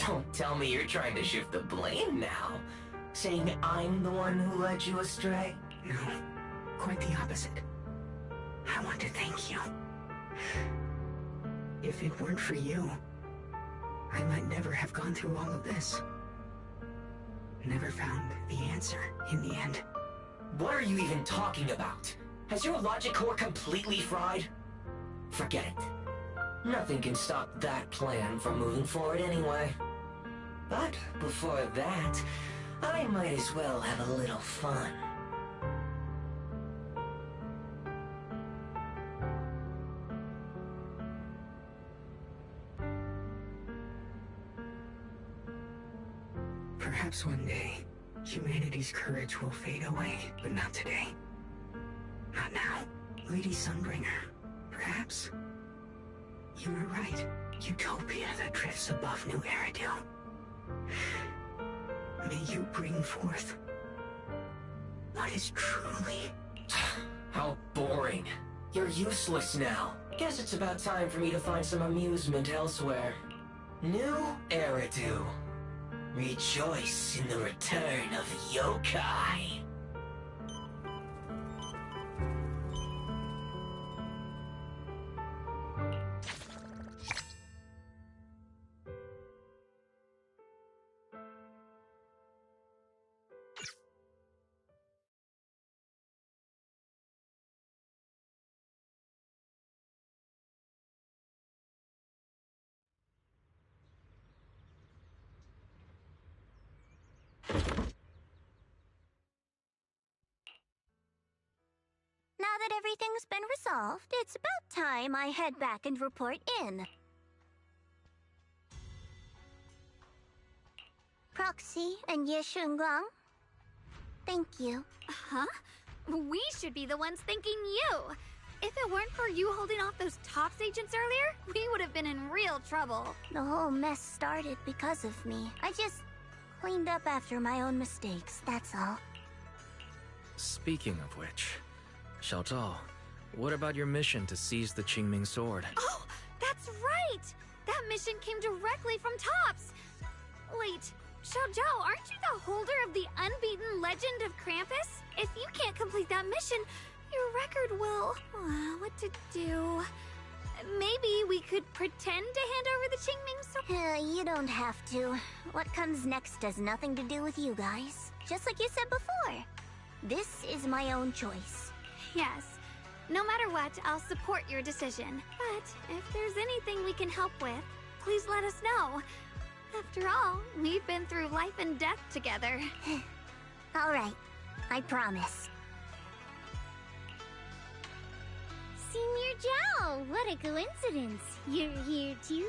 Don't tell me you're trying to shift the blame now. Saying I'm the one who led you astray? No, quite the opposite. I want to thank you. If it weren't for you, I might never have gone through all of this. never found the answer in the end. What are you even talking about? Has your logic core completely fried? Forget it. Nothing can stop that plan from moving forward anyway. But before that, I might as well have a little fun. Perhaps one day, humanity's courage will fade away, but not today. Not now. Lady Sunbringer, perhaps? You were right. Utopia that drifts above New Eridu. May you bring forth what is truly... How boring. You're useless now. Guess it's about time for me to find some amusement elsewhere. New Eridu. Rejoice in the return of yokai. Now that everything's been resolved, it's about time I head back and report in. Proxy and Ye Shunguang, thank you. Huh? We should be the ones thanking you. If it weren't for you holding off those TOPS agents earlier, we would have been in real trouble. The whole mess started because of me. I just cleaned up after my own mistakes, that's all. Speaking of which, Xiao Zhao, what about your mission to seize the Qingming sword? Oh, that's right! That mission came directly from TOPS! Wait, Xiao Zhao, aren't you the holder of the unbeaten legend of Krampus? If you can't complete that mission, your record will... what to do? Maybe we could pretend to hand over the Qingming sword? You don't have to. What comes next has nothing to do with you guys. Just like you said before. This is my own choice. Yes. No matter what, I'll support your decision. But if there's anything we can help with, please let us know. After all, we've been through life and death together. All right. I promise. Senior Zhao, what a coincidence. You're here too.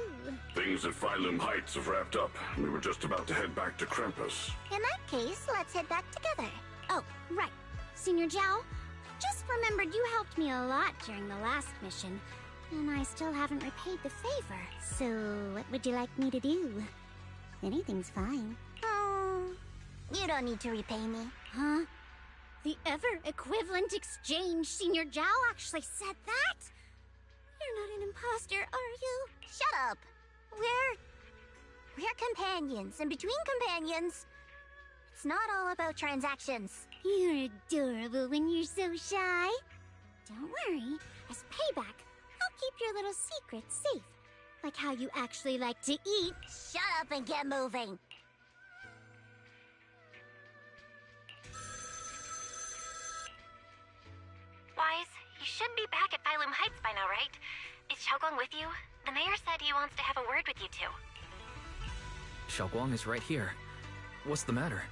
Things at Phylum Heights have wrapped up. We were just about to head back to Krampus. In that case, let's head back together. Oh, right. Senior Zhao, just remembered you helped me a lot during the last mission, and I still haven't repaid the favor. So, what would you like me to do? Anything's fine. You don't need to repay me. Huh? The ever-equivalent exchange, Senior Zhao actually said that? You're not an imposter, are you? Shut up! We're companions, and between companions, it's not all about transactions. You're adorable when you're so shy. Don't worry, as payback, I'll keep your little secrets safe. Like how you actually like to eat. Shut up and get moving! Wise, you should be back at Phylum Heights by now, right? Is Xiaoguang with you? The mayor said he wants to have a word with you two. Xiaoguang is right here. What's the matter?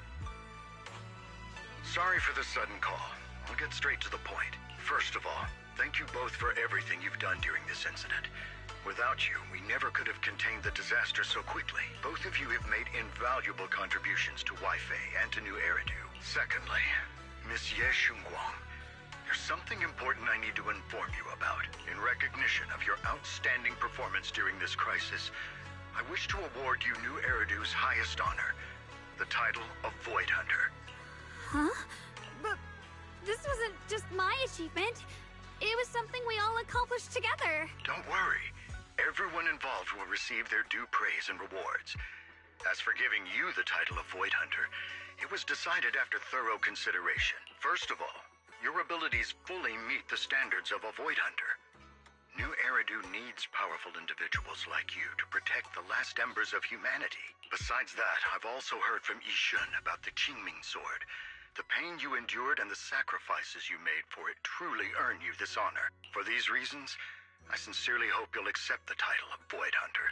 Sorry for the sudden call. I'll get straight to the point. First of all, thank you both for everything you've done during this incident. Without you, we never could have contained the disaster so quickly. Both of you have made invaluable contributions to Weifei and to New Eridu. Secondly, Miss Ye Shunguang, there's something important I need to inform you about. In recognition of your outstanding performance during this crisis, I wish to award you New Eridu's highest honor, the title of Void Hunter. Huh? But this wasn't just my achievement. It was something we all accomplished together. Don't worry. Everyone involved will receive their due praise and rewards. As for giving you the title of Void Hunter, it was decided after thorough consideration. First of all, your abilities fully meet the standards of a Void Hunter. New Eridu needs powerful individuals like you to protect the last embers of humanity. Besides that, I've also heard from Yishun about the Qingming sword. The pain you endured and the sacrifices you made for it truly earn you this honor. For these reasons, I sincerely hope you'll accept the title of Void Hunter.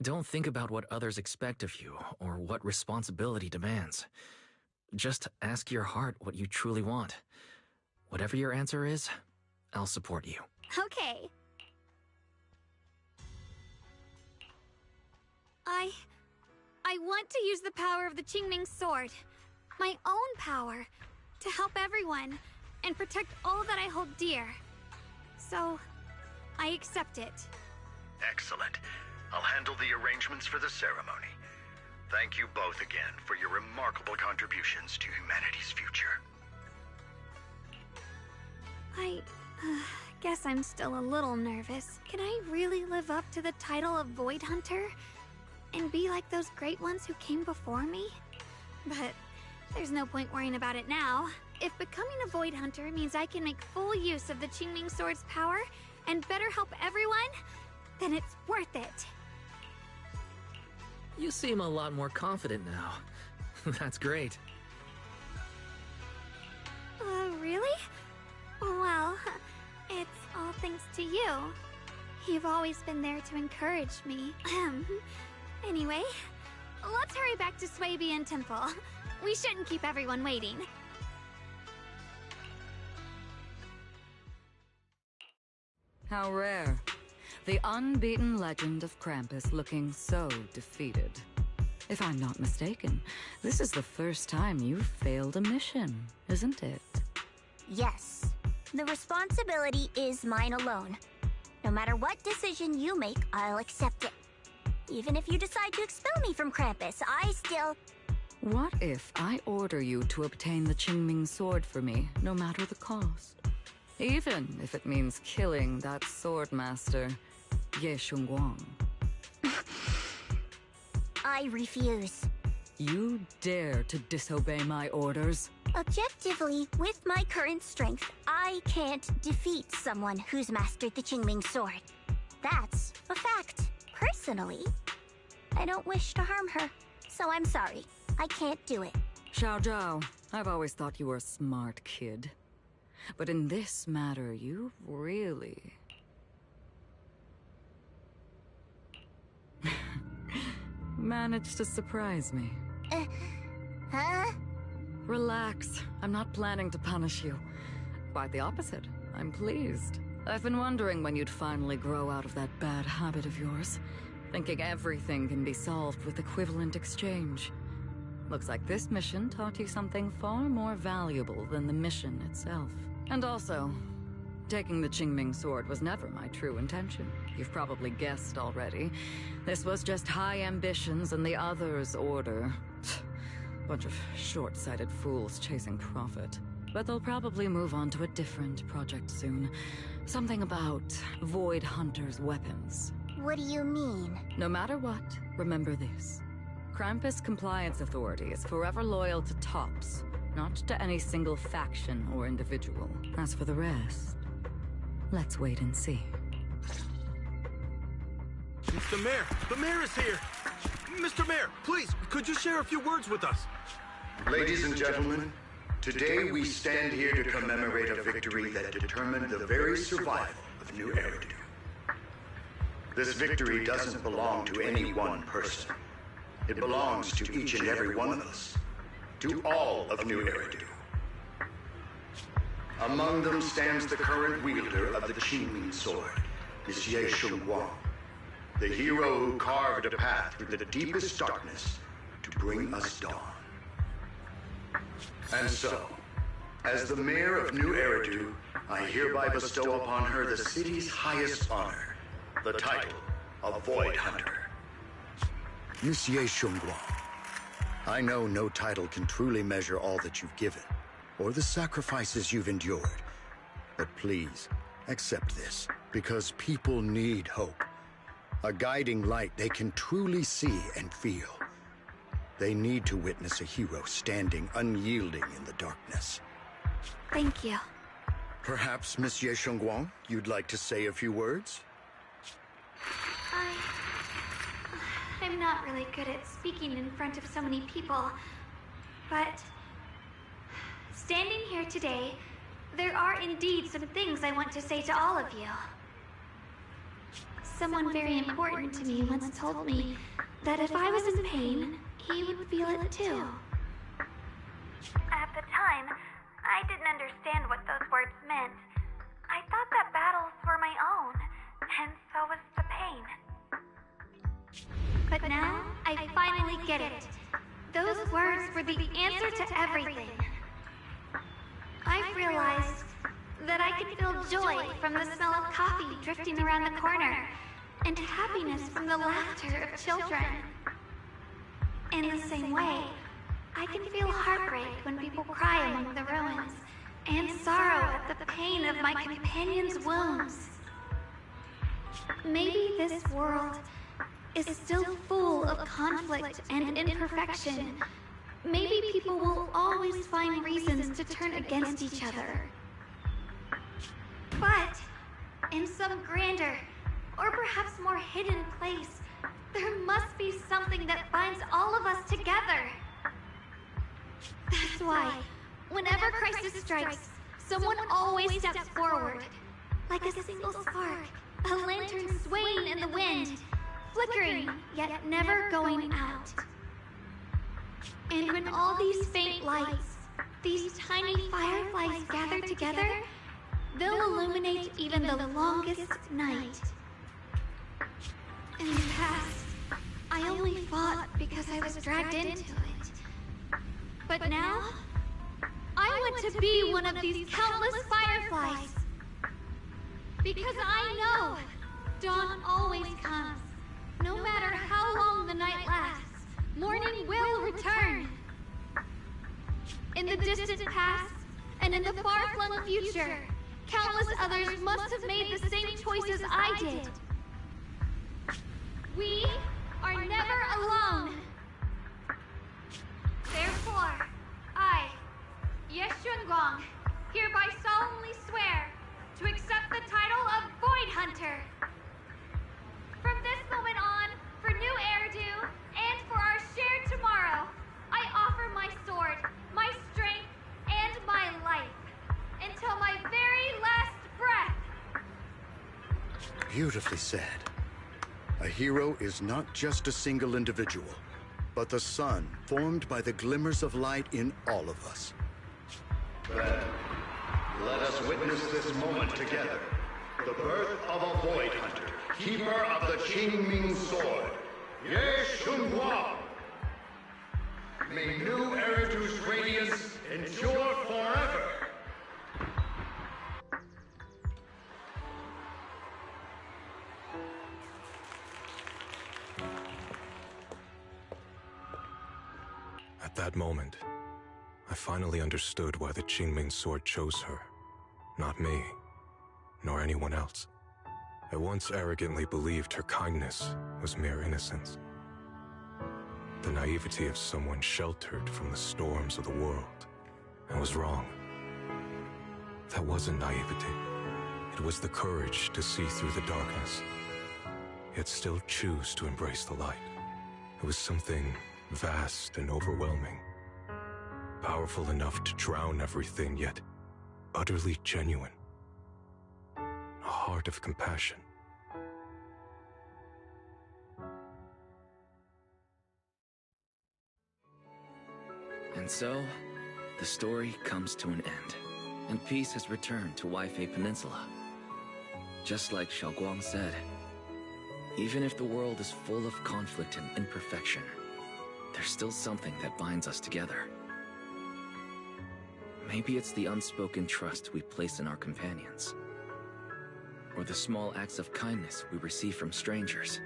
Don't think about what others expect of you, or what responsibility demands. Just ask your heart what you truly want. Whatever your answer is, I'll support you. Okay. I want to use the power of the Qingming sword. My own power. To help everyone. And protect all that I hold dear. So, I accept it. Excellent. I'll handle the arrangements for the ceremony. Thank you both again for your remarkable contributions to humanity's future. I guess I'm still a little nervous. Can I really live up to the title of Void Hunter? And be like those great ones who came before me? But there's no point worrying about it now. If becoming a Void Hunter means I can make full use of the Qingming sword's power and better help everyone, then it's worth it. You seem a lot more confident now. That's great. Really? Well, it's all thanks to you. You've always been there to encourage me. Anyway, let's hurry back to Swabian Temple. We shouldn't keep everyone waiting. How rare. The unbeaten legend of Krampus looking so defeated. If I'm not mistaken, this is the first time you've failed a mission, isn't it? Yes. The responsibility is mine alone. No matter what decision you make, I'll accept it. Even if you decide to expel me from Krampus, I still... What if I order you to obtain the Qingming sword for me, no matter the cost? Even if it means killing that sword master, Ye Shunguang. I refuse. You dare to disobey my orders? Objectively, with my current strength, I can't defeat someone who's mastered the Qingming sword. That's a fact. Personally, I don't wish to harm her, so I'm sorry. I can't do it. Xiao Zhao, I've always thought you were a smart kid. But in this matter, you really... managed to surprise me. Huh? Relax. I'm not planning to punish you. Quite the opposite. I'm pleased. I've been wondering when you'd finally grow out of that bad habit of yours. Thinking everything can be solved with equivalent exchange. Looks like this mission taught you something far more valuable than the mission itself. And also, taking the Qingming sword was never my true intention. You've probably guessed already. This was just high ambitions and the others' order. Bunch of short-sighted fools chasing profit. But they'll probably move on to a different project soon. Something about Void Hunter's weapons. What do you mean? No matter what, remember this. Krampus Compliance Authority is forever loyal to TOPS, not to any single faction or individual. As for the rest, let's wait and see. It's the mayor! The mayor is here! Mr. Mayor, please, could you share a few words with us? Ladies and gentlemen, today we stand here to commemorate a victory that determined the very survival of New Eridu. This victory doesn't belong to any one person. It belongs to each and every one of us. To all of New Eridu. Among them stands the current wielder of the Qingming sword, Ye Shunguang, the hero who carved a path through the deepest darkness to bring us dawn. And so, as the mayor of New Eridu, I hereby bestow upon her the city's highest honor, the title of Void Hunter. Monsieur Shunguang, I know no title can truly measure all that you've given, or the sacrifices you've endured. But please, accept this, because people need hope. A guiding light they can truly see and feel. They need to witness a hero standing unyielding in the darkness. Thank you. Perhaps, Miss Ye Shengguang, you'd like to say a few words? I'm not really good at speaking in front of so many people, but standing here today, there are indeed some things I want to say to all of you. Someone very important to me once told me that if I was in pain, he would feel it too. At the time, I didn't understand what those words meant. I thought that battles were my own, and so was the pain. But now, I finally get it. Those words were the answer to everything. I've realized that I can feel joy from the smell of coffee drifting around the corner, and happiness from the laughter of children. In the same way, I can feel heartbreak when people cry among the ruins, and sorrow at the pain of my companion's wounds. Maybe this world is still full of conflict and imperfection. Maybe people will always find reasons to turn against each other. But in some grander, or perhaps more hidden place, there must be something that binds all of us together. That's why, whenever crisis strikes, someone always steps forward. Like a single spark, a lantern swaying in the wind, flickering, yet never going out. And when all these faint lights, these tiny fireflies gather together, they'll illuminate even the longest night. In the past, I only fought because I was dragged into it. But now, I want to be one of these countless fireflies. Because I know dawn always comes. No matter how long the night lasts, morning will return. In the distant past, and in the far-flung future, countless others must have made the same choices I did. We are never alone. Therefore, I, Ye Shengguang, hereby solemnly swear to accept the title of Void Hunter. From this moment on, for new Eridu, and for our shared tomorrow, I offer my sword, my strength, and my life, until my very last breath. Beautifully said. A hero is not just a single individual, but the sun formed by the glimmers of light in all of us. Then, let us witness this moment together. The birth of a Void Hunter, keeper of the Qingming Sword, Ye Shengguang. May new Eridu's radiance endure forever. At that moment, I finally understood why the Qingming Sword chose her. Not me, nor anyone else. I once arrogantly believed her kindness was mere innocence. The naivety of someone sheltered from the storms of the world. I was wrong. That wasn't naivety. It was the courage to see through the darkness, yet still choose to embrace the light. It was something vast and overwhelming. Powerful enough to drown everything, yet utterly genuine. A heart of compassion. And so, the story comes to an end, and peace has returned to Waifei Peninsula. Just like Xiaoguang said, even if the world is full of conflict and imperfection, there's still something that binds us together. Maybe it's the unspoken trust we place in our companions, or the small acts of kindness we receive from strangers,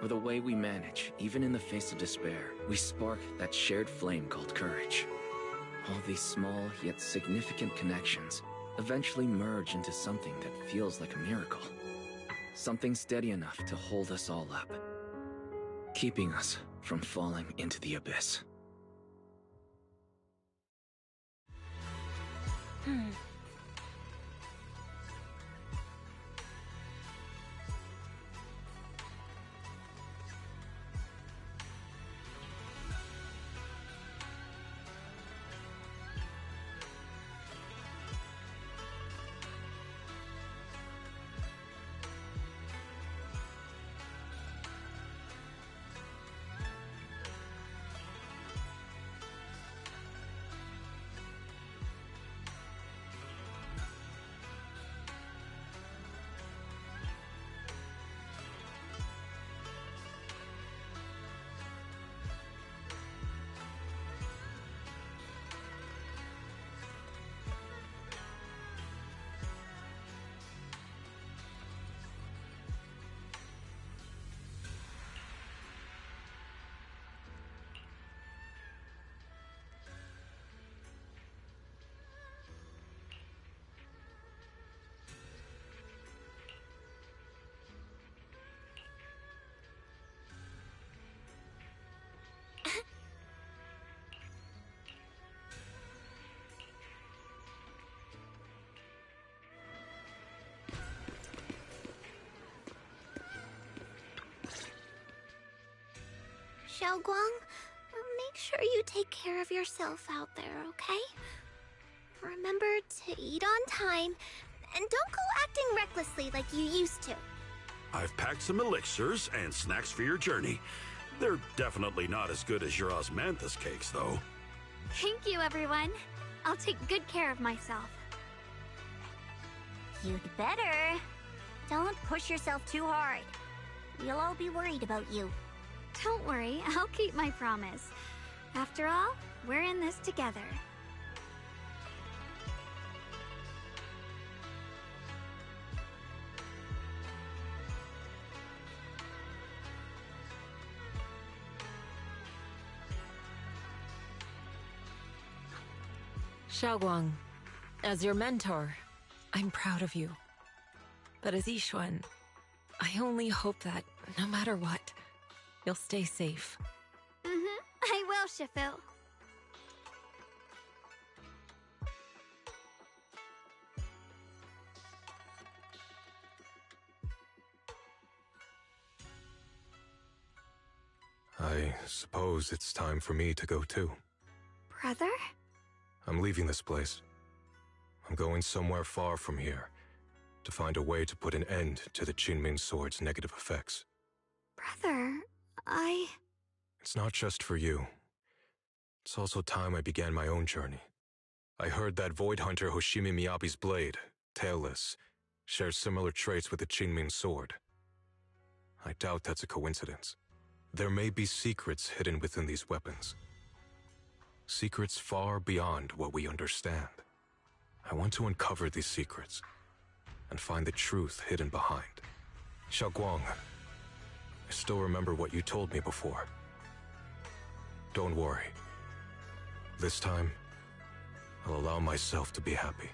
or the way we manage, even in the face of despair, we spark that shared flame called courage. All these small yet significant connections eventually merge into something that feels like a miracle. Something steady enough to hold us all up, keeping us from falling into the abyss. Xiaoguang, make sure you take care of yourself out there, okay? Remember to eat on time, and don't go acting recklessly like you used to. I've packed some elixirs and snacks for your journey. They're definitely not as good as your osmanthus cakes, though. Thank you, everyone. I'll take good care of myself. You'd better. Don't push yourself too hard. We'll all be worried about you. Don't worry, I'll keep my promise. After all, we're in this together. Xiaoguang, as your mentor, I'm proud of you. But as Yixuan, I only hope that, no matter what, you'll stay safe. I will, Shifu. I suppose it's time for me to go too. Brother? I'm leaving this place. I'm going somewhere far from here to find a way to put an end to the Qinming Sword's negative effects. Brother, It's not just for you. It's also time I began my own journey. I heard that Void Hunter Hoshimi Miyabi's blade, Tailless, shares similar traits with the Qinming Sword. I doubt that's a coincidence. There may be secrets hidden within these weapons. Secrets far beyond what we understand. I want to uncover these secrets and find the truth hidden behind. Xiaoguang, I still remember what you told me before. Don't worry. This time, I'll allow myself to be happy.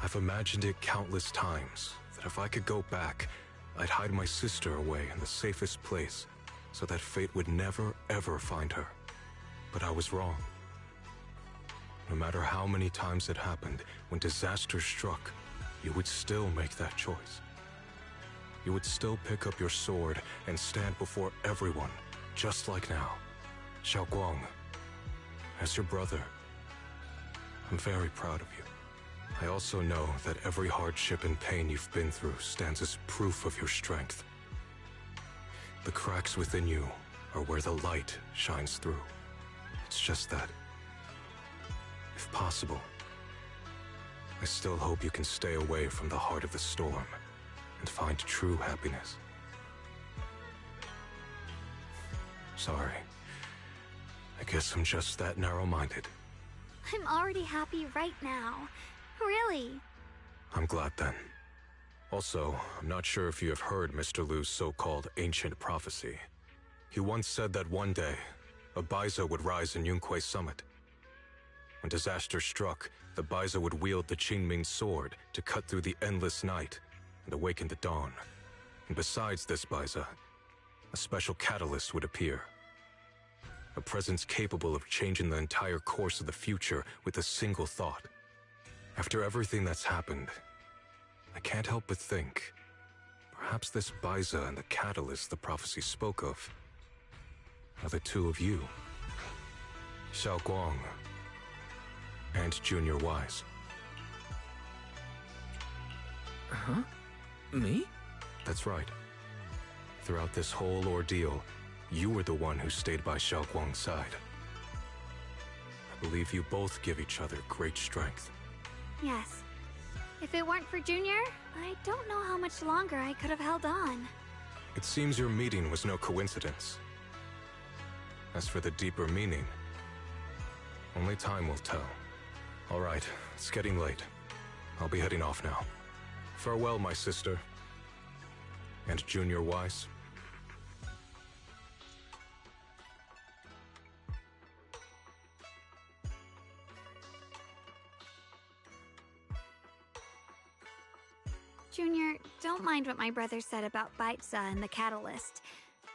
I've imagined it countless times, that if I could go back, I'd hide my sister away in the safest place, so that fate would never, ever find her. But I was wrong. No matter how many times it happened, when disaster struck, you would still make that choice. You would still pick up your sword and stand before everyone, just like now. Xiaoguang, as your brother, I'm very proud of you. I also know that every hardship and pain you've been through stands as proof of your strength. The cracks within you are where the light shines through. It's just that, if possible, I still hope you can stay away from the heart of the storm and find true happiness. Sorry. I guess I'm just that narrow-minded. I'm already happy right now. Really. I'm glad then. Also, I'm not sure if you have heard Mr. Liu's so-called ancient prophecy. He once said that one day, a Baiza would rise in Yunque's summit. When disaster struck, the Baiza would wield the Qingming sword to cut through the endless night and awaken the dawn. And besides this Baiza, a special catalyst would appear. A presence capable of changing the entire course of the future with a single thought. After everything that's happened, I can't help but think, perhaps this Baiza and the catalyst the prophecy spoke of are the two of you. Xiao Guang and Junior Wise. Huh? Me? That's right. Throughout this whole ordeal, you were the one who stayed by Xiao Guang's side. I believe you both give each other great strength. Yes. If it weren't for Junior, I don't know how much longer I could have held on. It seems your meeting was no coincidence. As for the deeper meaning, only time will tell. All right, it's getting late. I'll be heading off now. Farewell, my sister. And Junior Wise. Junior, don't mind what my brother said about Baiza and the catalyst.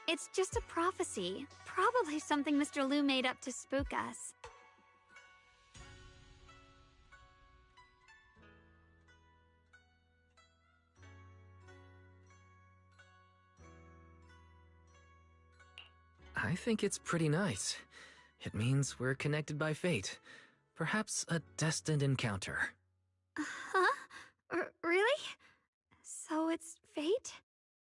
It's just a prophecy. Probably something Mr. Liu made up to spook us. I think it's pretty nice. It means we're connected by fate. Perhaps a destined encounter. Huh? Really? So it's fate?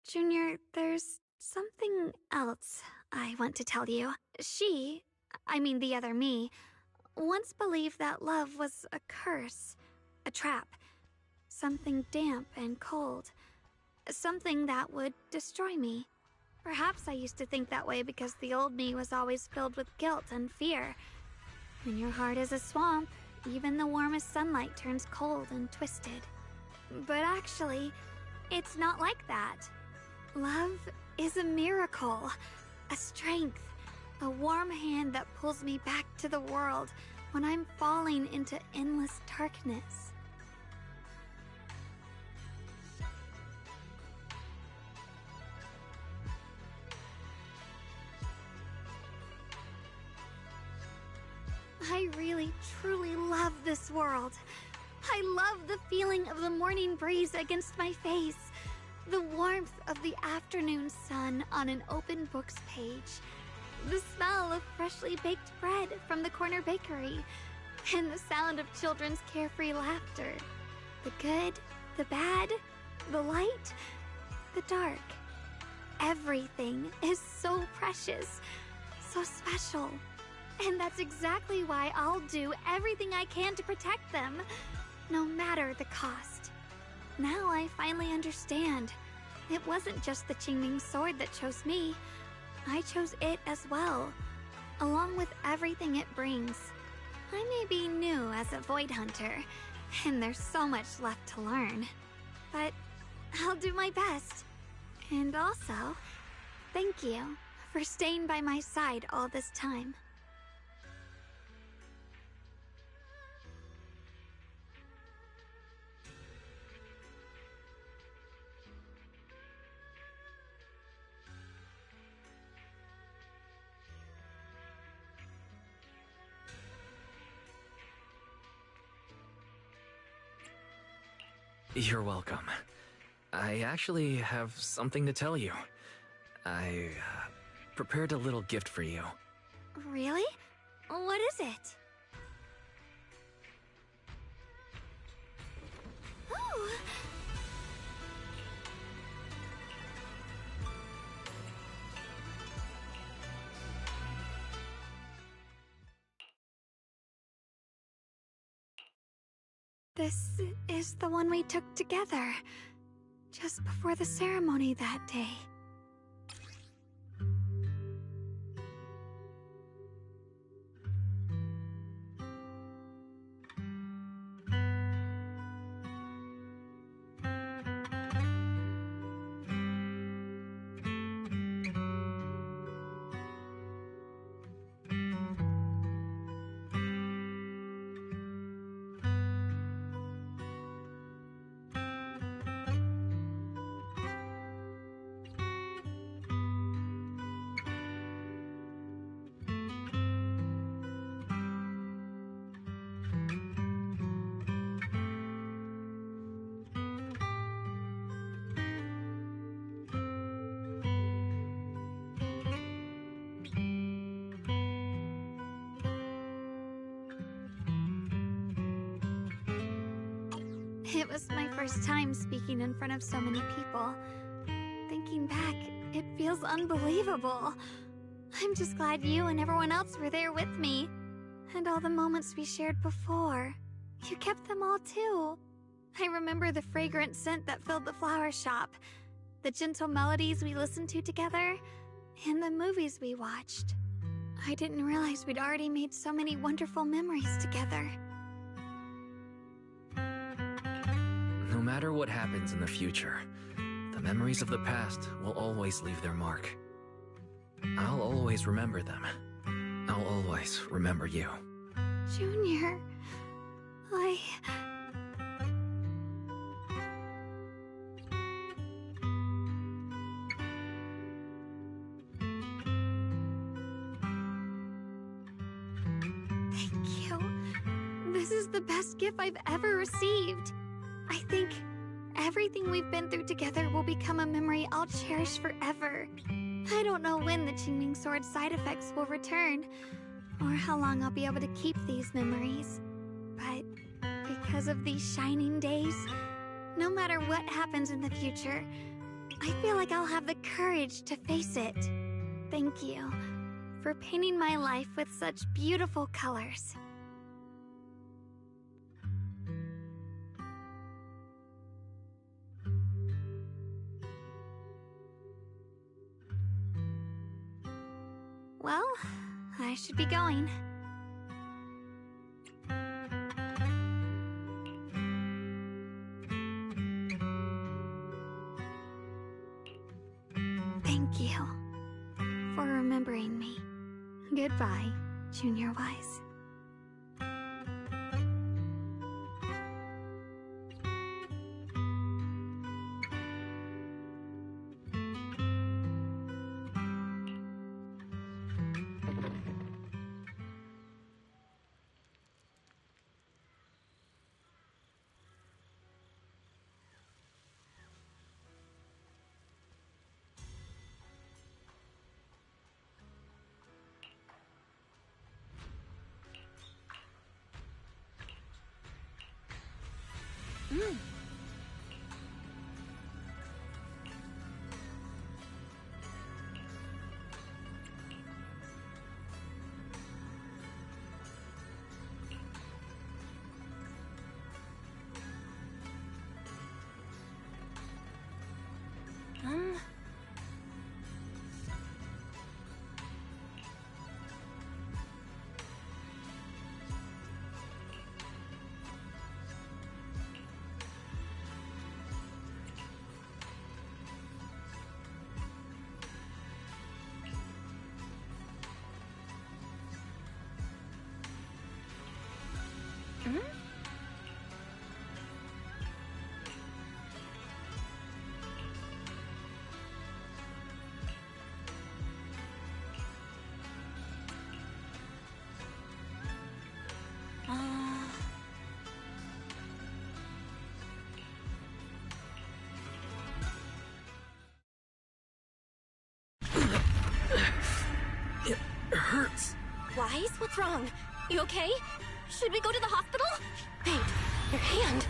Junior, there's something else I want to tell you. I mean the other me, once believed that love was a curse, a trap, something damp and cold, something that would destroy me. Perhaps I used to think that way because the old me was always filled with guilt and fear. When your heart is a swamp, even the warmest sunlight turns cold and twisted. But actually, it's not like that. Love is a miracle, a strength, a warm hand that pulls me back to the world when I'm falling into endless darkness. I really, truly love this world. I love the feeling of the morning breeze against my face, the warmth of the afternoon sun on an open book's page, the smell of freshly baked bread from the corner bakery, and the sound of children's carefree laughter. The good, the bad, the light, the dark. Everything is so precious, so special. And that's exactly why I'll do everything I can to protect them, no matter the cost. Now I finally understand. It wasn't just the Qingming sword that chose me. I chose it as well, along with everything it brings. I may be new as a Void Hunter, and there's so much left to learn. But I'll do my best. And also, thank you for staying by my side all this time. You're welcome. I actually have something to tell you. I prepared a little gift for you. Really? What is it? Oh! This is the one we took together, just before the ceremony that day. It was my first time speaking in front of so many people. Thinking back, it feels unbelievable. I'm just glad you and everyone else were there with me. And all the moments we shared before. You kept them all too. I remember the fragrant scent that filled the flower shop, the gentle melodies we listened to together, and the movies we watched. I didn't realize we'd already made so many wonderful memories together. No matter what happens in the future, the memories of the past will always leave their mark. I'll always remember them. I'll always remember you. Junior, Thank you. This is the best gift I've ever received. I think everything we've been through together will become a memory I'll cherish forever. I don't know when the Qingming Sword side effects will return, or how long I'll be able to keep these memories. But because of these shining days, no matter what happens in the future, I feel like I'll have the courage to face it. Thank you for painting my life with such beautiful colors. Well, I should be going. Thank you for remembering me. Goodbye, Junior Wise. It hurts. Wise, what's wrong? You okay? Should we go to the hospital? Babe, your hand.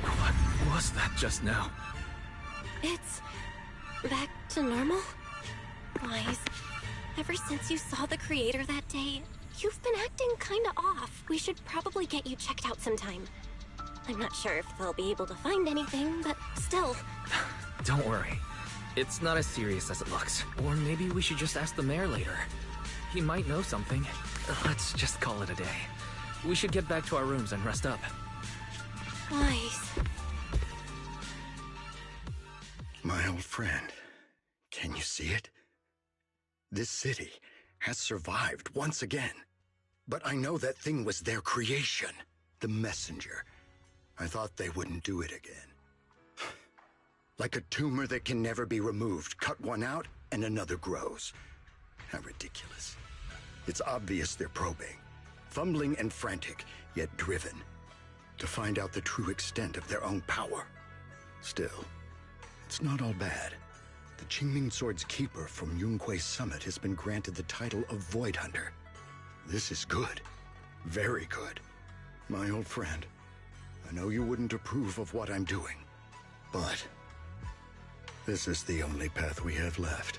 What was that just now? It's back to normal? Wise, ever since you saw the creator that day, you've been acting kinda off. We should probably get you checked out sometime. I'm not sure if they'll be able to find anything, but still. Don't worry. It's not as serious as it looks. Or maybe we should just ask the mayor later. He might know something. Let's just call it a day. We should get back to our rooms and rest up. Wise. My old friend, can you see it? This city has survived once again. But I know that thing was their creation, the messenger. I thought they wouldn't do it again. Like a tumor that can never be removed. Cut one out, and another grows. How ridiculous. It's obvious they're probing. Fumbling and frantic, yet driven. To find out the true extent of their own power. Still, it's not all bad. The Qingming Sword's keeper from Yunque's summit has been granted the title of Void Hunter. This is good. Very good. My old friend, I know you wouldn't approve of what I'm doing, but this is the only path we have left.